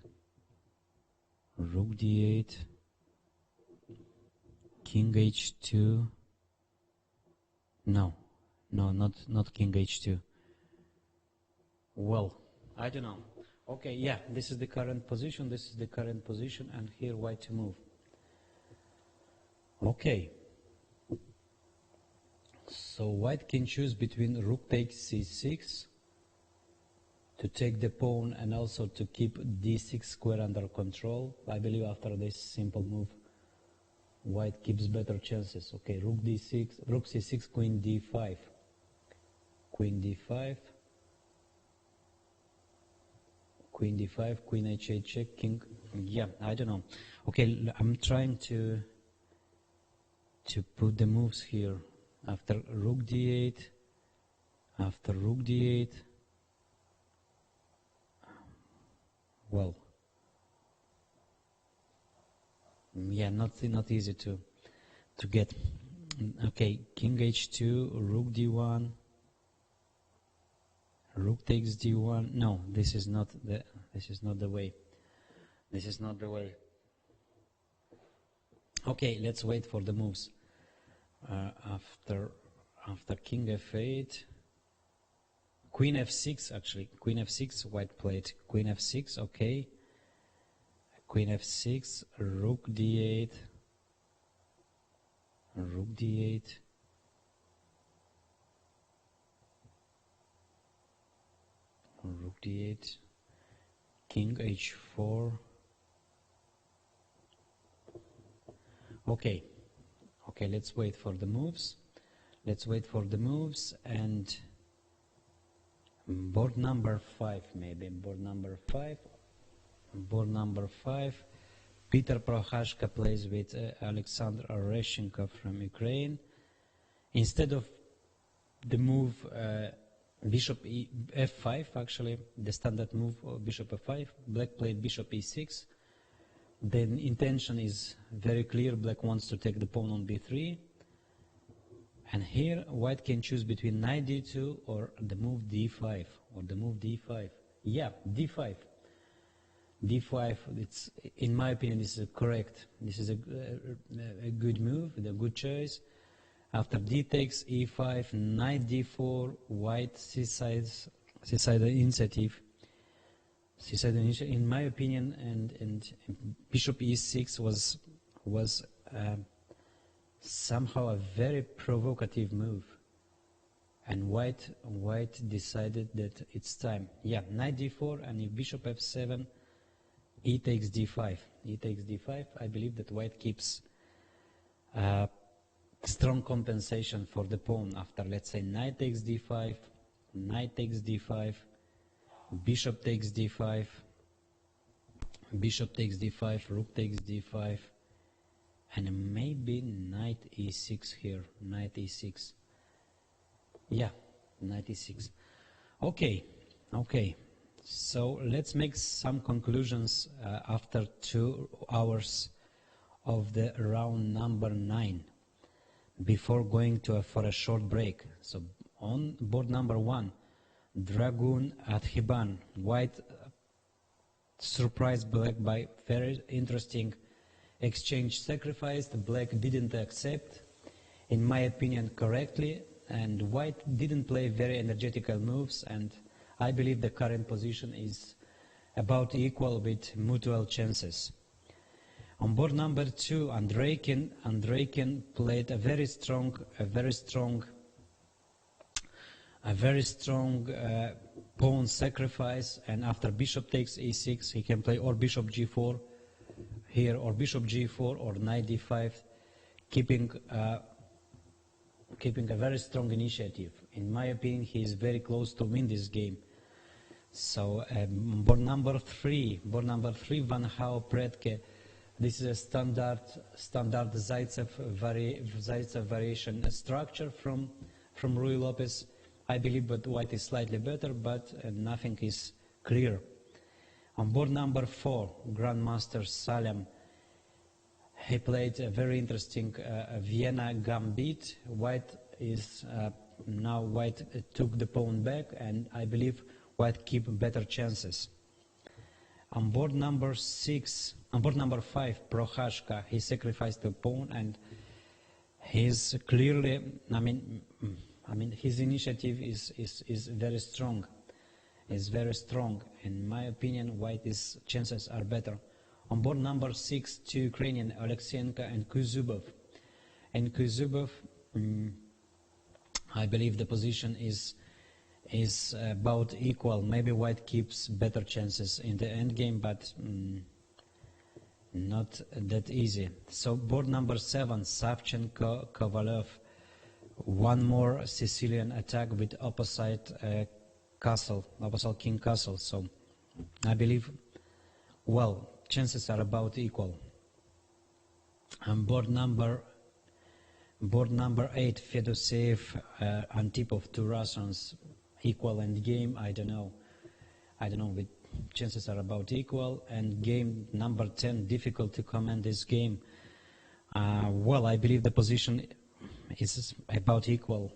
King h2. No, not king h2. Well, I don't know. Okay, yeah, this is the current position, and here white to move. Okay. So white can choose between rook takes c6 to take the pawn and also to keep d6 square under control. I believe after this simple move, white keeps better chances. Okay, rook d6, rook c6, queen d5. Queen d5. Queen d5, queen h8 check, king. Yeah, I don't know. Okay, I'm trying to put the moves here. After rook d8, well, yeah, not easy to get. Okay, king h2, rook d1, rook takes d1. No, this is not the way. Okay, let's wait for the moves. After king f8, queen f6. Actually, queen f6. White played queen f6. Okay. Queen f6, rook d8, king h4. Okay, let's wait for the moves. And board number 5, maybe. Board number 5. Peter Prohashka plays with Alexander Oreshenko from Ukraine. Instead of the move bishop f5, actually, the standard move of bishop f5, black played bishop e6. The intention is very clear. Black wants to take the pawn on b3. And here white can choose between knight d2 or the move d5 or the move d5. Yeah, d5. d5, it's, in my opinion, this is correct. This is a good move, a good choice. After d takes e5, knight d4, white seaside initiative. Seaside initiative, in my opinion, and bishop e6 was somehow a very provocative move. And white decided that it's time. Yeah, knight d4, and if bishop f7, e takes d5. E takes d5. I believe that white keeps strong compensation for the pawn after, let's say, knight takes d5, knight takes d5, bishop takes d5, bishop takes d5, rook takes d5, and maybe knight e6 here, knight e6. Yeah, knight e6. Okay, okay. So let's make some conclusions after 2 hours of the round number 9 before going for a short break. So on board number 1, Dragoon at Hiban. White surprised black by very interesting exchange sacrifice. The black didn't accept, in my opinion, correctly, and white didn't play very energetical moves, and I believe the current position is about equal with mutual chances. On board number 2, Andreiken played a very strong pawn sacrifice, and after bishop takes e6, he can play or bishop g4 here, or bishop g4, or knight d5, keeping a very strong initiative. In my opinion, he is very close to win this game. So board number 3, Van Hau Predke. This is a standard Zaitsev variation structure from Rui Lopez. I believe that white is slightly better, but nothing is clear. On board number 4, Grandmaster Salem, he played a very interesting Vienna gambit. White is now white took the pawn back, and I believe white keep better chances. On board number 5, Prohashka, he sacrificed the pawn, and he's clearly, I mean, his initiative is very strong. Is very strong. In my opinion, white's chances are better. On board number 6, 2 Ukrainian, Oleksienko and Kuzubov. And Kuzubov, I believe the position is about equal. Maybe white keeps better chances in the endgame, but not that easy. So board number 7, Savchenko, Kovalev. One more Sicilian attack with opposite castle, opposite king castle. So I believe, well, chances are about equal. And board number 8, Fedoseev, Antipov, 2 Russians, equal end game. I don't know, but chances are about equal. And game number 10, difficult to comment this game. Well, I believe the position is about equal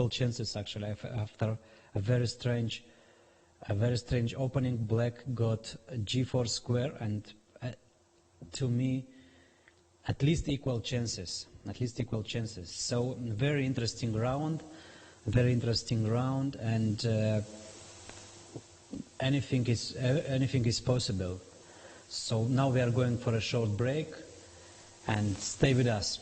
chances actually. After a very strange opening, black got g4 square, and to me, at least equal chances. So very interesting round, and anything is possible. So now we are going for a short break, and stay with us.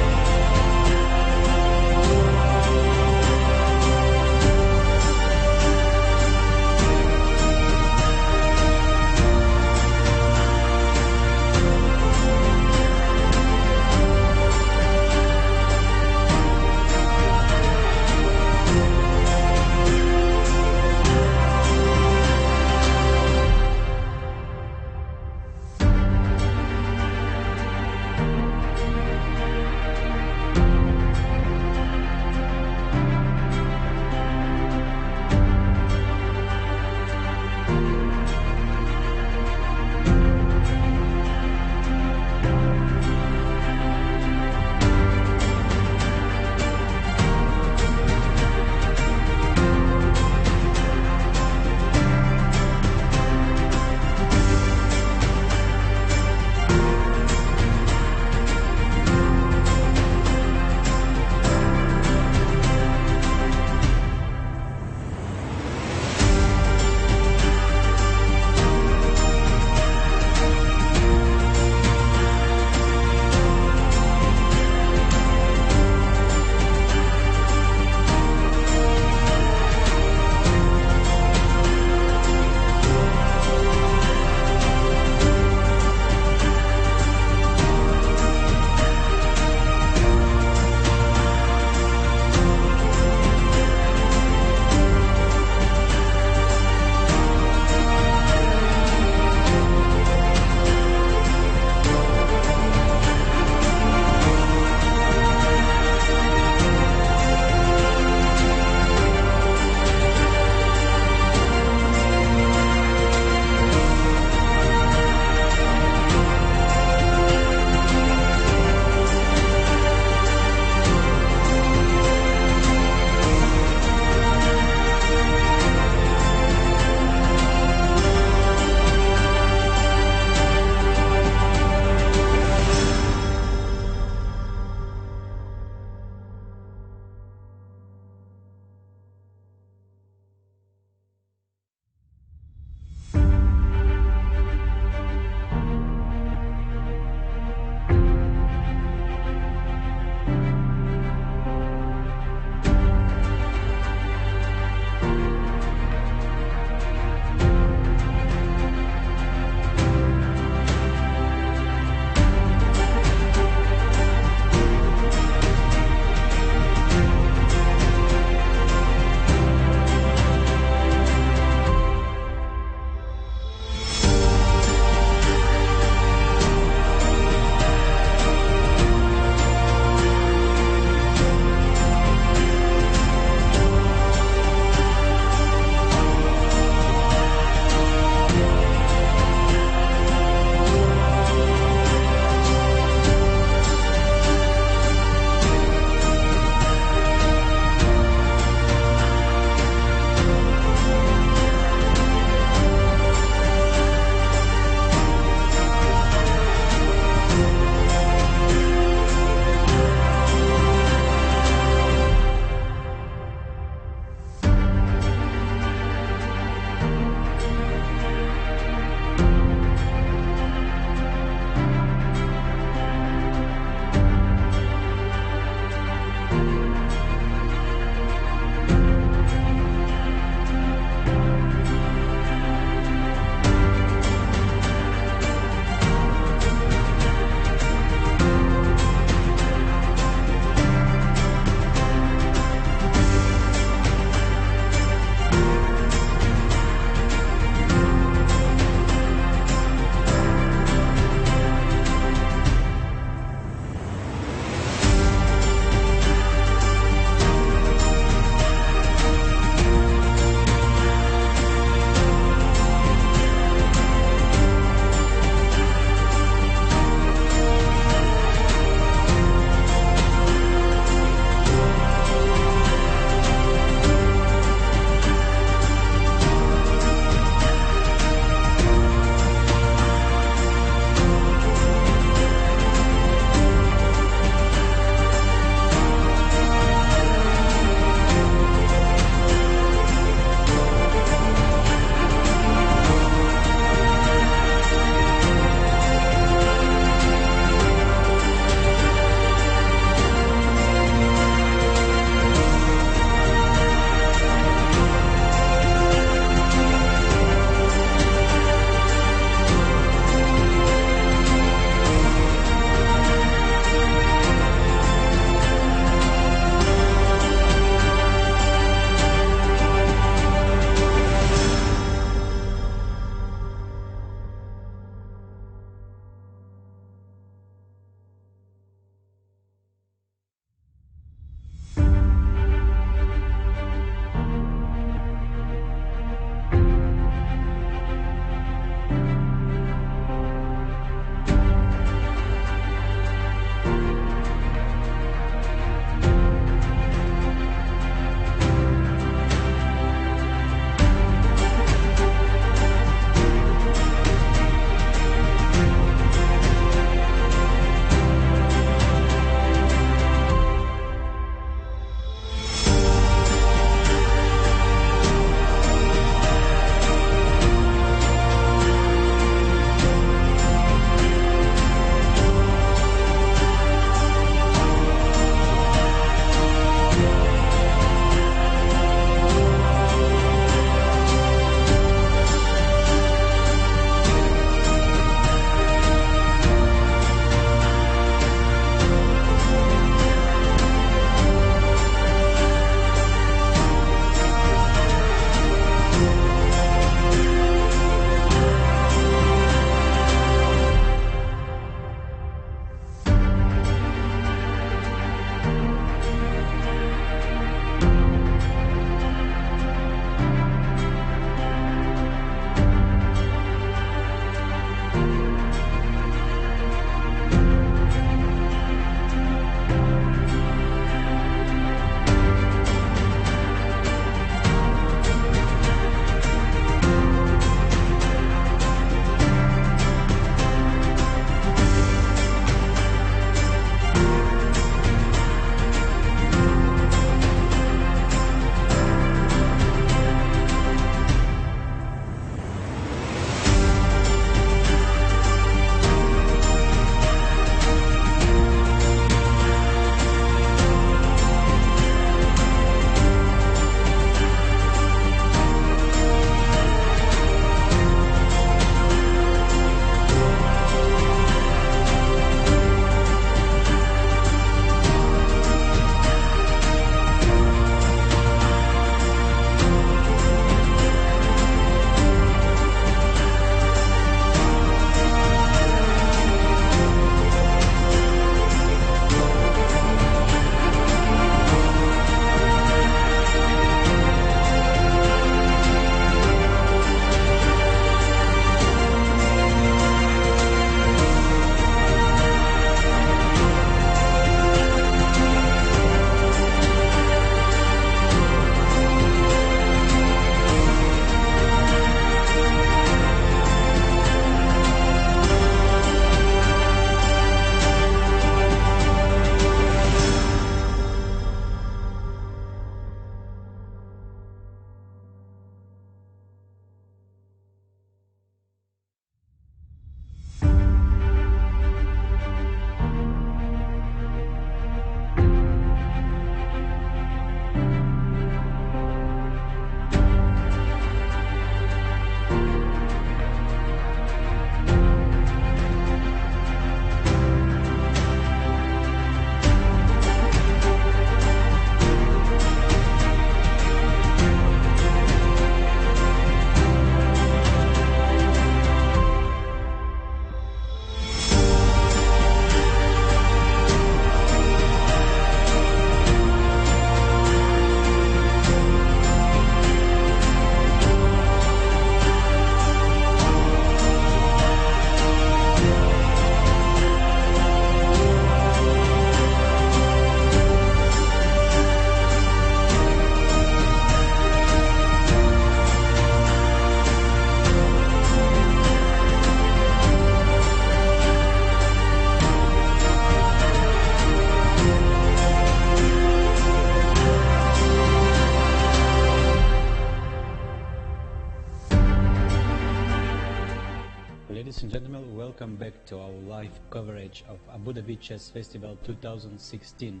back to our live coverage of Abu Dhabi Chess Festival 2016.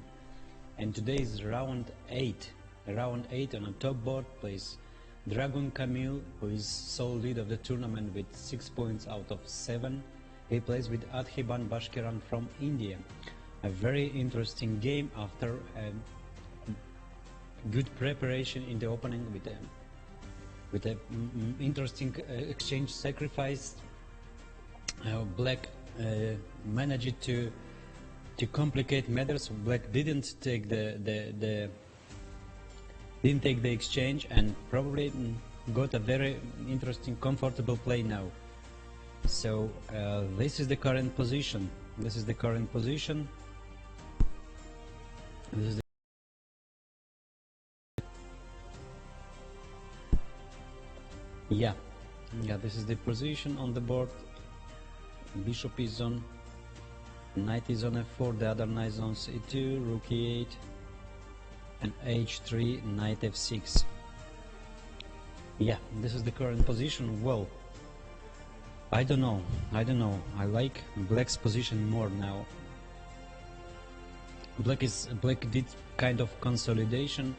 And today is round 8. Round 8 on the top board plays Dragon Camille, who is sole lead of the tournament with 6 points out of 7. He plays with Adhiban Bashkiran from India. A very interesting game after a good preparation in the opening with a interesting exchange sacrifice. Black managed to complicate matters. Black didn't take the exchange and probably got a very interesting, comfortable play now. So this is the current position. This is the current position. This is yeah, this is the position on the board. Bishop is on, knight is on f4, the other knight is on c2, rook e8, and h3, knight f6. Yeah, this is the current position. Well, I don't know. I like black's position more now. Black did kind of consolidation.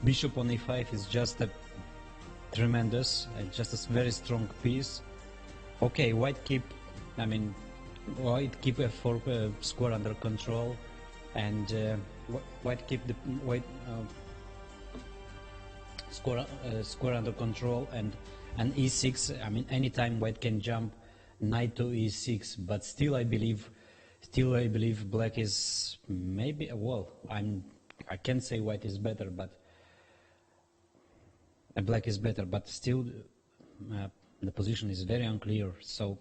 Bishop on e5 is just a tremendous, just a very strong piece. Okay, white keep f4 square under control, and white keep the square under control, and e6. I mean, anytime white can jump knight to e6, but still I believe black is maybe, well, I can't say white is better, but black is better, but still the position is very unclear. So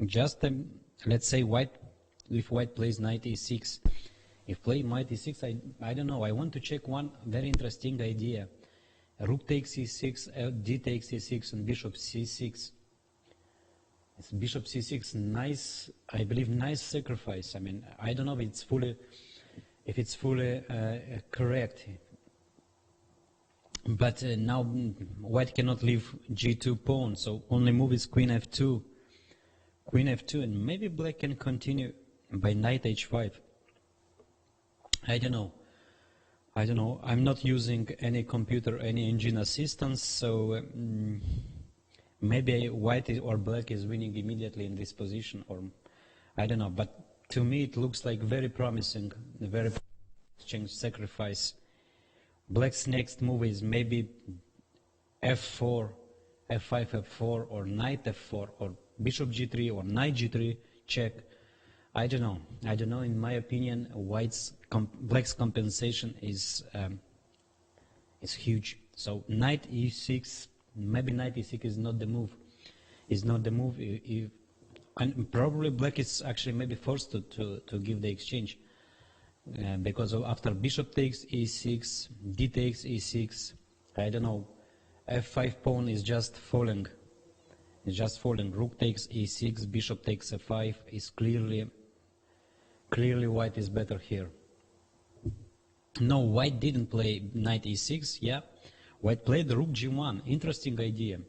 just let's say if white plays knight e6, if play knight e6, I don't know, I want to check one very interesting idea. Rook takes e6, d takes e6, and bishop c6. It's bishop c6, nice, I believe, nice sacrifice. I mean, I don't know if it's fully correct. But now white cannot leave g2 pawn, so only move is queen f2, and maybe black can continue by knight h5. I don't know. I'm not using any computer, any engine assistance, so maybe white or black is winning immediately in this position, or I don't know. But to me, it looks like very promising, very exchange sacrifice. Black's next move is maybe f4, f5, f4, or knight f4, or bishop g3, or knight g3, check. I don't know. In my opinion, black's compensation is huge. So knight e6, maybe knight e6 is not the move. And probably black is actually maybe forced to give the exchange. Because after bishop takes e6, d takes e6, I don't know, f5 pawn is just falling. It's just falling. Rook takes e6, bishop takes f5 is clearly white is better here. No, white didn't play knight e6. Yeah, white played rook g1. Interesting idea.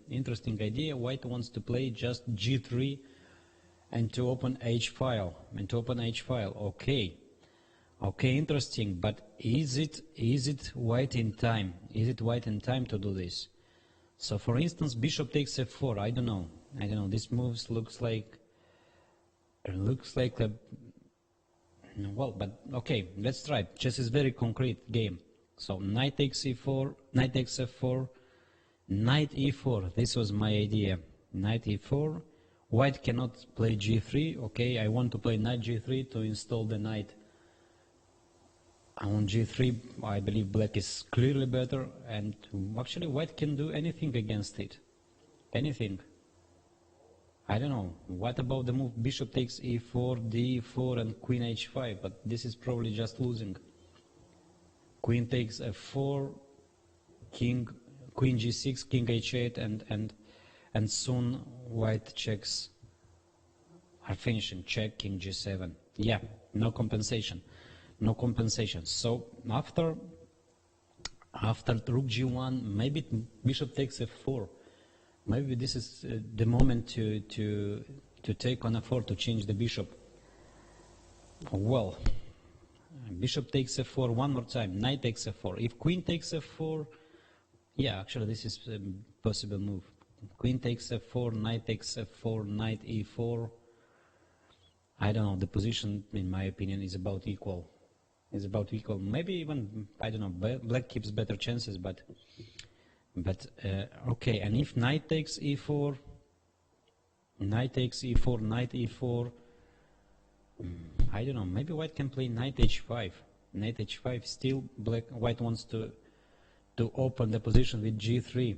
White wants to play just g3 and to open h file. Okay, interesting, but is it white in time? Is it white in time to do this? So for instance, bishop takes f4, I don't know. This move looks like a, well, but okay, let's try. Chess is very concrete game. So knight takes e4, knight takes f4, knight e4, this was my idea. Knight e4, white cannot play g3, okay, I want to play knight g3 to install the knight. On g3, I believe black is clearly better, and actually white can do anything against it. Anything. I don't know. What about the move bishop takes e4, d4, and queen h5? But this is probably just losing. Queen takes f4, queen g6, king h8, and soon white checks are finishing. Check, king g7. Yeah, no compensation. So after rook g1, maybe bishop takes f4. Maybe this is the moment to take on f4 to change the bishop. Well, bishop takes f4 one more time, knight takes f4. If queen takes f4, yeah, actually this is a possible move. Queen takes f4, knight takes f4, knight e4. I don't know, the position, in my opinion, is about equal. Maybe even, I don't know, black keeps better chances, but okay, and if knight takes e4, knight takes e4, knight e4, I don't know, maybe white can play knight h5. Knight h5, still white wants to open the position with g3.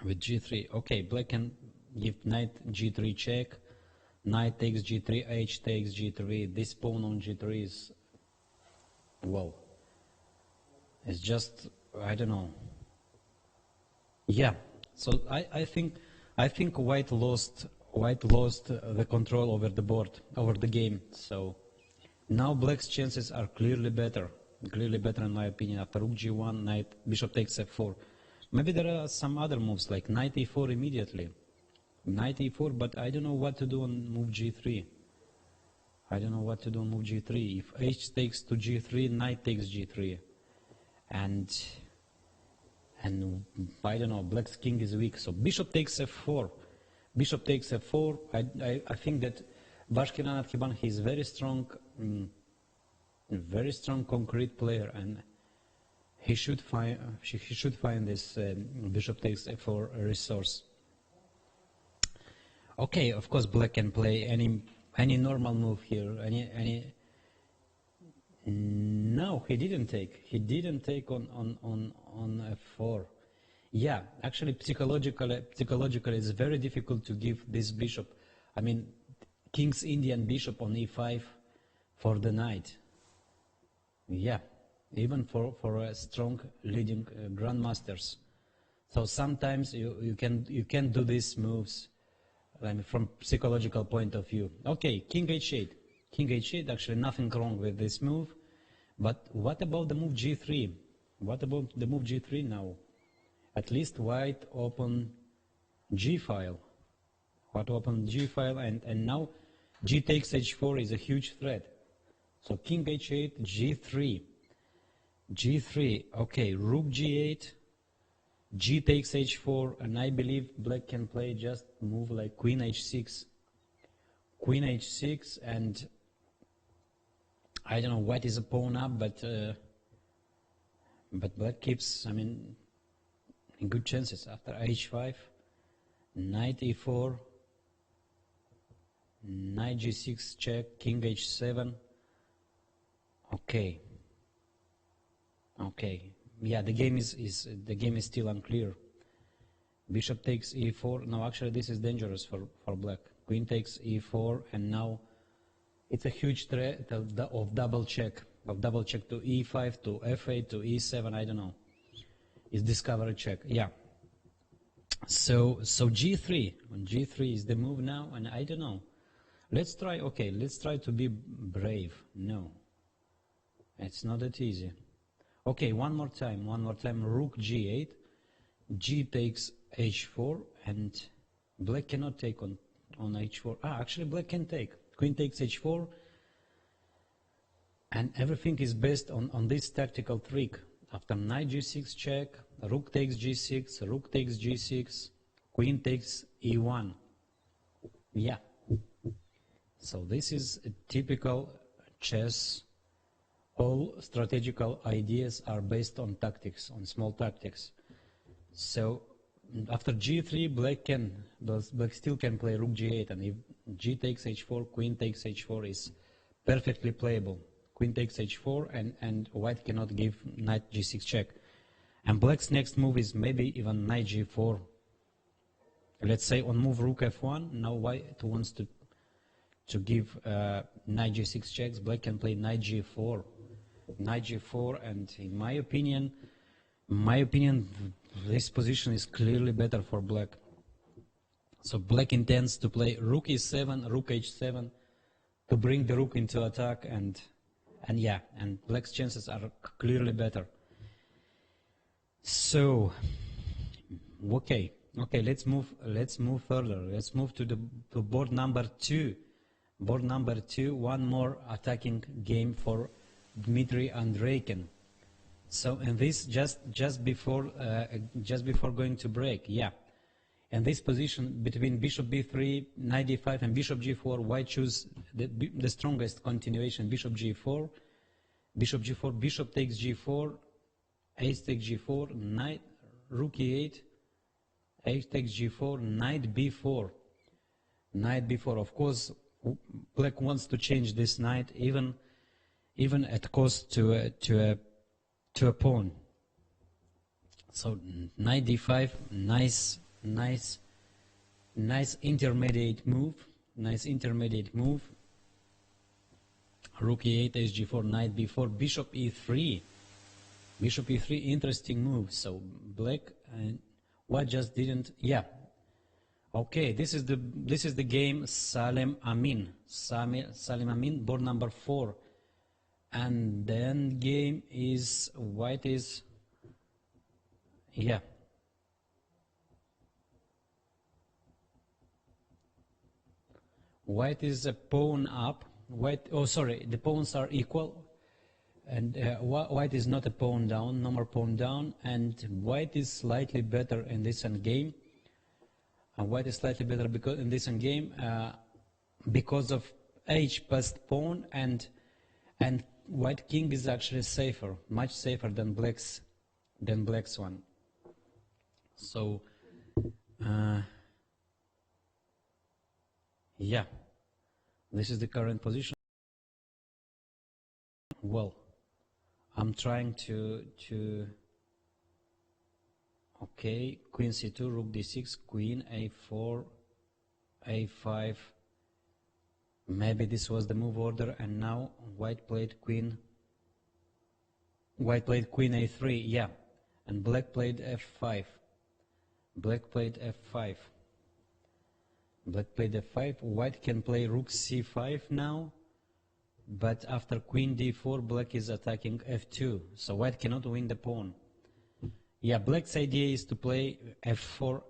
With g3, okay, black can give knight g3 check, knight takes g3, h takes g3, this pawn on g3 is, well, it's just, I don't know. Yeah, so I think white lost the control over the board, over the game. So now black's chances are clearly better in my opinion. After rook g1, knight, bishop takes f4. Maybe there are some other moves like knight e4 immediately. Knight e4, but I don't know what to do on move g3. If h takes to g3, knight takes g3. And I don't know, black's king is weak, so bishop takes f4. Bishop takes f4. I think that Bashkiran Arkiban, he's very strong concrete player, and he should find this bishop takes f4 resource. Okay, of course black can play any normal move here. No, he didn't take. He didn't take on f4. Yeah, actually psychologically it's very difficult to give this bishop. I mean, King's Indian bishop on e5 for the knight. Yeah, even for a strong leading grandmasters. So sometimes you can do these moves, I mean, from psychological point of view. Okay, king h8. King h8, actually nothing wrong with this move. But what about the move g3? What about the move g3 now? At least white open g file. White open g file, and now g takes h4 is a huge threat. So king h8, g3. g3, okay, rook g8, g takes h4, and I believe black can play just move like queen h6. Queen h6, and I don't know, white is a pawn up, but black keeps, I mean, good chances. After h5, knight e4, knight g6 check, king h7. Okay. Yeah, the game is still unclear. Bishop takes e4. No, actually this is dangerous for black. Queen takes e4, and now it's a huge threat of double check to e5, to f8, to e7. I don't know. It's discovery check. Yeah. So g3. G3 is the move now, and I don't know. Let's try. Okay, let's try to be brave. No, it's not that easy. Okay, one more time. Rook g8, g takes h4, and black cannot take on h4. Actually black can take. Queen takes h4, and everything is based on this tactical trick. After knight g6 check, rook takes g6, rook takes g6, queen takes e1. Yeah. So this is a typical chess. All strategical ideas are based on tactics, on small tactics. So after g3, black still can play rook g8, and if g takes h4, queen takes h4 is perfectly playable. Queen takes h4, and white cannot give knight g6 check. And black's next move is maybe even knight g4. Let's say on move rook f1, now white wants to give knight g6 checks. Black can play knight g4. Knight g4, and in my opinion, this position is clearly better for black. So black intends to play rook e7, rook h7 to bring the rook into attack, and black's chances are clearly better. So, okay, Okay, let's move further. Let's move to board number 2. Board number 2, one more attacking game for Dmitry Andreikin. So in this, just before going to break, yeah. In this position between bishop b3, knight d5, and bishop g4, white choose the strongest continuation, bishop g4, bishop g4, bishop takes g4, ace takes g4, knight, rook e8, ace takes g4, knight b4, knight b4. Of course, black wants to change this knight, even at cost to a pawn. So knight d5, nice intermediate move. Nice intermediate move. Rook e8, ace g4, knight b4, bishop e3. Bishop e3, interesting move. So black and white just didn't. Yeah. Okay, this is the game Salem Amin. Salem Amin, board number 4. And then game is white is, yeah. White is a pawn up. White, oh sorry, the pawns are equal. And white is not a pawn down, no more pawn down. And white is slightly better in this endgame. And white is slightly better because in this endgame because of h past pawn, and white king is actually safer, much safer than black's one. So yeah, this is the current position. Well, I'm trying to okay, queen c2, rook d6, queen a4, a5. Maybe this was the move order, and now white played queen a3, yeah, and black played f5. Black played f5. Black played f5. White can play rook c5 now, but after queen d4, black is attacking f2, so white cannot win the pawn. Yeah, black's idea is to play f4,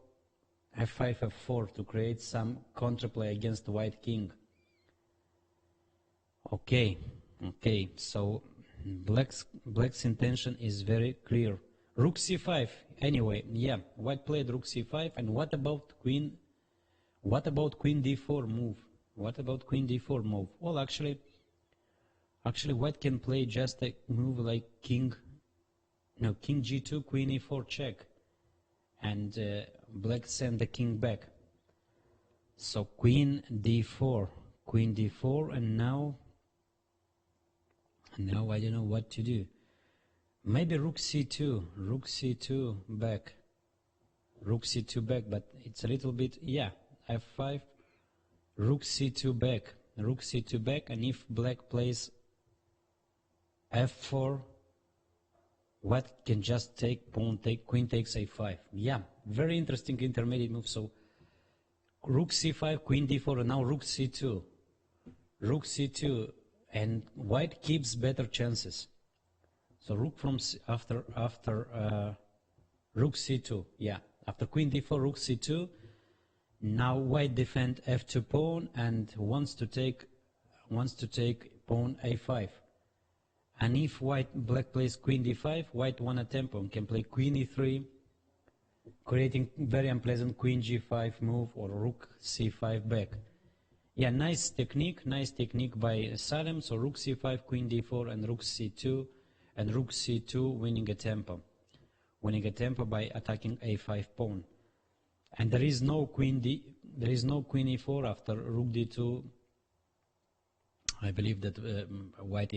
f5, f4 to create some counterplay against white king. Okay, so black's intention is very clear. Rook c5, anyway, yeah, white played rook c5, and what about queen d4 move? What about queen d4 move? Well, actually white can play just a move like king g2, queen e4 check, and black send the king back. So queen d4, and now I don't know what to do. Maybe rook c2 back, but it's a little bit, yeah, f5, rook c2 back, and if black plays f4, white can just take pawn, queen takes a5. Yeah, very interesting intermediate move. So rook c5, queen d4, and now rook c2, and white keeps better chances. So rook from after rook c2, yeah, after queen d4, rook c2. Now white defend f2 pawn and wants to take pawn a5. And if black plays queen d5, white one attempt pawn can play queen e3, creating very unpleasant queen g5 move, or rook c5 back. Yeah, nice technique by Salem. So rook c5, queen d4, and rook c2, winning a tempo by attacking a5 pawn. And there is no queen e4 after rook d2. I believe that white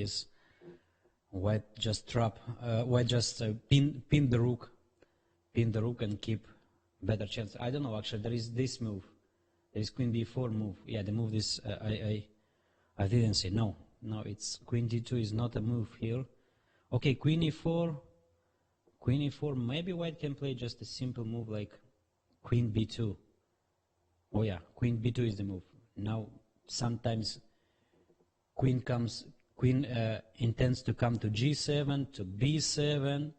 just pin the rook and keep better chance. I don't know, actually there is this move. There is queen b4 move. Yeah, the move is I didn't say no. It's queen d2 is not a move here. Okay, queen e4. Maybe white can play just a simple move like queen b2. Oh yeah, queen b2 is the move. Now sometimes queen intends to come to g7, to b7,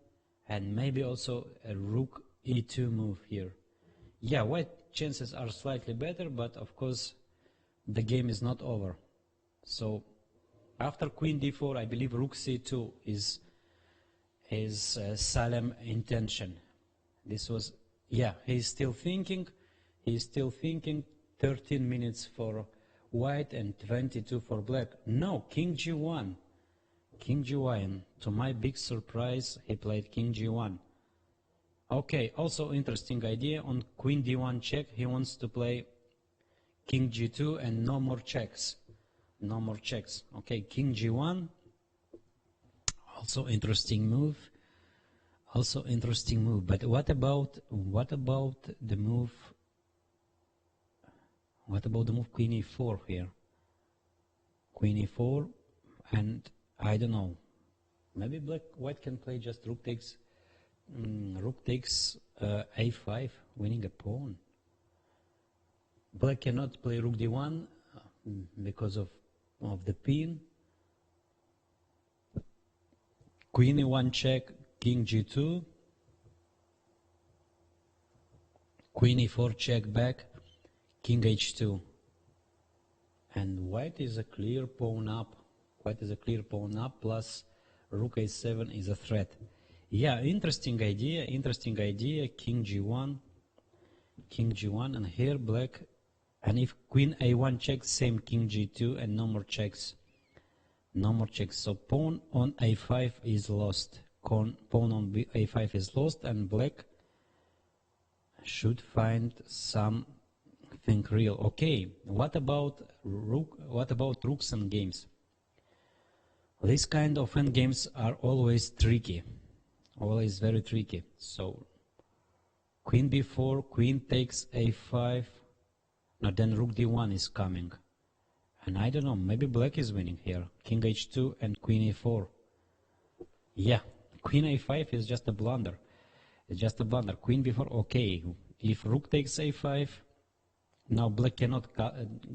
and maybe also a rook e2 move here. Yeah, white chances are slightly better, but of course the game is not over. So after queen d4, I believe rook c2 is Salem intention. This was, yeah, he's still thinking. 13 minutes for white and 22 for black. No, king g1. King g1. To my big surprise, he played king g1. Okay, also interesting idea on queen d1 check. He wants to play king g2 and no more checks. No more checks. Okay, king g1. Also interesting move. Also interesting move. But what about the move? What about the move queen e4 here? Queen e4, and I don't know. Maybe white can play just rook takes a5, winning a pawn. Black cannot play rook d1 because of the pin. Queen e1 check, king g2. Queen e4 check back, king h2. And white is a clear pawn up. White is a clear pawn up, plus rook a7 is a threat. Yeah, interesting idea, king g1, and here black, and if queen a1 checks, same king g2, and no more checks. So pawn on a5 is lost. Pawn on a5 is lost, and black should find something real. Okay, what about rooks and games? These kind of endgames are always tricky, always very tricky. So queen b4, queen takes a5, now then rook d1 is coming. And I don't know, maybe black is winning here. King h2 and queen e4. Yeah, queen a5 is just a blunder. It's just a blunder. Queen b4, okay. If rook takes a5, now black cannot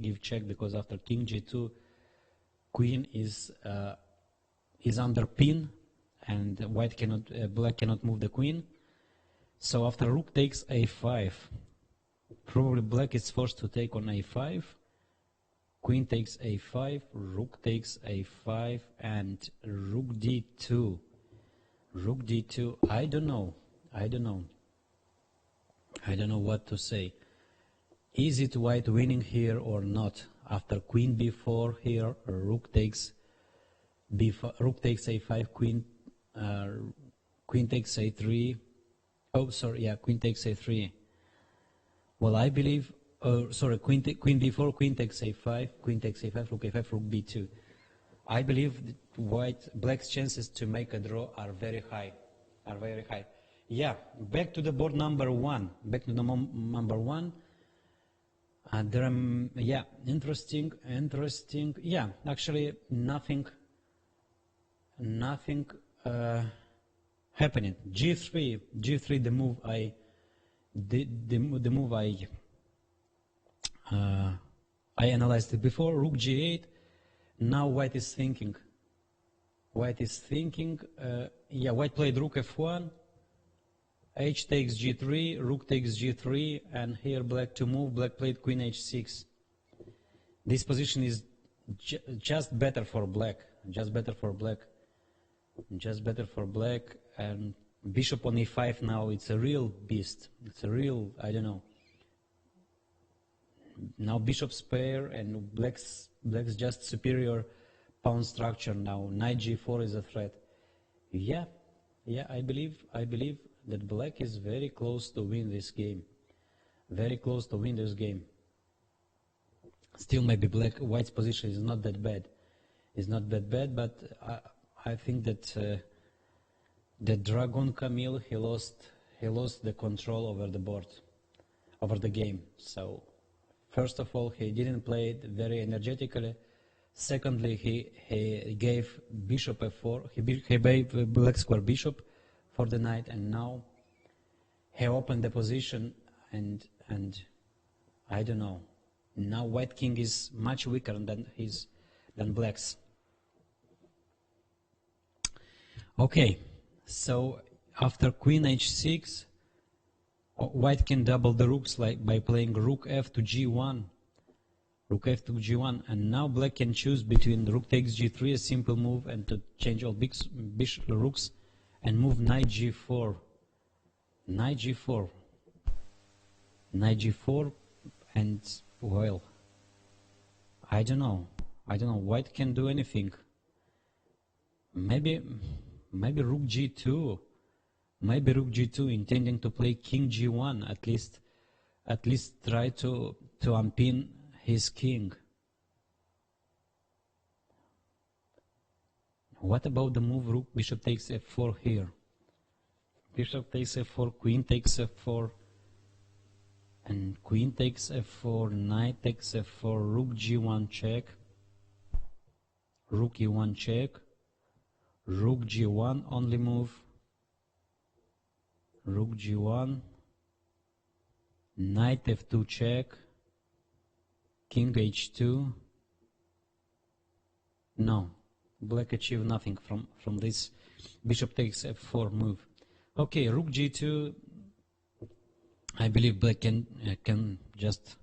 give check because after king g2, queen is under pin, and black cannot move the queen. So after rook takes a5, probably black is forced to take on a5. Queen takes a5, rook takes a5, and rook d2. Rook d2, I don't know what to say. Is it white winning here or not? After queen b4 here, rook takes a5, queen takes a3. Oh, sorry, yeah, queen takes a3. Well, I believe, queen d4, queen takes a5, rook a5, rook b2. I believe that black's chances to make a draw are very high. Yeah, back to the board number one. Yeah, interesting. Yeah, actually nothing happening. G3, the move I analyzed it before. Rook g8. Now white is thinking. Yeah, white played rook f1. H takes g3, rook takes g3, and here black to move. Black played queen h6. This position is just better for black. And bishop on e5 now, it's a real beast. It's a real, I don't know. Now bishop's pair, and black's just superior pawn structure now. Knight g4 is a threat. Yeah, I believe that black is very close to win this game. Still, maybe white's position is not that bad. But I think that the Dragon Camille, he lost the control over the board, over the game. So first of all, he didn't play it very energetically. Secondly, he gave bishop f4. He gave black square bishop for the knight, and now he opened the position, and I don't know. Now white king is much weaker than black's. Okay, so after queen h6, White can double the rooks like by playing rook f to g1. Rook f to g1, and now black can choose between rook takes g3, a simple move, and to change all rooks, and move knight g4. Knight g4. Knight g4, and well, I don't know. White can do anything. Maybe rook g2. Maybe rook g2, intending to play king g1. At least try to unpin his king. What about the move rook bishop takes f4 here? Bishop takes f4, queen takes f4, and queen takes f4, knight takes f4, rook g1 check, rook e1 check, rook g1 only move, rook g1, knight f2 check, king h2. No, black achieved nothing from this bishop takes f4 move. Okay, rook g2. I believe black can just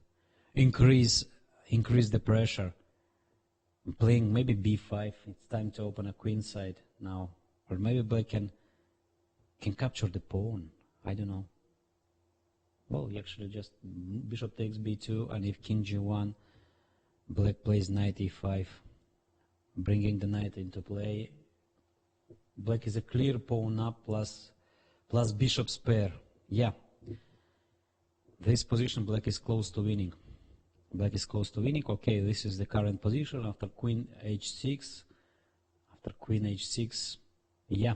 increase the pressure. Playing maybe b5. It's time to open a queen side now, or maybe black can capture the pawn. I don't know. Well, actually, just bishop takes b2, and if king g1, black plays knight e5, bringing the knight into play. Black is a clear pawn up plus bishop's pair. Yeah. This position, black is close to winning. Black is close to winning. Okay, this is the current position after queen h6. After queen h6, yeah.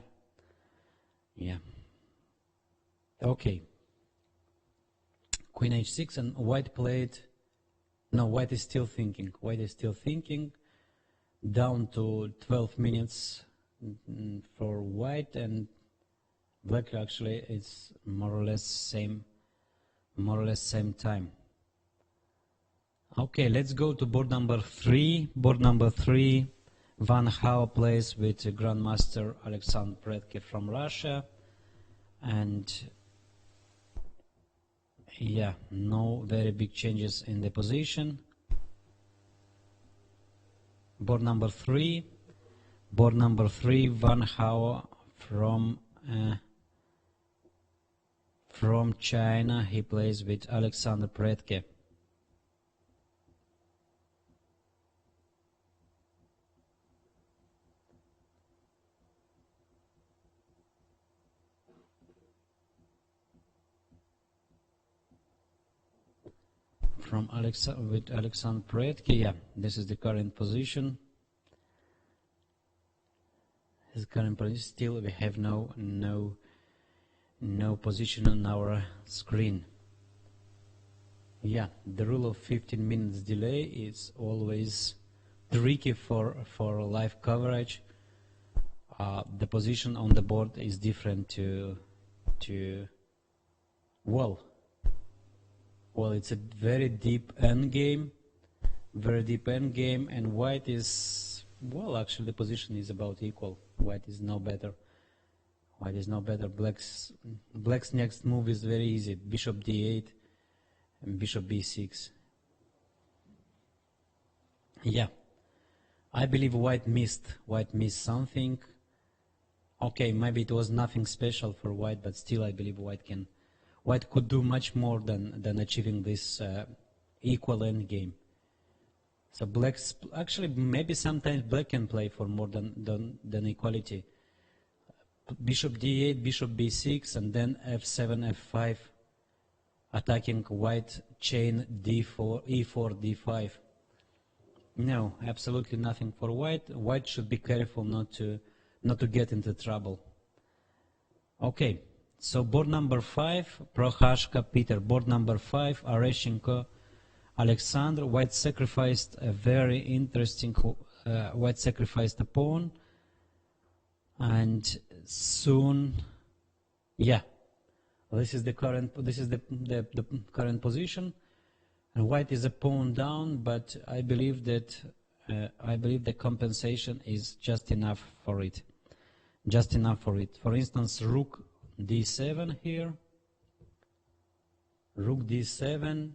Okay. Queen h6, and white played. No, white is still thinking. White is still thinking. Down to 12 minutes for white, and black actually is more or less same time. Okay, let's go to board number 3. Board number 3, Van Hao plays with Grandmaster Alexander Predke from Russia, and yeah, no very big changes in the position. Board number 3, Van Hao from China. He plays with Alexander Predke. With Alexander Predke, yeah, this is the current position. His current position. Still, we have no position on our screen. Yeah, the rule of 15 minutes delay is always tricky for live coverage. The position on the board is different to well, it's a very deep endgame, and white is, well, actually the position is about equal. White is no better. Black's next move is very easy. Bishop d8 and bishop b6. Yeah, I believe white missed something. Okay, maybe it was nothing special for white, but still I believe white could do much more than achieving this equal endgame. So black's actually, maybe sometimes black can play for more than equality. Bishop d8, bishop b6, and then f7, f5, attacking white chain d4, e4, d5. No, absolutely nothing for white. White should be careful not to get into trouble. Okay, so board number 5, Prohashka Peter. Board number 5, Areshenko Alexander. White sacrificed a very interesting. White sacrificed a pawn, and soon, yeah, this is the current position, and white is a pawn down, but I believe that the compensation is just enough for it. For instance, rook d7 here, rook d7,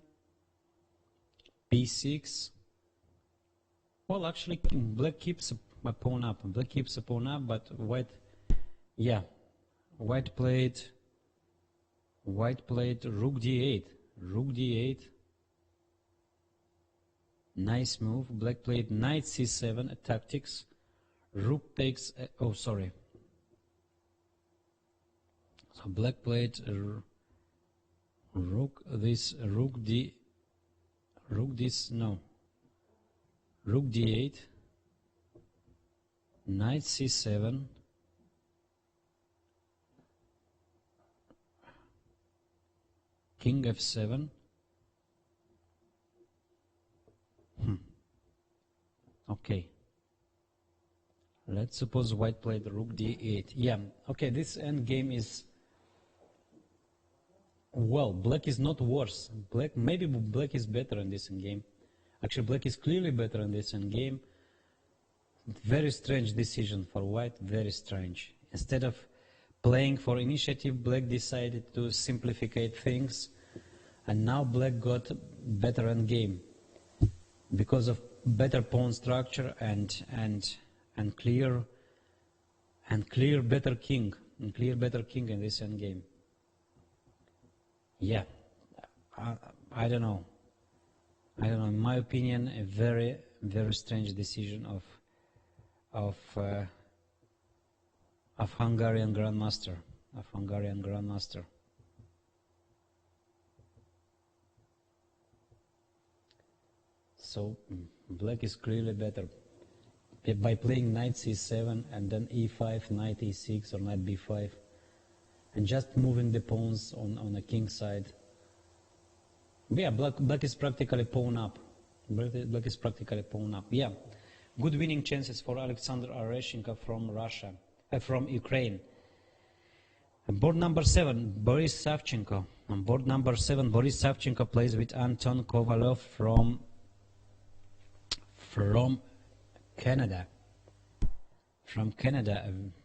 b6. Well, actually, black keeps a pawn up. Black keeps a pawn up, but white, yeah, white played rook d8. Rook d8. Nice move. Black played knight c7, tactics. Rook takes, oh, sorry. So black played rook d8, knight c7, king f7. Okay. Let's suppose white played rook d8. Yeah, okay, this endgame is, well, black is not worse. Maybe black is better in this endgame. Actually, black is clearly better in this endgame. Very strange decision for white, very strange. Instead of playing for initiative, black decided to simplify things, and now black got better endgame because of better pawn structure and clear better king in this endgame. Yeah, I don't know. In my opinion, a very, very strange decision of Hungarian grandmaster. So black is clearly better by playing knight c7 and then e5, knight e6 or knight b5, and just moving the pawns on the king side. Yeah, black is practically pawn up. Black is practically pawn up. Yeah, good winning chances for Alexander Areshenko from Russia, from Ukraine. And board number 7, Boris Savchenko. On board number 7, Boris Savchenko plays with Anton Kovalov from Canada.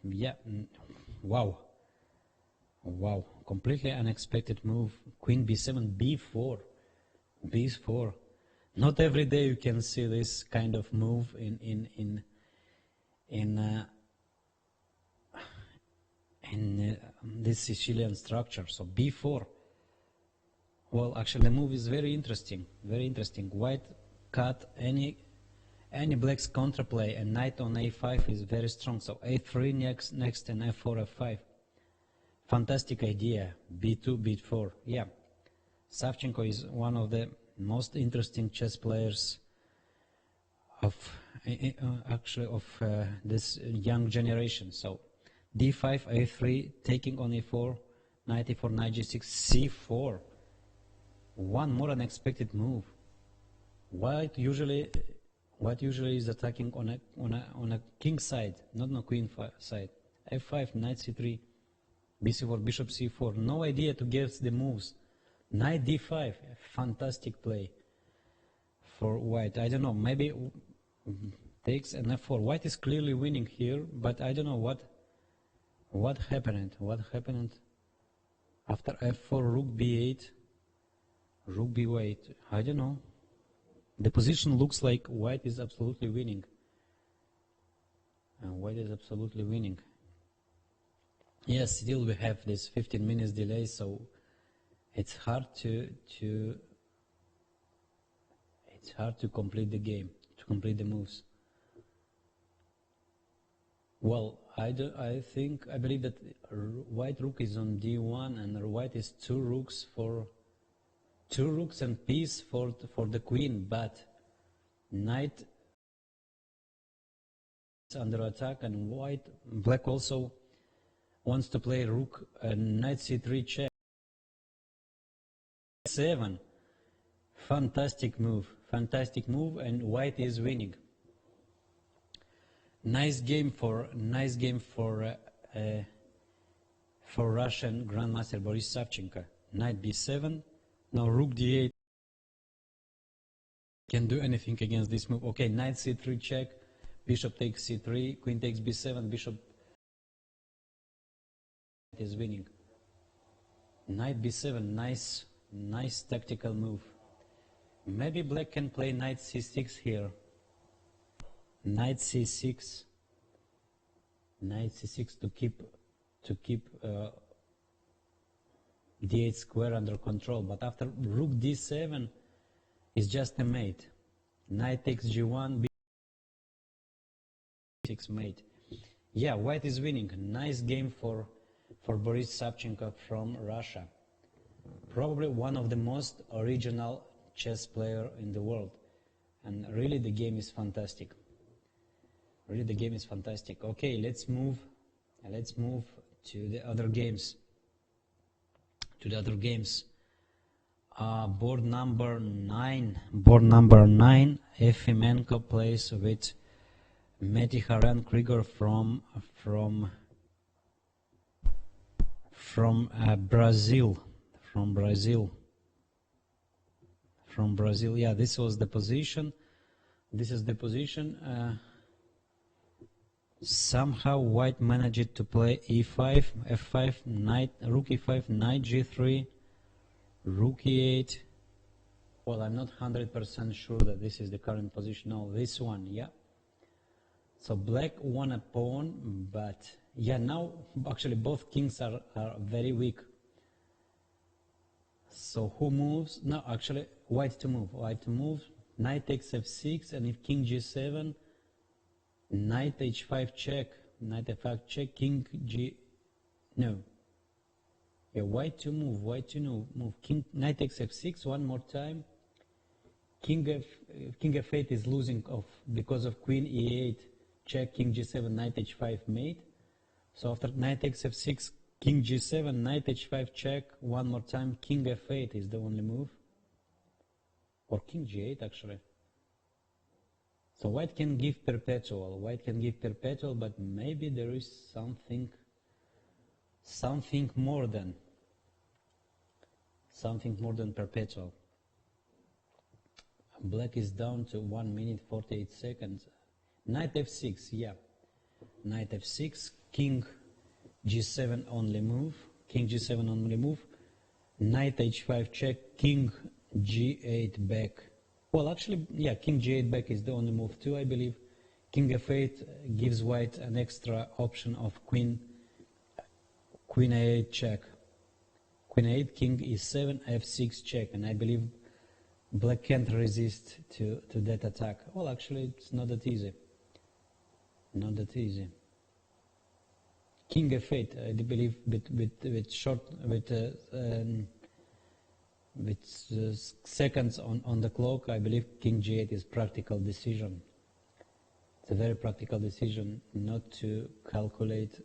Yeah, wow, completely unexpected move. Queen b7, b4. Not every day you can see this kind of move in this Sicilian structure. So b4. Well, actually, the move is very interesting. White cut any black's counterplay, and knight on a5 is very strong. So a3 next and f4, f5. Fantastic idea. b2, b4. Yeah, Savchenko is one of the most interesting chess players of this young generation. So d5, a3, taking on e4, knight e4, knight g6, c4. One more unexpected move. White usually is attacking on a king side, not on a queen side. f5, knight c3, bc4, bishop c4. No idea to guess the moves. Knight d5, fantastic play for white. I don't know, maybe takes an f4. White is clearly winning here, but I don't know what happened. After f4, rook b8, rook b8. I don't know. The position looks like white is absolutely winning. Yes, still we have this 15 minutes delay, so it's hard to complete the game, to complete the moves. Well, I believe that white rook is on d1, and white is two rooks and piece for the queen, but knight is under attack, and black also wants to play rook and knight c3 check. 7. Fantastic move, and white is winning. Nice game for Russian Grandmaster Boris Savchenko. Knight b7. Now rook d8. Can do anything against this move. Okay, knight c3 check. Bishop takes c3. Queen takes b7. Bishop is winning. Knight b7. Nice Nice tactical move. Maybe black can play knight c6 here. Knight c6. Knight c6 to keep d8 square under control. But after rook d7 is just a mate. Knight takes g1, b6 mate. Yeah, white is winning. Nice game for Boris Savchenko from Russia. Probably one of the most original chess player in the world. And really the game is fantastic. Really the game is fantastic. Okay, let's move to the other games. Board number 9. Efimenko plays with Metiharan Krieger from Brazil. Yeah, this was the position. This is the position. Somehow white managed to play e5, f5, knight, rook e5, knight g3, rook e8. Well, I'm not 100% sure that this is the current position. No, this one, yeah. So black won a pawn, but yeah, now actually both kings are very weak. So who moves? No, actually white to move. Knight takes f6, and if king g7, knight h5 check, king g, no. Yeah, white to move, king, knight takes f6 one more time. King f8 is losing off because of queen e8 check, king g7, knight h5 mate. So after knight takes f6, king g7, knight h5 check, one more time, king f8 is the only move. Or king g8 actually. So white can give perpetual, but maybe there is something more than perpetual. Black is down to 1 minute 48 seconds. Knight f6, yeah. Knight f6, king g7 only move. Knight h5 check, king g8 back. Well, actually, yeah, king g8 back is the only move too, I believe. King f8 gives white an extra option of queen a8 check. Queen a8, king e7, f6 check, and I believe black can't resist to that attack. Well, actually, it's not that easy. King f8, I believe, with seconds on the clock, I believe king g8 is practical decision. It's a very practical decision not to calculate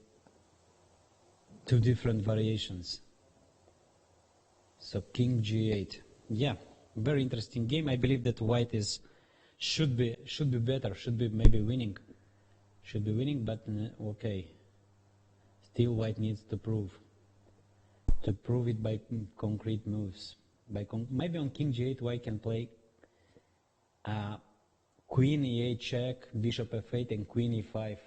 two different variations. So king g8, yeah, very interesting game. I believe that white should be better, should be maybe winning, but okay. Still, white needs to prove it by concrete moves. Maybe on king g8, white can play queen e8 check, bishop f8, and queen e5.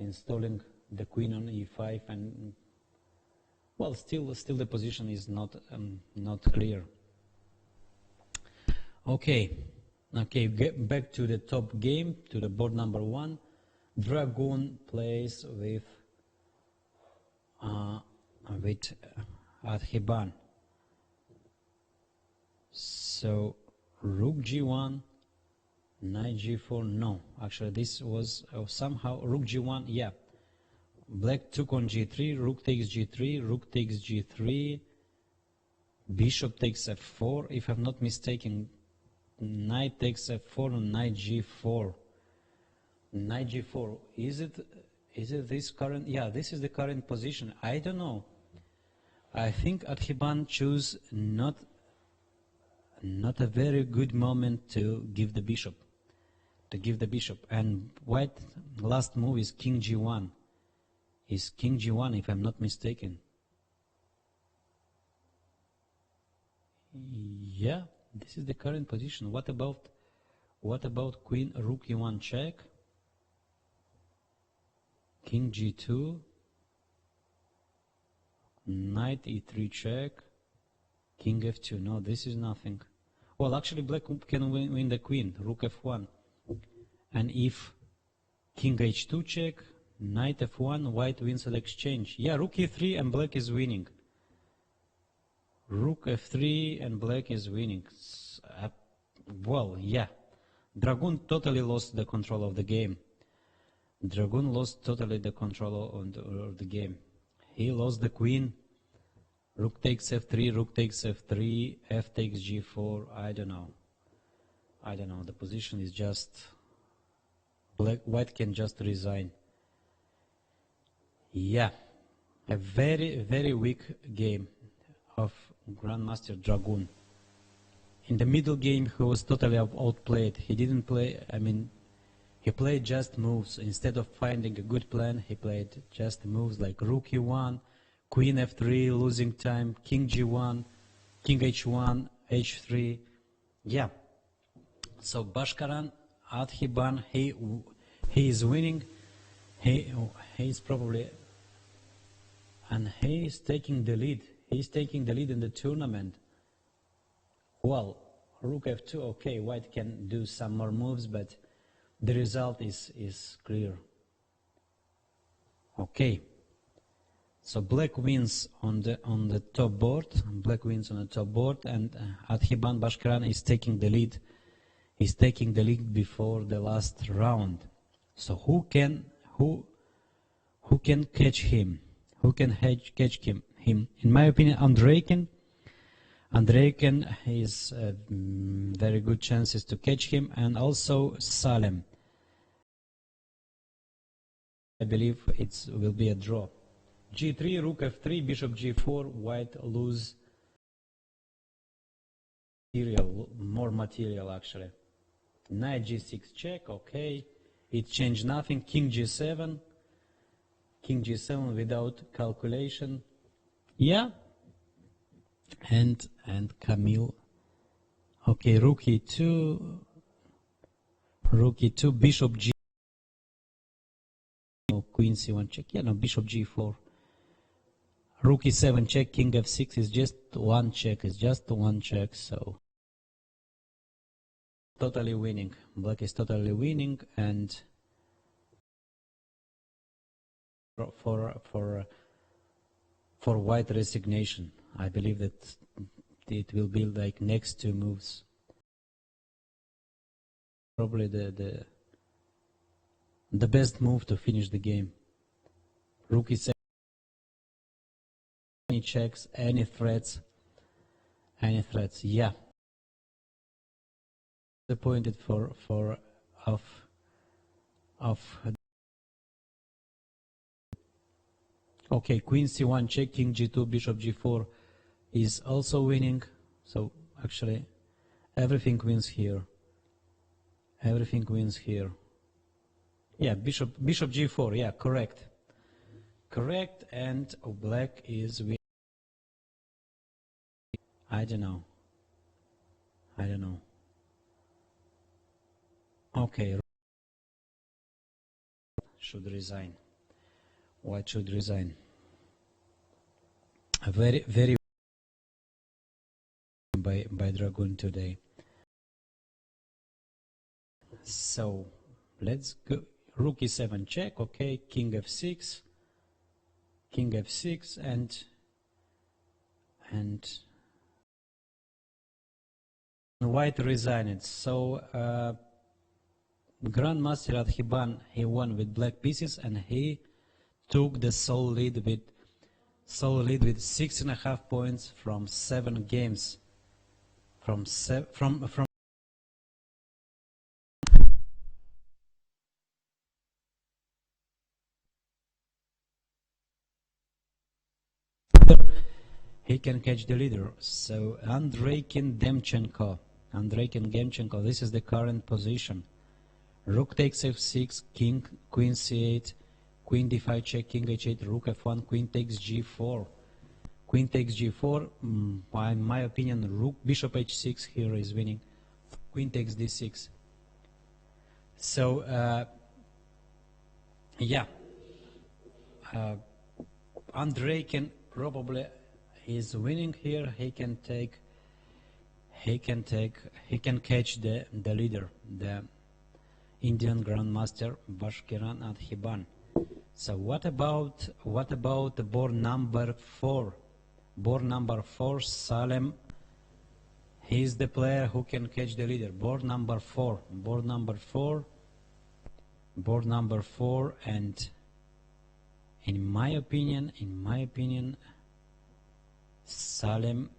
Installing the queen on e5, and well, still the position is not clear. Okay, get back to the top game, to the board number 1. Dragoon plays with Adhiban. So rook g1, knight g4. No, actually this was somehow rook g1. Yeah, black took on g3. Rook takes g3. Rook takes g3. Bishop takes f4. If I'm not mistaken, knight takes f4 and knight g4. Knight g4. Is it this current? Yeah, this is the current position. I don't know. I think Adhiban chose not a very good moment to give the bishop. And white last move is king g1. Is king g1, if I'm not mistaken. Yeah, this is the current position. What about queen rook e1 check? King g2. Knight e3 check, king f2. No, this is nothing. Well, actually black can win the queen, rook f1. And if king h2 check, knight f1, white wins the exchange. Yeah, rook e3 and black is winning. Rook f3 and black is winning. Well, yeah. Dragoon totally lost the control of the game. Dragoon lost totally the control of the game. He lost the queen. Rook takes f3, rook takes f3, f takes g4. I don't know. The position is just white can just resign. Yeah, a very, very weak game of Grandmaster Dragoon. In the middle game, he was totally outplayed. He didn't play, he played just moves. Instead of finding a good plan, he played just moves like rook e1, queen f3, losing time, king g1, king h1, h3. Yeah. So Bashkaran, Adhiban, he is winning. He is probably, and he is taking the lead. He's taking the lead in the tournament. Well, rook f2, okay, white can do some more moves, but the result is clear. Okay, so black wins on the top board. Black wins on the top board, and Adhiban Bashkaran is taking the lead. He's taking the lead before the last round. So who can catch him? Who can catch him? In my opinion, Andreiken is very good chances to catch him, and also Salem. I believe it will be a draw. G3, rook f3, bishop g4, white lose more material actually. Knight g6 check, okay. It changed nothing. King g7 without calculation. Yeah. And Camille. Okay, rook e2, bishop g. No, queen c1 check. Yeah, no, bishop g4. Rook e7 check, king f6 is just one check. It's just one check. So totally winning. Black is totally winning, and for white resignation. I believe that it will be like next two moves. Probably the best move to finish the game. Rook e7. Any checks, any threats. Yeah. Disappointed okay, queen c1 check, king g2, bishop g4 is also winning. So actually everything wins here. Everything wins here. Yeah, bishop g4, yeah, correct. Correct, and black is winning. I don't know. Okay, should resign. White should resign. A very, very by Dragoon today. So let's go. Rook e7 check. Okay, king f6, and white resigned. So Grandmaster Adhiban, he won with black pieces, and he took the sole lead with 6.5 points from 7 games. From he can catch the leader. So Andreiken Demchenko, this is the current position. Rook takes f6, king, queen c8, queen d5 check, king h8, rook f1, queen takes g4. Queen takes g4, in my opinion, rook, bishop h6 here is winning. Queen takes d6. So, yeah. Andreiken probably he's winning here. He can catch the leader, the Indian Grandmaster Bashkiran Adhiban. So what about the board number 4? Board number 4, Salem. He's the player who can catch the leader. Board number 4. Board number 4. Board number 4. And in my opinion, Salem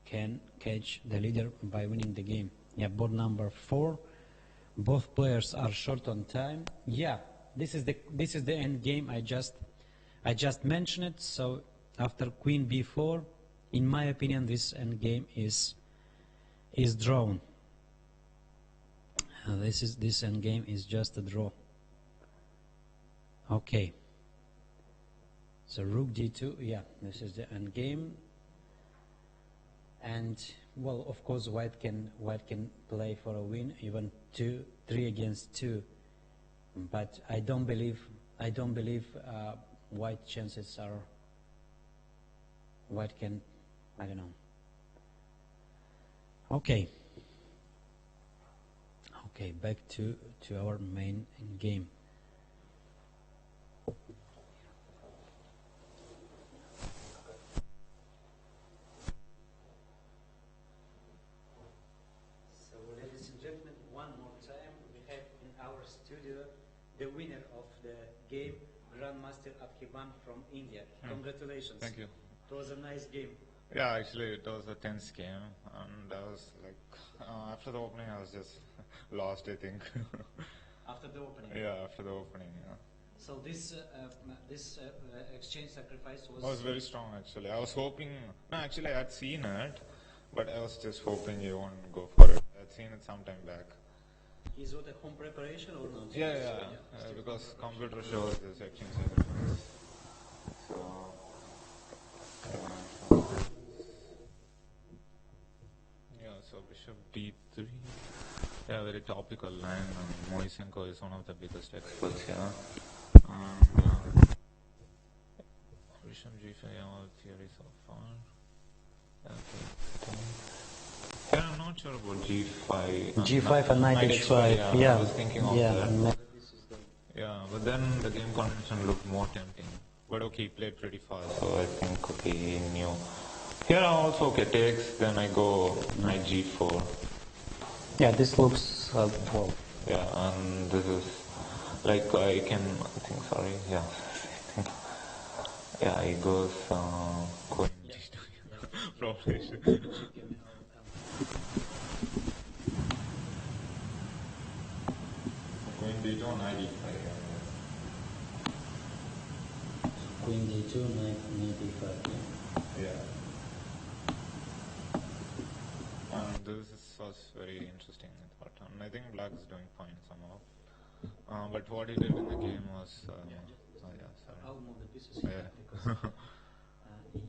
can catch the leader by winning the game. Yeah, board number 4. Both players are short on time. Yeah, this is the end game. I just mentioned it. So after Queen B4, in my opinion, this end game is drawn. This end game is just a draw. Okay. So Rook D2. Yeah, this is the end game. And well, of course, White can play for a win, even 3 against 2. But I don't believe White chances are. White can, I don't know. Okay. Okay, back to our main game. So, ladies and gentlemen, one more time, we have in our studio the winner of the game, Grandmaster Adhiban from India. Congratulations. Thank you. It was a nice game. Yeah, actually it was a tense game, and I was like, after the opening I was just lost, I think. After the opening. Yeah, after the opening, yeah. So this exchange sacrifice was very strong actually. I was hoping, no actually I had seen it, but I was just hoping you won't go for it. I had seen it some time back. Is it a home preparation or not? Yeah, because computer shows this exchange sacrifice. So, yeah, so Bishop D3. Yeah, very topical line. Moisenko is one of the biggest experts here. And Bishop G5, all theory so far. Okay. Yeah, I'm not sure about G5. G5 and knight H5. Yeah, I was thinking of that. Yeah, but then the game convention looked more tempting. But okay, he played pretty fast, so I think okay, he knew. Here I also okay takes, then I go knight G4. Yeah, this looks well. Yeah, and this is like I think sorry, yeah, I think yeah, he goes queen D2. Probably should. Queen D2, knight D5. Queen D2, knight D5. Yeah. And this was very interesting, I thought. And I think black is doing fine somehow. But what he did in the game was... sorry. I'll move the pieces here. Because,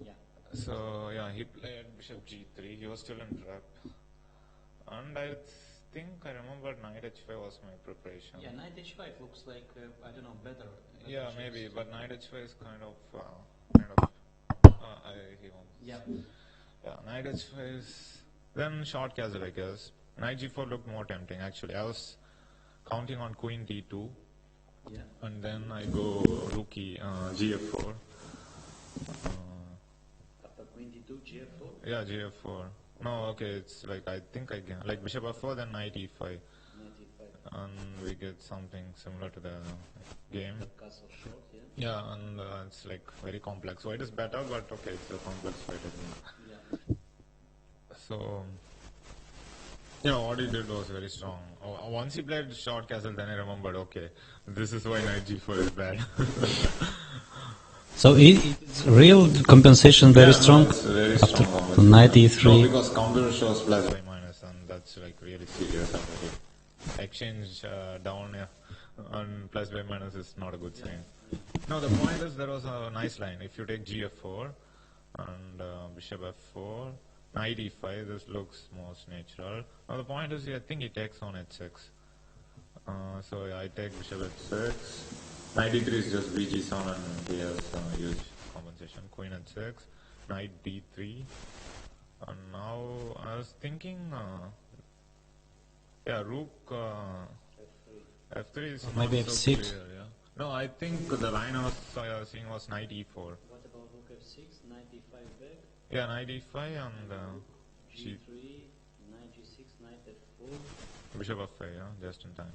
yeah. So, yeah, he played bishop G3. He was still in trap. And I think I remember knight H5 was my preparation. Yeah, knight H5 looks like, I don't know, better. Yeah, maybe, but knight H5 is kind of... Yeah. Yeah, knight H5 is... Then short castle, I guess. Knight G4 looked more tempting, actually. I was counting on queen D2. Yeah. And then I go rookie Gf4. After queen D2, Gf4? Yeah, Gf4. No, okay, it's like, I think I can, like bishop F4, then knight E5. Knight E5. And we get something similar to the game. The castle short, yeah? Yeah, and it's like very complex. So it is better, but okay, it's a complex fight, I think. Yeah. So, yeah, what he did was very strong. Once he played short castle, then I remembered, okay, this is why knight G4 is bad. So it's real compensation very strong? No, it's very strong compensation. Knight E3. No, because computer shows plus by minus, and that's like really serious. Exchange down, yeah, and plus by minus is not a good sign. No, the point is there was a nice line. If you take Gf4 and bishop F4, knight E5, this looks most natural. Now the point is, I think he takes on H6. So yeah, I take bishop H6. Knight E3 is just BG7 and he has used compensation. Queen at 6, knight d3. And now I was thinking, rook f3 is Maybe not so f6. clear. Yeah. No, I think the line I was seeing was knight e4. What about rook f6, knight e5 back, Yeah, knight e5 and g3, knight g6, knight f4? bishop f5, yeah, just in time.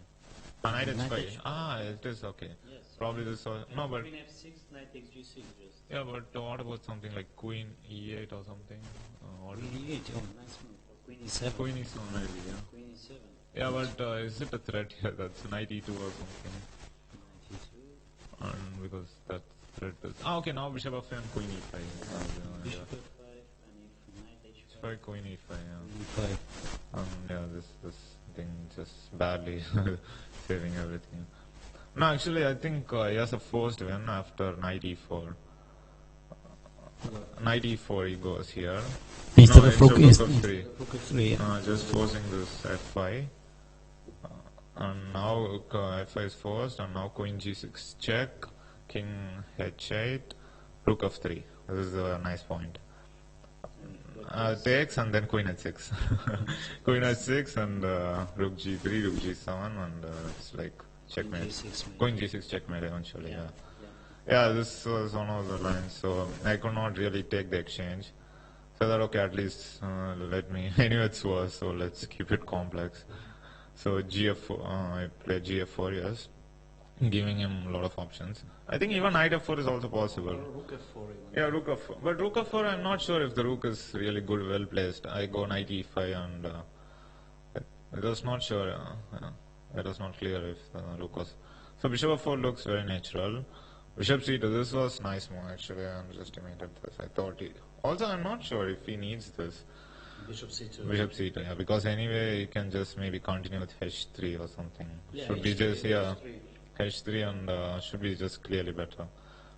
Knight Knight h5. h5. It is okay. Yes. Probably this was, no, but Queen f6, knight takes g6 just. yeah, but what about something like queen e8 or something? Or Queen e8, oh, nice move. Or queen e7. queen e7 maybe, yeah. Queen e7. Yeah, but is it a threat here? That's knight e2 or something. Knight e2. And because that threat is... okay, now bishop f5 and queen e5. Bishop f5, and if knight h5. Try queen e5, yeah. e5. Yeah, this thing just badly saving everything. No, actually, I think he has a forced win after knight e4. Knight e4 he goes here. Instead No, of rook f3. Rook f3, yeah. Just forcing this f5. And now f5 is forced, and now queen g6 check, king h8, rook f3. This is a nice point. Takes and then queen h6. Queen h6 and rook g3, rook g7, and it's like checkmate. G6 Queen g6 checkmate eventually, yeah. Yeah. Yeah, this was one of the lines, so I could not really take the exchange. So that, okay, at least let me, anyway it's worse, so let's keep it complex. So gf4, I played gf4, yes, giving him a lot of options. I think even knight f4 is also possible. Rook f4 even. Yeah, rook f4. But rook f4, I'm not sure if the rook is really good, well placed. I go knight e5 and it was not sure. It was not clear if the rook was. So bishop f4 looks very natural. Bishop c2, this was nice move actually. I underestimated this. I thought he. Also, I'm not sure if he needs this. Bishop c2. Bishop c2, yeah, because anyway, he can just maybe continue with h3 or something. Yeah, Should be h3, just, yeah. h3. h3 and should be just clearly better.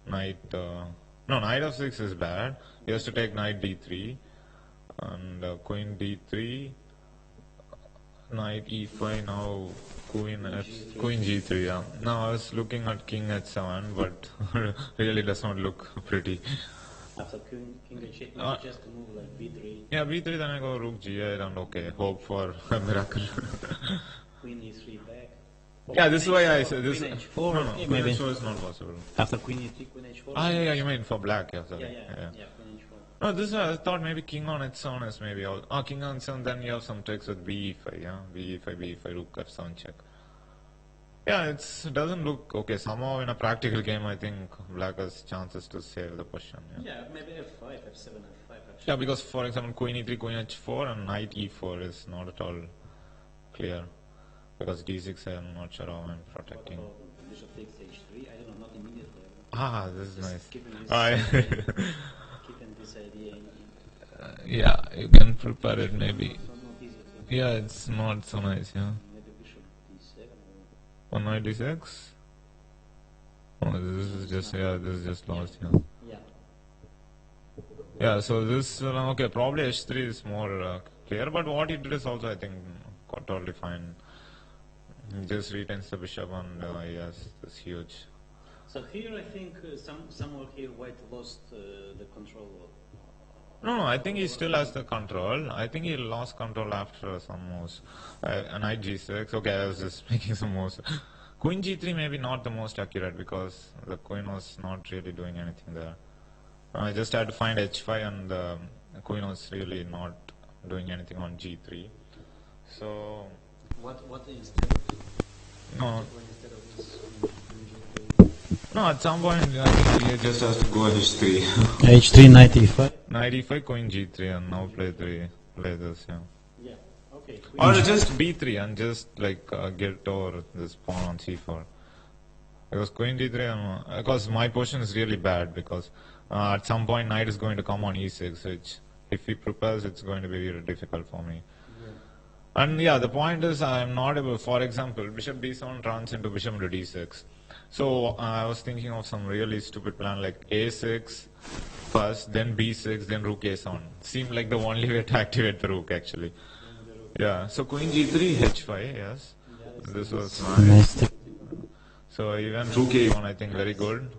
Knight, no, knight f6 is bad. He has to take knight d3 and queen d3, knight e5. Now queen g3. Yeah. Now I was looking at king h7, but really does not look pretty. After king h8, just move like b3. Yeah, b3. Then I go rook g8 and okay, hope for a miracle. Queen e3 back. Yeah, this is why I said this. Queen h4. No, Yeah, queen maybe. h4 is not possible. After queen e3, queen h4. Yeah, you mean for black? Yeah, sorry. Yeah, queen h4. No, this I thought maybe king on h7 is maybe all. King on h7. Then you have some tricks with b5. Yeah, b5, rook f7 check. Yeah, it doesn't look okay. Somehow in a practical game, I think black has chances to save the position. Yeah, maybe f5, f7, f5. Actually. Yeah, because for example, queen e3, queen h4, and knight e4 is not at all clear. Because d6, I'm not sure how I'm protecting. What about bishop takes h3? I don't know, not immediately. This is Just nice. keeping this, keeping this idea in. Yeah, you can prepare it maybe. So not easy to Yeah, it's not so nice, yeah. maybe bishop d7 On knight d6? Oh, this is just, this is just lost, yeah. yeah. Yeah, so this, okay, probably h3 is more clear, but what he did is also, I think, totally fine. He just retains the bishop and yes, it's huge. So here I think somewhere here white lost the control. No, I think he still has the control. I think he lost control after some moves. Knight g6, okay, I was just making some moves. Queen g3 maybe not the most accurate because the queen was not really doing anything there. I just had to find h5 and the queen was really not doing anything on g3. So... What instead of No. instead of this? No, at some point I think he just has to go h3. h3, knight e5. Knight e5, queen g3 and now play this, yeah. Yeah, okay. Or just b3 and just like get over this pawn on c4. Because queen d3, because my position is really bad because at some point knight is going to come on e6, which if he prepares it's going to be really difficult for me. And yeah, the point is I am not able, for example, bishop d7 runs into bishop into d6. So I was thinking of some really stupid plan like a6 first, then b6, then rook a7. Seemed like the only way to activate the rook actually. Yeah, so queen g3, h5, yes. This was nice. So even rook a1 I think very good.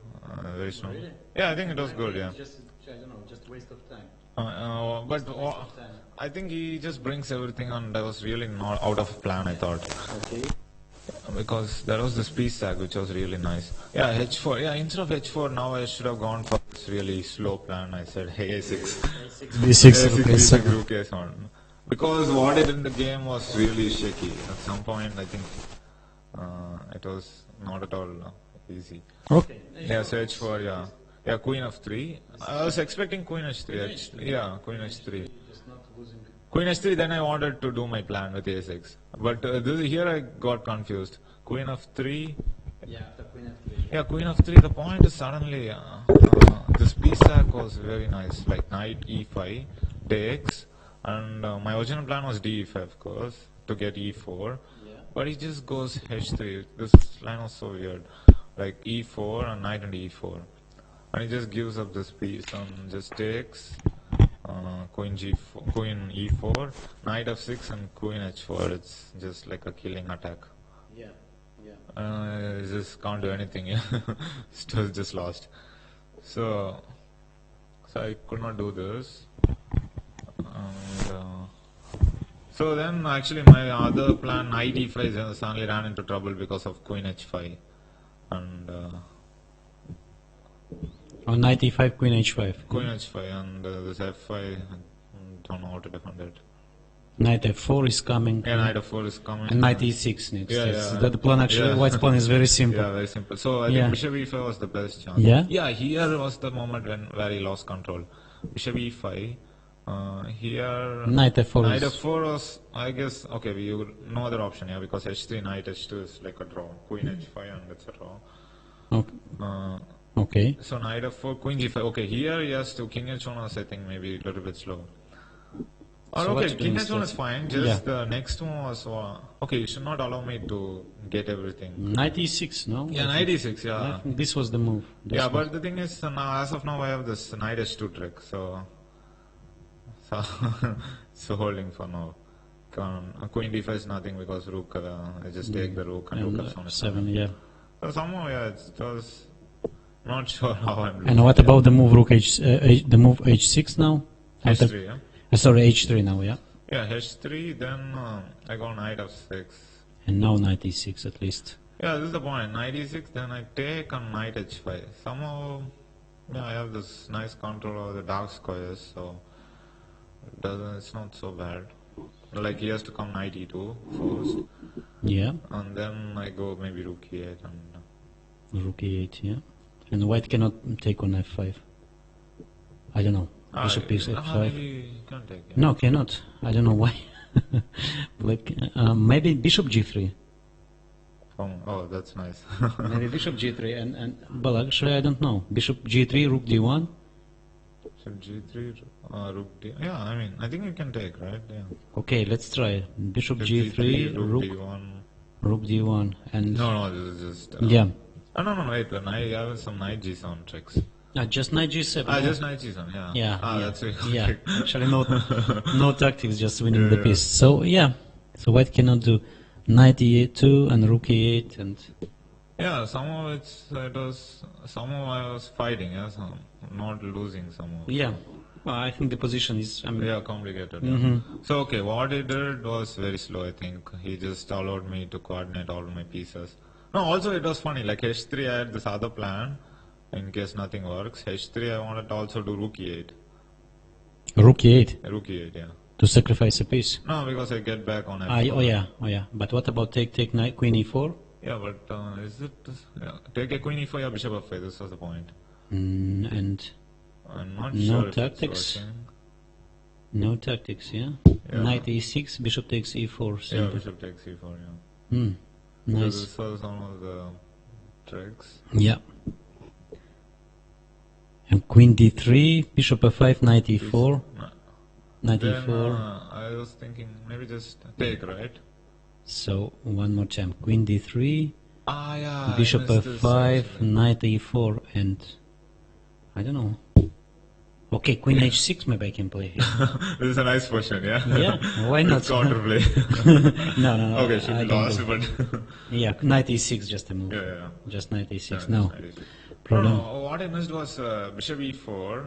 very strong. Yeah, I think it was good. Yeah. Just, I don't know, just waste of time. But I think he just brings everything on. That was really not out of plan, I thought. Okay. Because there was this piece sack which was really nice. Yeah, H4. Yeah, instead of H4, now I should have gone for this really slow plan. I said, hey, A6. B6, okay, so Rook A7. Because what I did in the game was really shaky. At some point, I think it was not at all easy. okay. Yeah, so H4, yeah. Yeah, Queen of 3. I was expecting Queen H3. Yeah, Queen H3. Queen H3, then I wanted to do my plan with A6. But here I got confused. Queen of 3. Yeah, after Queen F3. Yeah, Queen of 3. The point is suddenly this piece sack was very nice. Like Knight E5 takes. And my original plan was D5, of course, to get E4. Yeah. But he just goes H3. This line was so weird. Like E4 and Knight and E4. And he just gives up this piece and just takes Queen G4, Queen E4, Knight F6 and Queen H4. It's just like a killing attack. Yeah, yeah. He just can't do anything. Yeah, still just lost. So I could not do this. And, so then actually my other plan, Knight E5, suddenly ran into trouble because of Queen H5. And On Knight E5, Queen H5. Queen H5 and this F5, don't know how to defend it. Knight F4 is coming. Yeah, Knight F4 is coming. And Knight E6 next. Yeah, That's- yeah. The plan actually, Yeah. White's plan is very simple. Yeah, very simple. So I Yeah. think Bishop E5 was the best chance. Yeah? Yeah, here was the moment where he lost control. Bishop E5. Here Knight F4 Knight is... F4 was, I guess, okay, we no other option here because H3, Knight H2 is like a draw. Queen H5 and it's a draw. Okay. Uh, Okay. so Knight F4, Queen G5. Okay, here he has to King H1 was I think maybe a little bit slow. Or So what okay, to do King instead? H1 is fine. Just Yeah. the next one was okay. You should not allow me to get everything. Knight E6, no? Yeah, Knight E6. I Yeah. think this was the move. This Yeah, was- but the thing is, now, as of now, I have this Knight H2 trick, so so holding for now. Queen D5 is nothing because Rook. I just take the Rook and Rook F7 is Seven, yeah. So somehow, yeah, it was not sure how I'm. And losing what it. about the move Rook the move H6 now? After- H3? Yeah. Sorry, H3 now, yeah. Yeah, H3. Then I go Knight F6. And now Knight E6 at least. Yeah, this is the point. Knight E6. Then I take on Knight H5. Somehow, yeah, I have this nice control over the dark squares, so it's not so bad. Like he has to come Knight E2 first, Yeah. and then I go maybe Rook E8 and. Rook E8, yeah. And White cannot take on F5. I don't know. Bishop takes F5. Maybe you can't take it. No, cannot. I don't know why. Black, maybe Bishop G3. Oh, that's nice. Maybe Bishop G3 well, actually I don't know. Bishop G3, Rook D1. So G3, Rook D. Yeah, I mean, I think you can take, right? Yeah. Okay, let's try. Bishop G3, Rook Rook, D1. Rook D1, and No, this is just. yeah, Oh, no, wait. Then I have some Knight G7 tricks. just Knight G7. Just Knight G7, yeah. Yeah, Ah, yeah, that's it. yeah. Actually, no tactics, just winning the piece. So yeah, so White cannot do Knight E2 and Rook E8 and Yeah, somehow somehow I was fighting, yeah, so not losing somehow. yeah. Well, I think the position is. I mean, Yeah, complicated. Yeah. So okay, what he did was very slow. I think he just allowed me to coordinate all my pieces. No, also it was funny. Like H3, I had this other plan in case nothing works. H3, I wanted to also do Rook E8. Rook E8 Rook E8, yeah. to sacrifice a piece. No, because I get back on Ah, F4. oh yeah. But what about take Knight Queen E4? Yeah, but is it? Yeah, take a Queen E4 or Bishop F5. This was the point. And I'm not No sure if tactics. it's working. no tactics, yeah. Yeah. Knight E6, Bishop takes E4. Yeah, Simple. Bishop takes E4. Yeah. So Nice. this was one of the tricks. Yeah. And Queen D3, Bishop F5, Knight E4, Knight Then E4. I was thinking maybe just take, right? So one more time. Queen D3, Ah, yeah. Bishop I missed this, F5, actually. Knight E4, and I don't know. Okay, Queen H6 maybe I can play here. This is a nice question, yeah? Yeah, why not? It's counterplay. No. Okay, should I be don't lost, do- but. Yeah, Knight E6 just a move. Yeah. Just Knight E6. Yeah, No. Knight E6. problem. No, what I missed was bishop e4.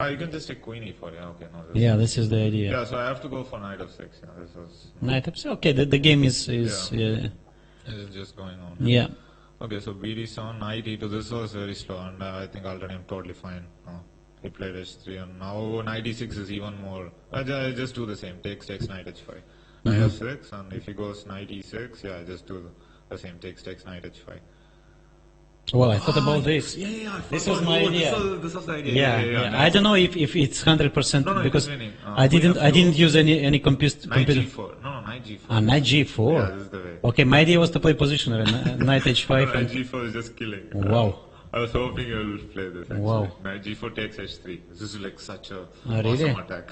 You can just take queen e4. Yeah, okay. No, Yeah, this is the idea. Yeah, so I have to go for knight f6. Yeah, this was. Knight f6. Okay, the game is It's just going on. yeah. Okay, so bd7, knight e2. This was very slow, and I think already I'm totally fine. He played h3, and now knight e6 is even more. I just do the same. Takes knight h5. Knight f6, and if he goes knight e6, yeah, I just do the same. Takes knight h5. Well, I thought about this. Yeah. This was my idea. This was the idea. Yeah. I don't know if it's 100% No, because it's winning. I didn't use any computer. Knight g4. No, knight g4. Knight g4. Yeah, this is the way. Okay, my idea was to play positional knight h5. Knight g4 is just killing. Wow. I was hoping you will play this. Actually. Wow. Knight g4 takes h3. This is like such a really? awesome attack.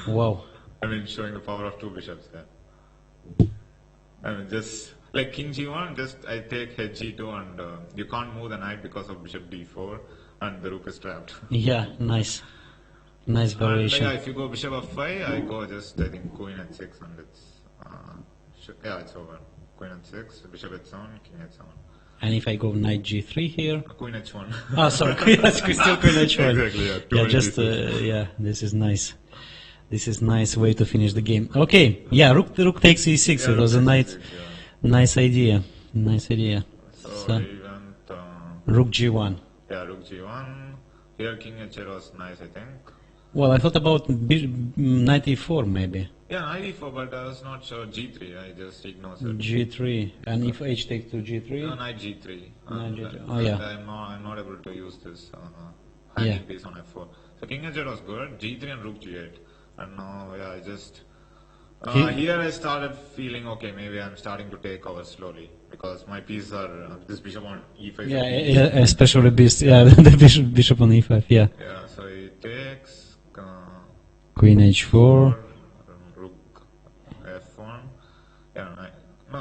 Wow. I mean, showing the power of two bishops there. I mean, just like king g1, just I take h2, and you can't move the knight because of bishop d4, and the rook is trapped. Yeah, nice variation. And, yeah, if you go bishop f5, I go just I think queen h6, and it's it's over. Queen h6, bishop h7, king h7. And if I go knight g3 here. Queen h1. Oh, sorry, still queen h1. Exactly, yeah. Yeah, just this is nice. This is nice way to finish the game. Okay, yeah, rook takes e6. Yeah, it was a nice idea. Nice idea. So he went rook g1. Yeah, rook g1. Here king h8 was nice, I think. Well, I thought about knight e4 maybe. Yeah, knight e4, but I was not sure g3. I just ignored it. G3, and if h takes to g3. No, knight g3. Knight G3. Oh yeah. I'm not able to use this hanging piece on f4. So king h8 was good. G3 and rook g8. And now, yeah, I just here I started feeling okay. Maybe I'm starting to take over slowly because my pieces are this bishop on e5. Yeah, especially the bishop on e5. Yeah. Yeah, so he takes queen h4. Rook f1. Yeah,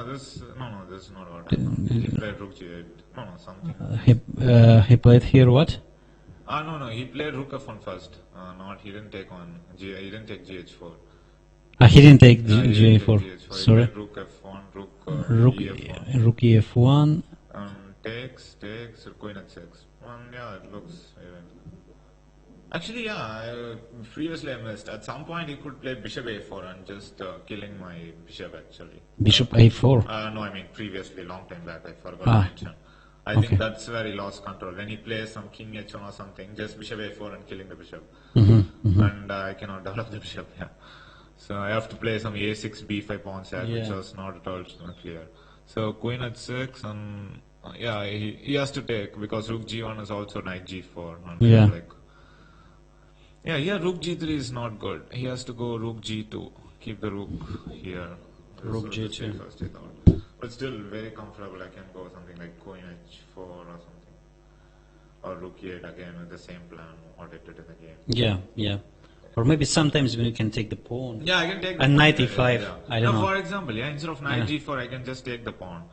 this is not what happened. He played rook g8. No, something. He played here what? No, he played rook f1 first. He didn't take he didn't take gh4. He didn't take G4. g4. Sorry. Rook f1, rook e f1. Rook ef1. Takes, queen h6. Yeah, it looks even. Actually, yeah, previously I missed. At some point he could play bishop a4 and just killing my bishop actually. Bishop a4? No, I mean previously, long time back, I forgot to mention. I think that's where he lost control. When he plays some king h1 or something, just bishop a4 and killing the bishop. And I cannot develop the bishop, yeah. So I have to play some a6, b5 pawn sack, which was not at all clear. So queen h6, and yeah, he has to take because rook g1 is also knight g4. And here rook g3 is not good. He has to go rook g2, keep the rook here. Rook g2. First, I thought. But still very comfortable. I can go something like queen h4 or something. Or rook e8 again with the same plan what I did in the game. Yeah. Or maybe sometimes when you can take the pawn. Yeah, I can take the and pawn. Knight e5. I don't know. For example, instead of knight g4, I can just take the pawn.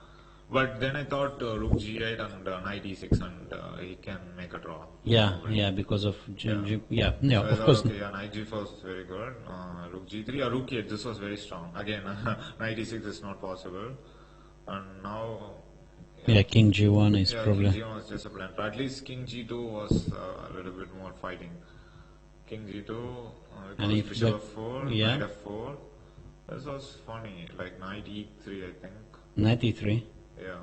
But then I thought rook g8 and knight e6, and he can make a draw. Yeah, because of so of course. Okay, knight g4 was very good. Rook g3 or rook e8, this was very strong. Again, knight e6 is not possible. And now. King g1 is probably. King g1 was just a plan. But at least king g2 was a little bit more fighting. King g2, and if bishop f4, yeah. knight f4. This was funny, like knight e3, I think. Knight e3? Yeah.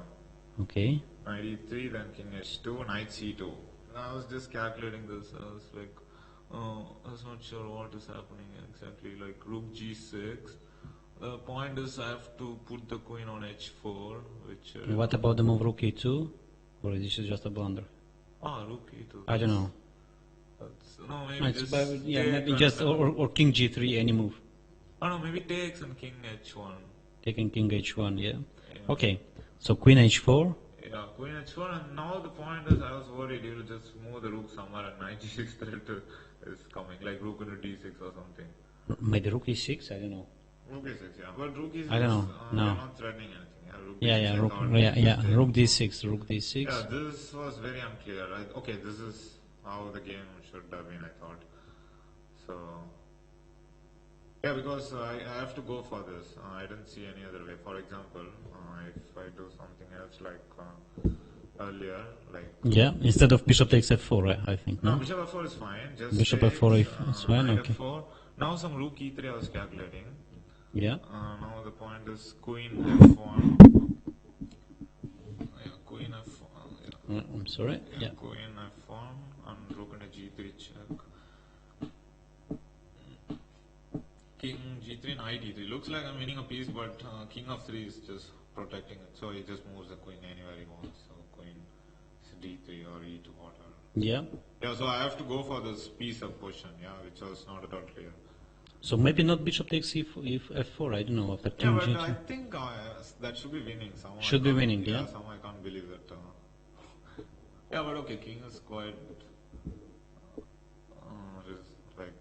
Okay. Knight e3, then king h2, knight c2. I was just calculating this. I was like, I was not sure what is happening exactly. Like rook g6. The point is I have to put the queen on h4, which... what about the move rook e2? Or this is just a blunder? Rook e2. I don't know. No, maybe just... maybe just, or king g3, any move. No, maybe takes and king h1. Taking king h1, yeah. Okay, so queen h4. Yeah, queen h4, and now the point is I was worried he will just move the rook somewhere and knight g6 threat is coming, like rook into d6 or something. Maybe rook e6, I don't know. Rook e6, yeah, but rook e6, I don't know, no. They're not threatening anything. Rook d6. Yeah, this was very unclear. Okay, this is how the game should have been, I thought. So, yeah, because I have to go for this. I didn't see any other way. For example, if I do something else like earlier, like. Yeah, instead of bishop takes f4, I think. No, No. bishop f4 is fine. Just Bishop takes, f4 is fine, knight okay. f4. Now some rook e3 I was calculating. Yeah. Now the point is queen f1. Yeah, queen f1. Yeah. I'm sorry. Yeah. Queen f1 and rook into g3 check. King g3 knight e3. Looks like I'm winning a piece, but king of 3 is just protecting it. So he just moves the queen anywhere he wants. So queen d3 or e2 whatever. Yeah. Yeah, so I have to go for this piece of position, yeah, which was not at all clear. So maybe not bishop takes f4, I don't know, after Yeah, king but g2. I think that should be winning somehow. Should be winning, yeah. Somehow I can't believe that. Yeah, but okay, king is quite. It is like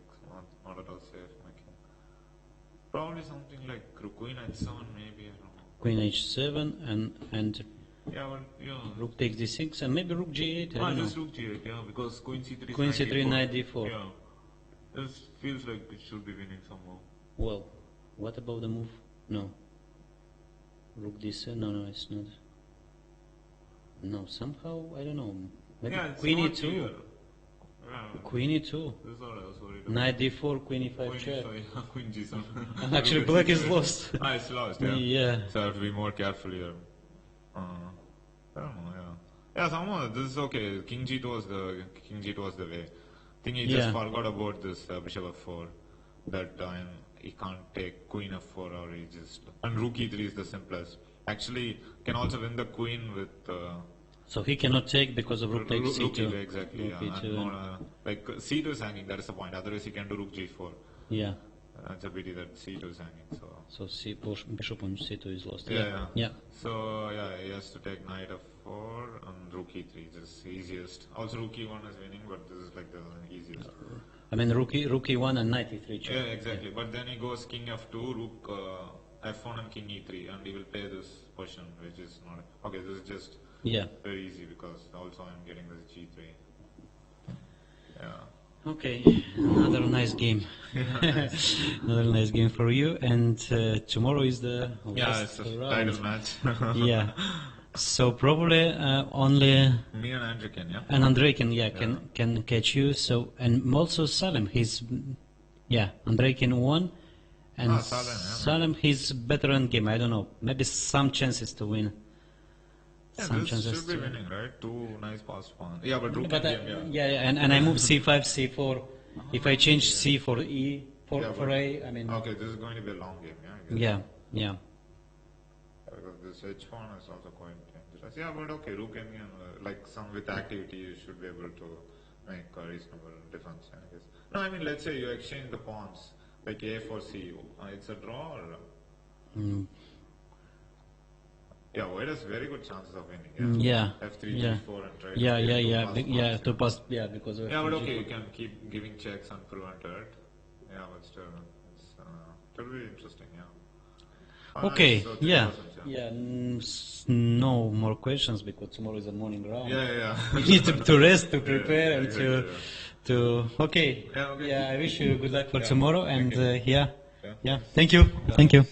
not at all safe, my king. Probably something like queen h7, maybe, I don't know. Queen h7 and Yeah, but yeah. rook takes d6 and maybe rook g8, I don't Just know. rook g8, yeah, because queen c3 is Queen c3, knight knight d4. Yeah. This feels like it should be winning somehow. Well, what about the move? No. Rook d7, no, it's not. No, somehow, I don't know. Maybe Yeah, it's queen not e2. clear. Yeah. Queen e2. This is what I was worried about. Knight d4, queen e5 Queen check. e5, queen g7. Actually, black is lost. It's lost, yeah. Yeah. So I have to be more careful here. I don't know, yeah. Yeah, somehow this is okay. King g2 was the way. I think he just Yeah. forgot about this bishop f4. That he can't take queen f4 or he just. And rook e3 is the simplest. Actually, can also win the queen with. So he cannot take because of rook takes Rook c2. e2, exactly. Rook Yeah. e2. And not, like c2 is hanging, that is the point. Otherwise, he can do rook g4. Yeah. It's a pity that c2 is hanging. So. So bishop on c2 is lost. Yeah. Yeah. So yeah, he has to take knight f4 and rook e3, just easiest. Also rook e1 is winning, but this is like the easiest. I mean, rook e1 and knight e3 check. Yeah, exactly. But then he goes king f2, rook f1 and king e3, and he will play this position, which is not okay. This is just Yeah. very easy because also I'm getting this g3. Yeah. Okay, another nice game. Another nice game for you. And tomorrow is the Yeah, last it's a round. title match. Yeah. So probably only Me and Andrew can, yeah. and Andrei can catch you. So and also Salim, Andrei can won, and Salim, yeah. Salim he's better in game. I don't know, maybe some chances to win. Yeah, Some this chances should be to- winning, right? Two nice pass pawns. Yeah, but rook But and game, yeah. and I move c5, c4. If I change c for e for Yeah, for but- a, I mean Okay, this is going to be a long game, yeah. I guess. yeah. Because this h1 is also quite dangerous. Yeah, but okay, rook and like some with activity, you should be able to make a reasonable defense, I guess. No, I mean, let's say you exchange the pawns, like a for c. It's a draw or. Mm. Yeah, white has very good chances of winning. Yeah. F3, Yeah. G4, and try Yeah, to yeah, get two yeah, pass yeah, pawns. to pass, yeah, because of Yeah, but FG. okay, you can keep giving checks unprevented. Yeah, but still, it will be interesting, yeah. Okay, Nice, so three yeah, persons, yeah, no more questions because tomorrow is a morning round. Yeah. You need to rest, to prepare, and exactly, to okay. Yeah, okay. Yeah, I wish you good luck for Yeah, tomorrow, and thank yeah, Yeah. yeah, thank you, thank you.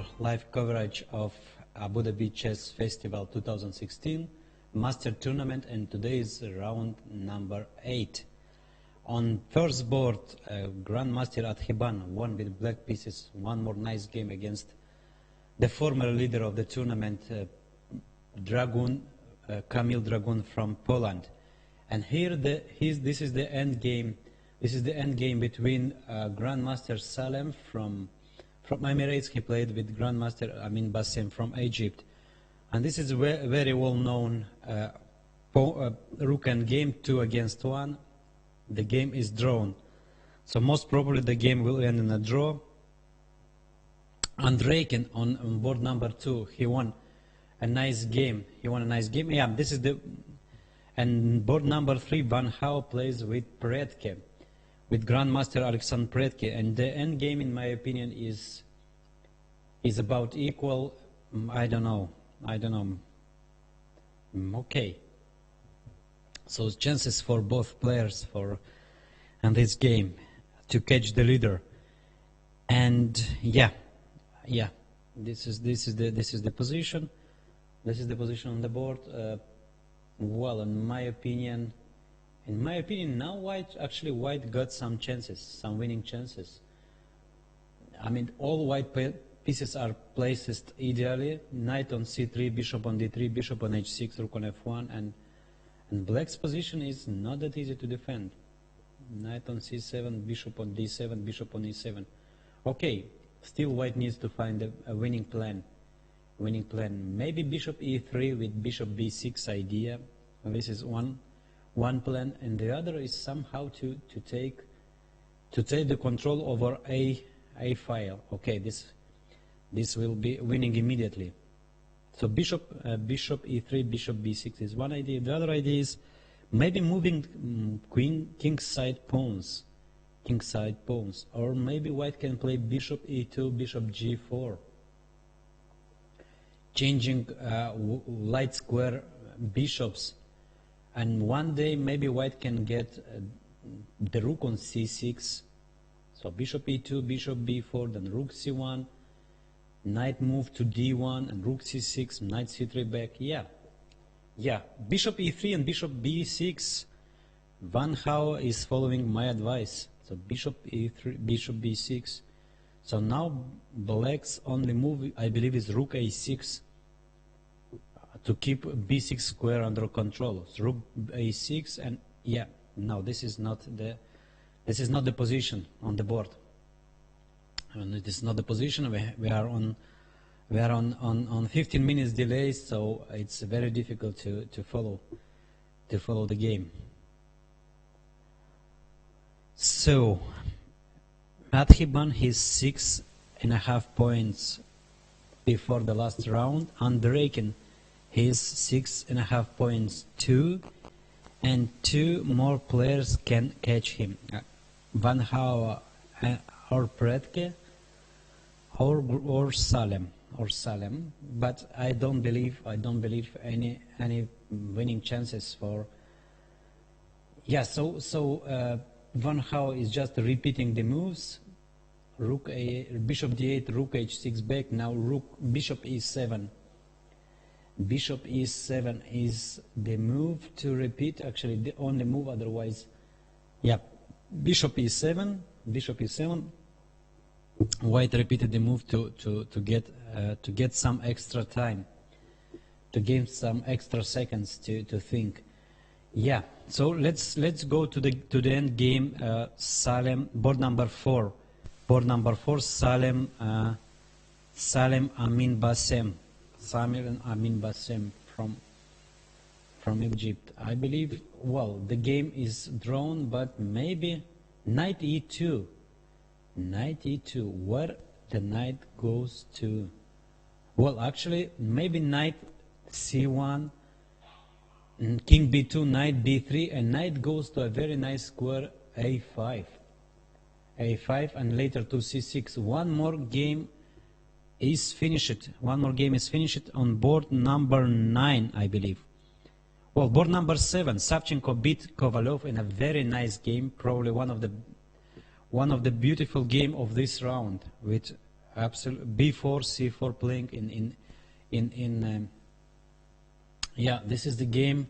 your live coverage of Abu Dhabi Chess Festival 2016 Master Tournament, and today is round number 8. On first board, Grandmaster Adhiban won with black pieces. One more nice game against the former leader of the tournament, Dragun, Kamil Dragun from Poland. And here this is the end game. This is the end game between Grandmaster Salem from Emirates. He played with Grandmaster Amin Bassem from Egypt. And this is a very well-known rook and game 2 against 1. The game is drawn. So most probably the game will end in a draw. Andrejkin on board number 2, he won a nice game. Yeah, this is the... And board number 3, Van Hau plays with Predke, with Grandmaster Alexander Predke. And the end game, in my opinion, is about equal. I don't know. Okay. So chances for both players in this game to catch the leader. And yeah. This is the position. This is the position on the board. Well, in my opinion, now White got some chances, some winning chances. I mean, all white pieces are placed ideally. Knight on c3, bishop on d3, bishop on h6, rook on f1, and black's position is not that easy to defend. Knight on c7, bishop on d7, bishop on e7. Okay, still white needs to find a winning plan. Maybe bishop e3 with bishop b6 idea. This is one plan, and the other is somehow to take the control over a file. Okay, this will be winning immediately. So bishop e3, bishop b6 is one idea. The other idea is maybe moving kingside pawns, or maybe white can play bishop e2, bishop g4, changing light square bishops, and one day maybe white can get the rook on c6. So bishop e2, bishop b4, then rook c1, knight move to d1, and rook c6, knight c3 back. Yeah, bishop e3 and bishop b6. Van Hau is following my advice. So bishop e3, bishop b6. So now black's only move, I believe, is rook a6 to keep b6 square under control. So rook a6, and yeah, no, this is not the position on the board. And it is not the position. We are on 15 minutes delay, so it's very difficult to follow the game. So Adhiban, he's 6.5 points before the last round. Andrejkin, he's 6.5 points too, and 2 more players can catch him. Van Hau or Predke or Salem, but I don't believe any winning chances for. Yeah, so Van Hau is just repeating the moves. Bishop d8, rook h6 back. Now bishop e7. Bishop e7 is the move to repeat. Actually, the only move. Otherwise, yeah, bishop e7. White repeated the move to get some extra time, to gain some extra seconds to think. Yeah, so let's go to the end game. Salem, board number 4. Salem Amin Bassem. Samuel Amin Bassem from Egypt. I believe, well, the game is drawn, but maybe knight e2. Where the knight goes to? Well, actually, maybe knight c1, king b2, knight b3, and knight goes to a very nice square a5, and later to c6. One more game is finished. On board number 9, I believe. Well, board number 7, Savchenko beat Kovalov in a very nice game, probably one of the beautiful game of this round, with absolutely b4 c4 playing yeah, this is the game.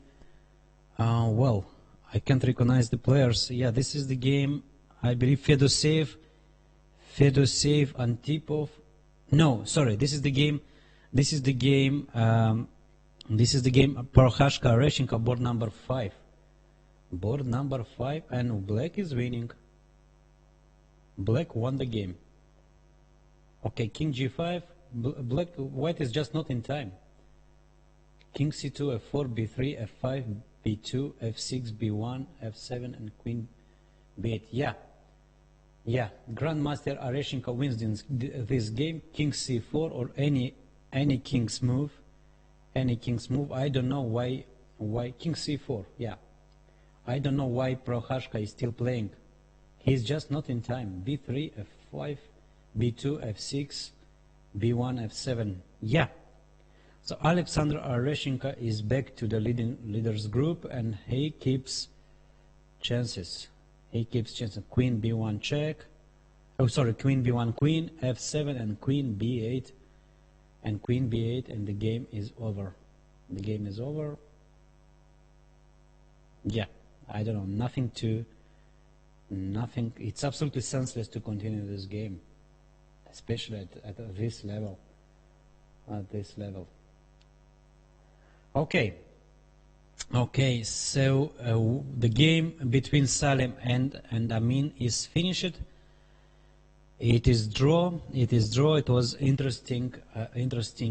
Well, I can't recognize the players. Yeah, this is the game. I believe Fedoseev, Antipov. No, sorry, this is the game. This is the game. This is the game. Prokhashka Reshenko, board number 5. Board number 5, and black is winning. Black won the game. Okay, king g5. White is just not in time. King c2, f4, b3, f5, b2, f6, b1, f7, and queen b8. Yeah. Grandmaster Areshenko wins this game. King c4 or any king's move. Any king's move. I don't know why king c4. Yeah. I don't know why Prokhashka is still playing. He's just not in time. b3, f5, b2, f6, b1, f7. Yeah. So Alexander Areshenko is back to the leaders group, and he keeps chances. He keeps chances. Queen b1 check. Oh, sorry, queen b1 queen, f7, and queen b8, and queen b8, and the game is over. The game is over. Yeah, I don't know. Nothing. It's absolutely senseless to continue this game, especially at this level. At this level. Okay, so the game between Salim and Amin is finished. It is draw. It was interesting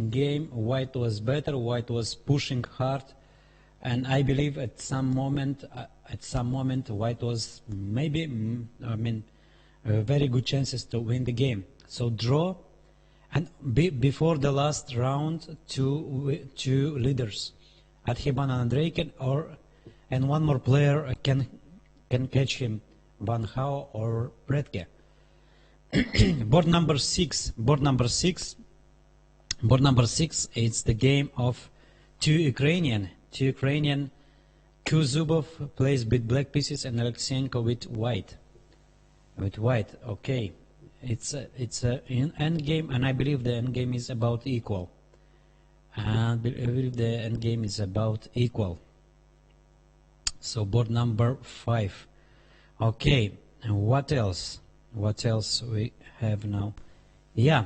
game. White was better. White was pushing hard, and I believe at some moment, White was maybe, very good chances to win the game. So draw. And before the last round, two leaders, Adhiban and Andreiken, and one more player can catch him, Van Hao or Predke. Board number 6. It's the game of two Ukrainian. Kuzubov plays with black pieces and Alexeyenko with white. Okay. It's an end game, and I believe the end game is about equal. So board number 5. Okay, and what else? What else we have now? Yeah.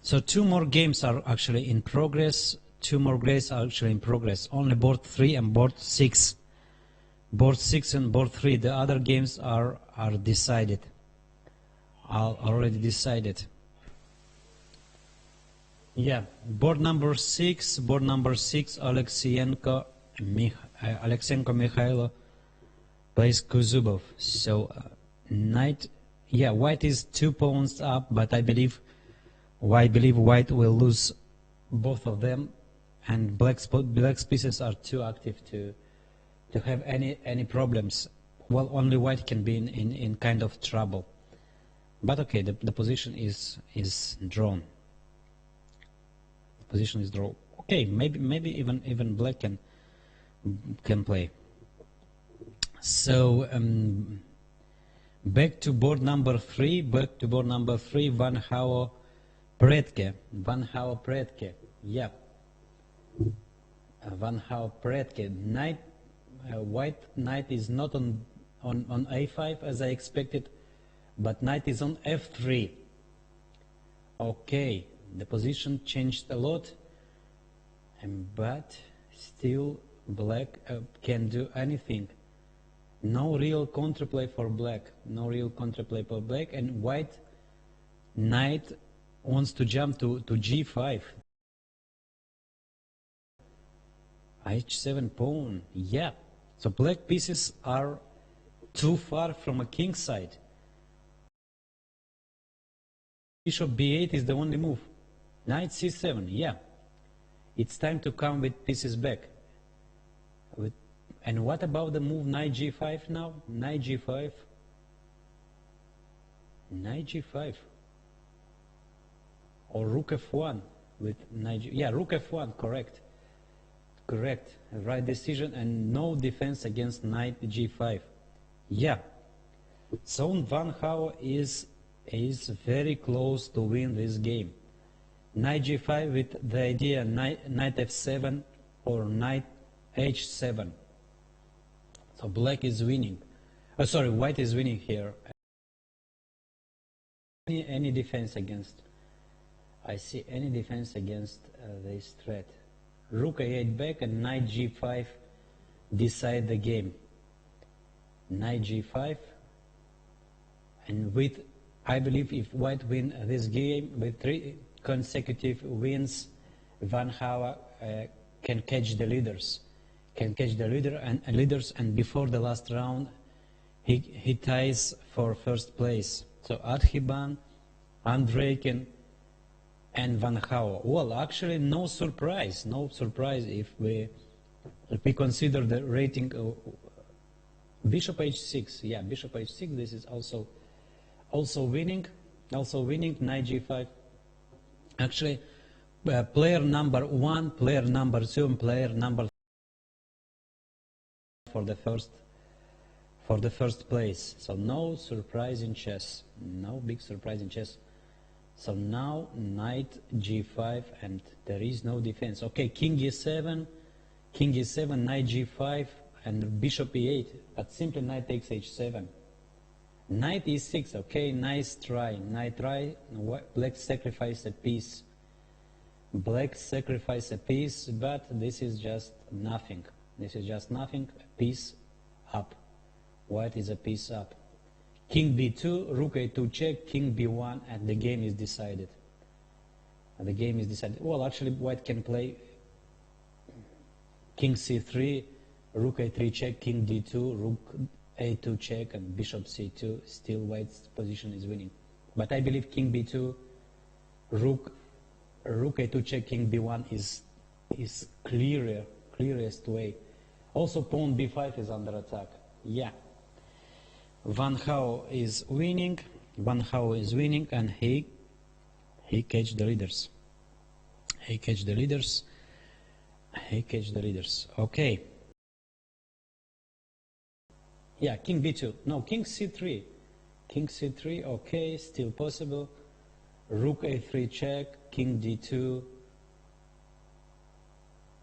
So two more games are actually in progress. Only board 3 and board 6. Board 6 and board 3. The other games are decided. Already decided. Yeah, board number 6. Alexeyenko Mikhailo plays Kuzubov. So knight. Yeah, white is 2 pawns up, but I believe white will lose both of them, and black's pieces are too active to have any problems. Well, only white can be in kind of trouble. But okay, the position is drawn. The position is drawn. Okay, maybe even black can play. So back to board number 3. Van Hao Predke. Yeah. Van Hao Predke. Knight. White knight is not on a5 as I expected. But knight is on f3. Okay, the position changed a lot, but still black can do anything. No real counterplay for black. And white knight wants to jump to g5. h7 pawn. Yeah. So black pieces are too far from a king side. Bishop b8 is the only move. Knight c7, yeah. It's time to come with pieces back. And what about the move knight g5 now? Knight g5. Or rook f1 with knight g. Yeah, rook f1, correct. Right decision, and no defense against knight g5. Yeah. So Van Hao is is very close to win this game. Knight g5 with the idea knight f7 or knight h7. So black is winning. Sorry, white is winning here. Any defense against? I see any defense against this threat. Rook a8 back and knight g5 decide the game. Knight g5, and with, I believe, if white win this game with 3 consecutive wins, Van Houwe can catch the leaders. Can catch the leaders, and before the last round, he ties for first place. So Adhiban, Andreykin, and Van Houwe. Well, actually, no surprise if we consider the rating. Bishop h6, yeah, bishop h6. This is also winning. Knight g5. Actually, player number 1, player number 2, and player number 3 for the first place. So no surprise in chess. No big surprise in chess. So now knight g5, and there is no defense. Okay, king e7, knight g5, and bishop e8, but simply knight takes h7. Knight e6, okay, nice try. Black sacrifice a piece. Black sacrifice a piece, but this is just nothing. A piece up. White is a piece up. King b2, rook a2 check, king b1, and the game is decided. Well, actually, white can play king c3, rook a3 check, king d2, rook a2 check, and bishop c2. Still white's position is winning. But I believe king b2, rook a2 check, king b1 is clearest way. Also pawn b5 is under attack. Yeah. Van Houwe is winning, and he catch the leaders. Okay. Yeah, king b2. No, king c3. Okay, still possible. Rook a3 check, king d2,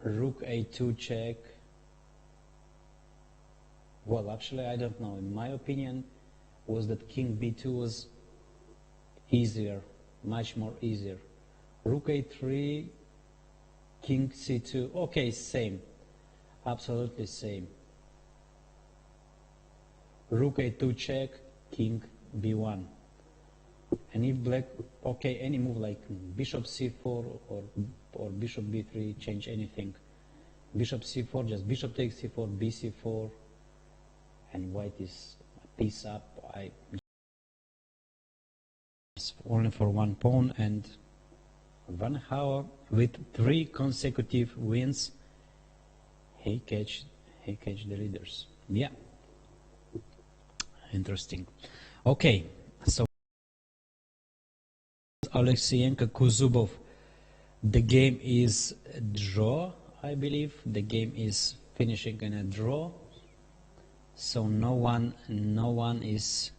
rook a2 check. Well, actually, I don't know. In my opinion, was that king b2 was easier, much more easier. Rook a3, king c2. Okay, same. Absolutely same. Rook a2 check, king b1. And if black, okay, any move like bishop c4 or bishop b3, change anything. Bishop c4, just bishop takes c4, bc4, and white is a piece up. Only for one pawn, and Van Houwe with 3 consecutive wins, he catch the leaders. Yeah, interesting. Okay, so Alexeyenko Kuzubov, the game is a draw. I believe the game is finishing in a draw. So no one is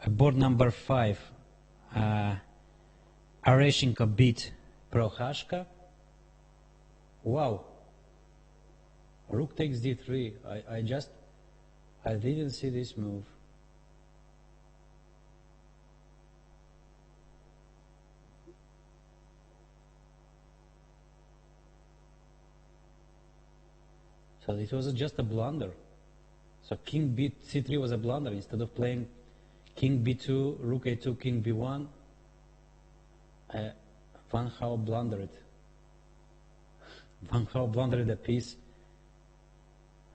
board number 5. Areshenko beat Prohashka. Wow. Rook takes d3. I didn't see this move. So it was just a blunder. So king c3 was a blunder. Instead of playing king b2, rook a2, king b1, Van Houwe blundered. Van Houwe blundered a piece.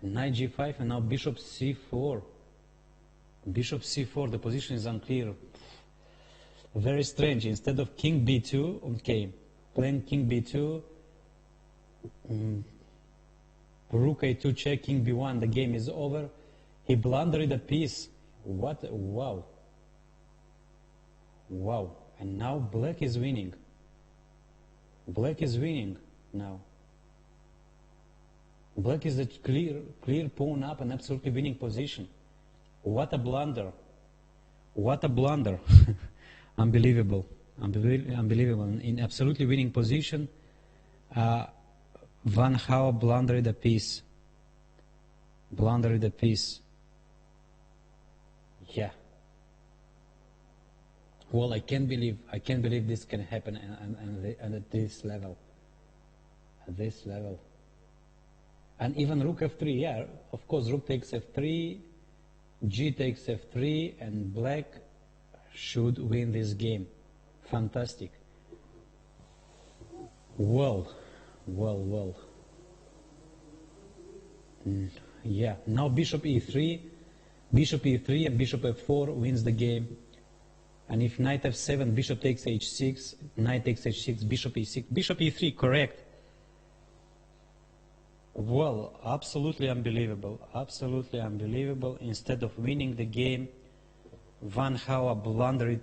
Knight g5, and now bishop c4. Bishop c4, the position is unclear. Very strange. Instead of king b2, okay, playing king b2, rook a2 check, king b1, the game is over. He blundered a piece. What? Wow. Wow. And now black is winning. Black is winning now. Black is a clear pawn up and absolutely winning position. What a blunder. What a blunder. Unbelievable. Unbelievable. In absolutely winning position, Van Hau blundered a piece. Blundered a piece. Yeah. Well, I can't believe this can happen and at this level. At this level. And even rook f3, yeah, of course, rook takes f3, g takes f3, and black should win this game. Fantastic. Well. Yeah, now bishop e3, and bishop f4 wins the game. And if knight f7, bishop takes h6, knight takes h6, bishop e6, bishop e3, correct. Well, absolutely unbelievable, absolutely unbelievable. Instead of winning the game, Van Hau blundered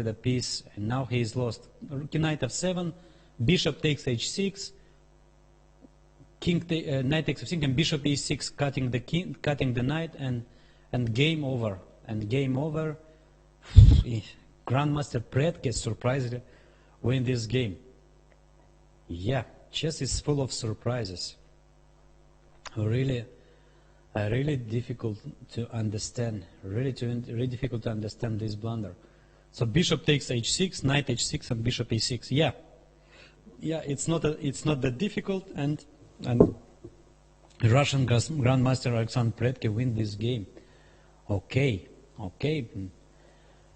a piece, and now he is lost. Knight f7, bishop takes h6, knight takes f6, and bishop e6, cutting the knight, and game over. And game over. Grandmaster Predke surprisingly win this game. Yeah, chess is full of surprises. Really difficult to understand. Really difficult to understand this blunder. So bishop takes h6, knight h6, and bishop e6. Yeah, it's not that difficult, and Russian Grandmaster Alexander Predke win this game. Okay.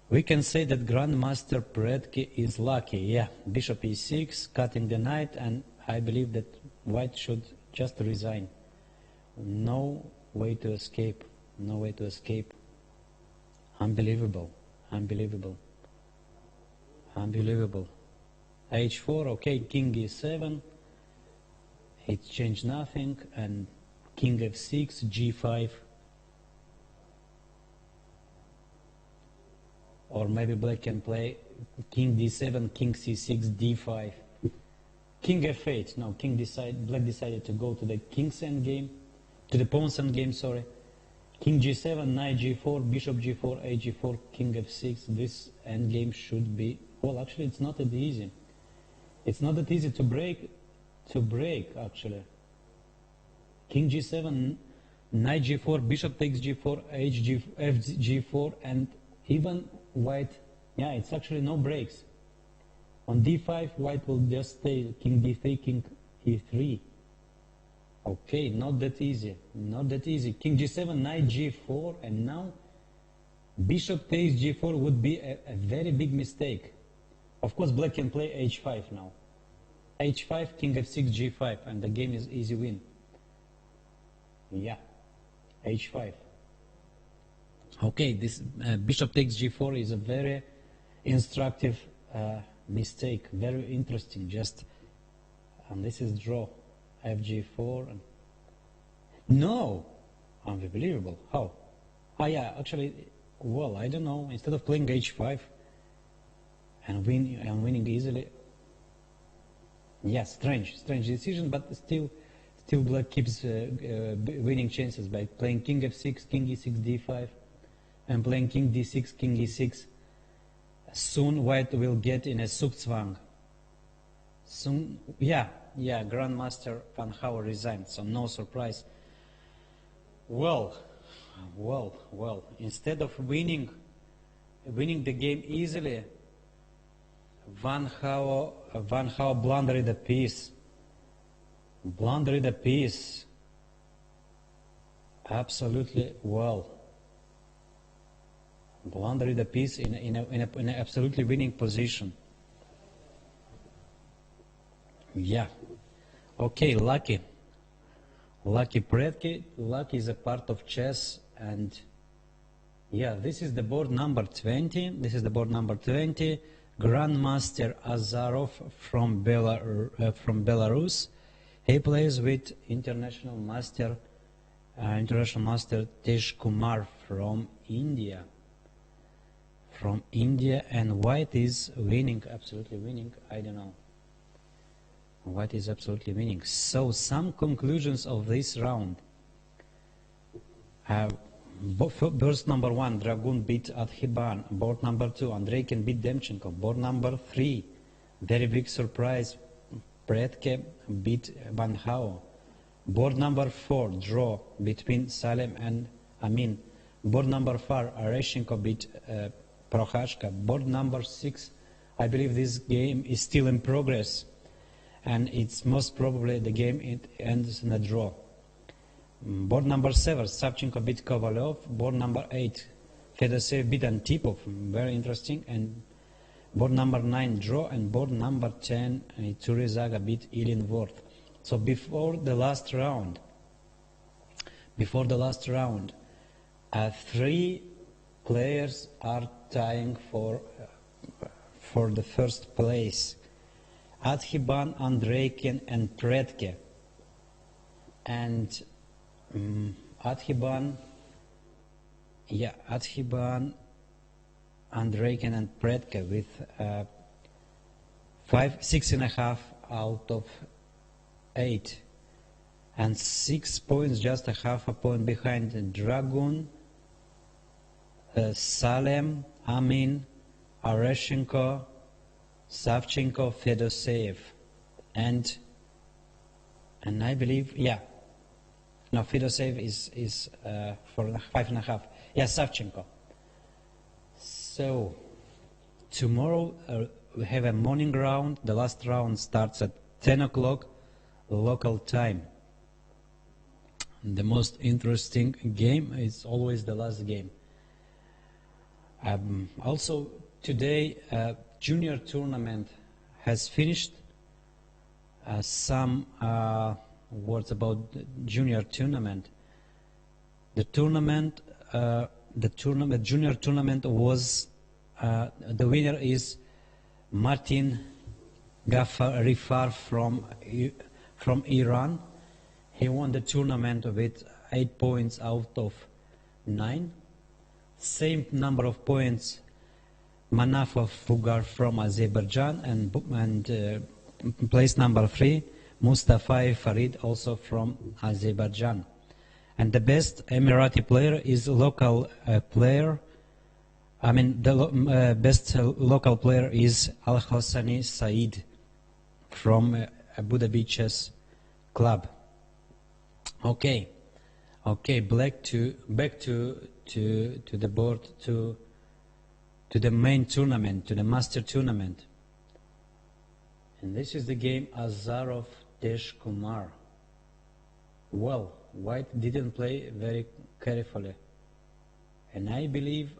We can say that Grandmaster Predke is lucky. Yeah, bishop e6, cutting the knight, and I believe that white should just resign. No way to escape. No way to escape. Unbelievable. h4, okay, king e7. It changed nothing, and king f6, g5. Or maybe black can play king d7, king c6, d5. King f8. No, black decided to go to the king's endgame, to the pawn's endgame, sorry. King g7, knight g4, bishop g4, a4, king f6. This endgame should be, well, actually it's not that easy. It's not that easy to break, actually. King g7, knight g4, bishop takes g4, f g4, and even white, yeah, it's actually no breaks. On d5, white will just stay king d3, king e3. Okay, not that easy. King g7, knight g4, and now bishop takes g4 would be a very big mistake. Of course, black can play h5 now. h5, king f6, g5, and the game is easy win. Yeah, h5. Okay, this bishop takes g4 is a very instructive mistake, very interesting. And this is draw, fg4. No, unbelievable. How? Oh yeah, actually, well, I don't know. Instead of playing h5 and winning easily, yeah, strange decision, but still black keeps winning chances by playing king f6, king e6, d5. And playing king d6, king e6. Soon white will get in a Zugzwang. Soon, yeah, Grandmaster Van Hau resigned, so no surprise. Well, instead of winning the game easily, Van Hau blundered a piece. Absolutely, well. Blundered a piece in an absolutely winning position. Yeah. Okay, lucky Predke. Luck is a part of chess, and yeah, this is the board number 20. Grandmaster Azarov from Belarus. He plays with international master Tej Kumar from India. And white is winning, absolutely winning. I don't know. White is absolutely winning. So some conclusions of this round. Burst number 1, Dragoon beat Adhiban. Board number 2, Andreikin beat Demchenko. Board number 3, very big surprise, Predke beat Van Hao. Board number 4, draw between Salem and Amin. Board number 4, Areshenko beat Prohashka. Board number 6, I believe this game is still in progress, and it's most probably the game it ends in a draw. Board number 7, Savchenko beat Kovalov. Board number 8, Fedoseev beat Antipov. Very interesting. And board number 9, draw. And board number 10, Turizaga beat Ilin Worth. So before the last round, 3 players are tying for the first place. Adhiban, Andreikin, and Predke. And Adhiban, Andreikin, and Predke with 6.5 out of 8, and 6 points, just a half a point behind Dragoon, Salem, Amin, Areshenko, Savchenko, Fedoseev, and I believe, no, Fedoseev is for 5.5. Savchenko. So tomorrow we have a morning round. The last round starts at 10 o'clock local time. The most interesting game is always the last game. Also today, junior tournament has finished. Some words about the junior tournament. The junior tournament was the winner is Martin Ghafarifar from Iran. He won the tournament with 8 points out of 9. Same number of points Manafov Fugar from Azerbaijan, and place number 3 Mustafa Farid, also from Azerbaijan. And the best Emirati player is local player. The best local player is Al Hassani Said from Abu Dhabi Chess Club. Okay, back to the board, to the main tournament, to the master tournament. And this is the game Azarov Desh Kumar. Well, White didn't play very carefully, and I believe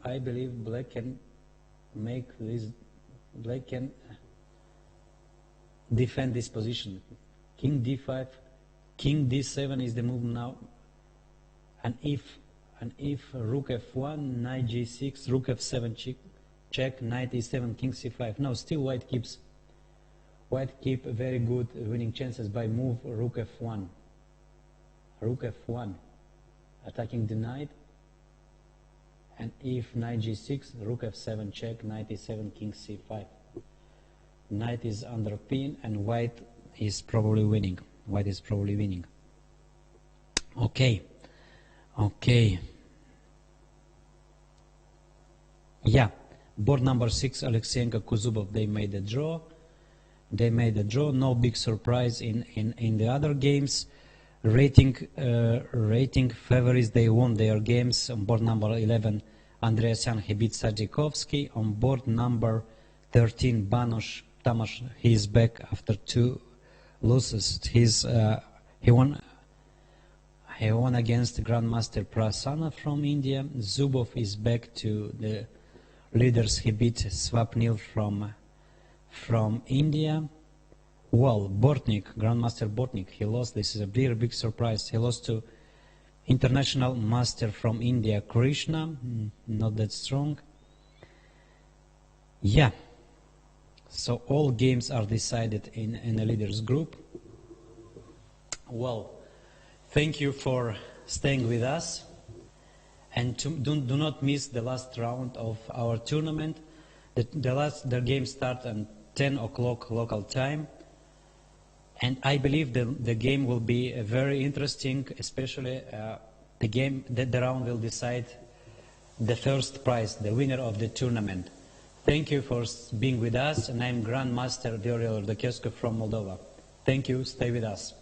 Black can make this. Black can defend this position. King D5, King D7 is the move now, and if Rook F1, Knight G6, Rook F7 check, Knight E7, King C5. No, still White keep very good winning chances by move Rook F1. Rook F1, attacking the knight, and if Knight G6, Rook F7 check, Knight E7, King C5. Knight is under pin, and White is probably winning. Okay. Board number 6, Alexeyenko, Kuzubov, they made a draw. No big surprise in the other games. Rating favorites, they won their games. On board number 11, Andreasyan, he beat Sajikovsky. On board number 13, Banosh Tamash, he is back after 2 losses. He won against Grandmaster Prasanna from India. Zubov is back to the leaders. He beat Swapnil from India. Well, Bortnik, Grandmaster Bortnik, he lost. This is a very big surprise. He lost to international master from India, Krishna. Not that strong. So all games are decided in a leaders group. Well, thank you for staying with us. And do not miss the last round of our tournament. The game starts at 10 o'clock local time. And I believe the game will be very interesting, especially the round will decide the first prize, the winner of the tournament. Thank you for being with us, and I'm Grandmaster Viorel Ordokescu from Moldova. Thank you, stay with us.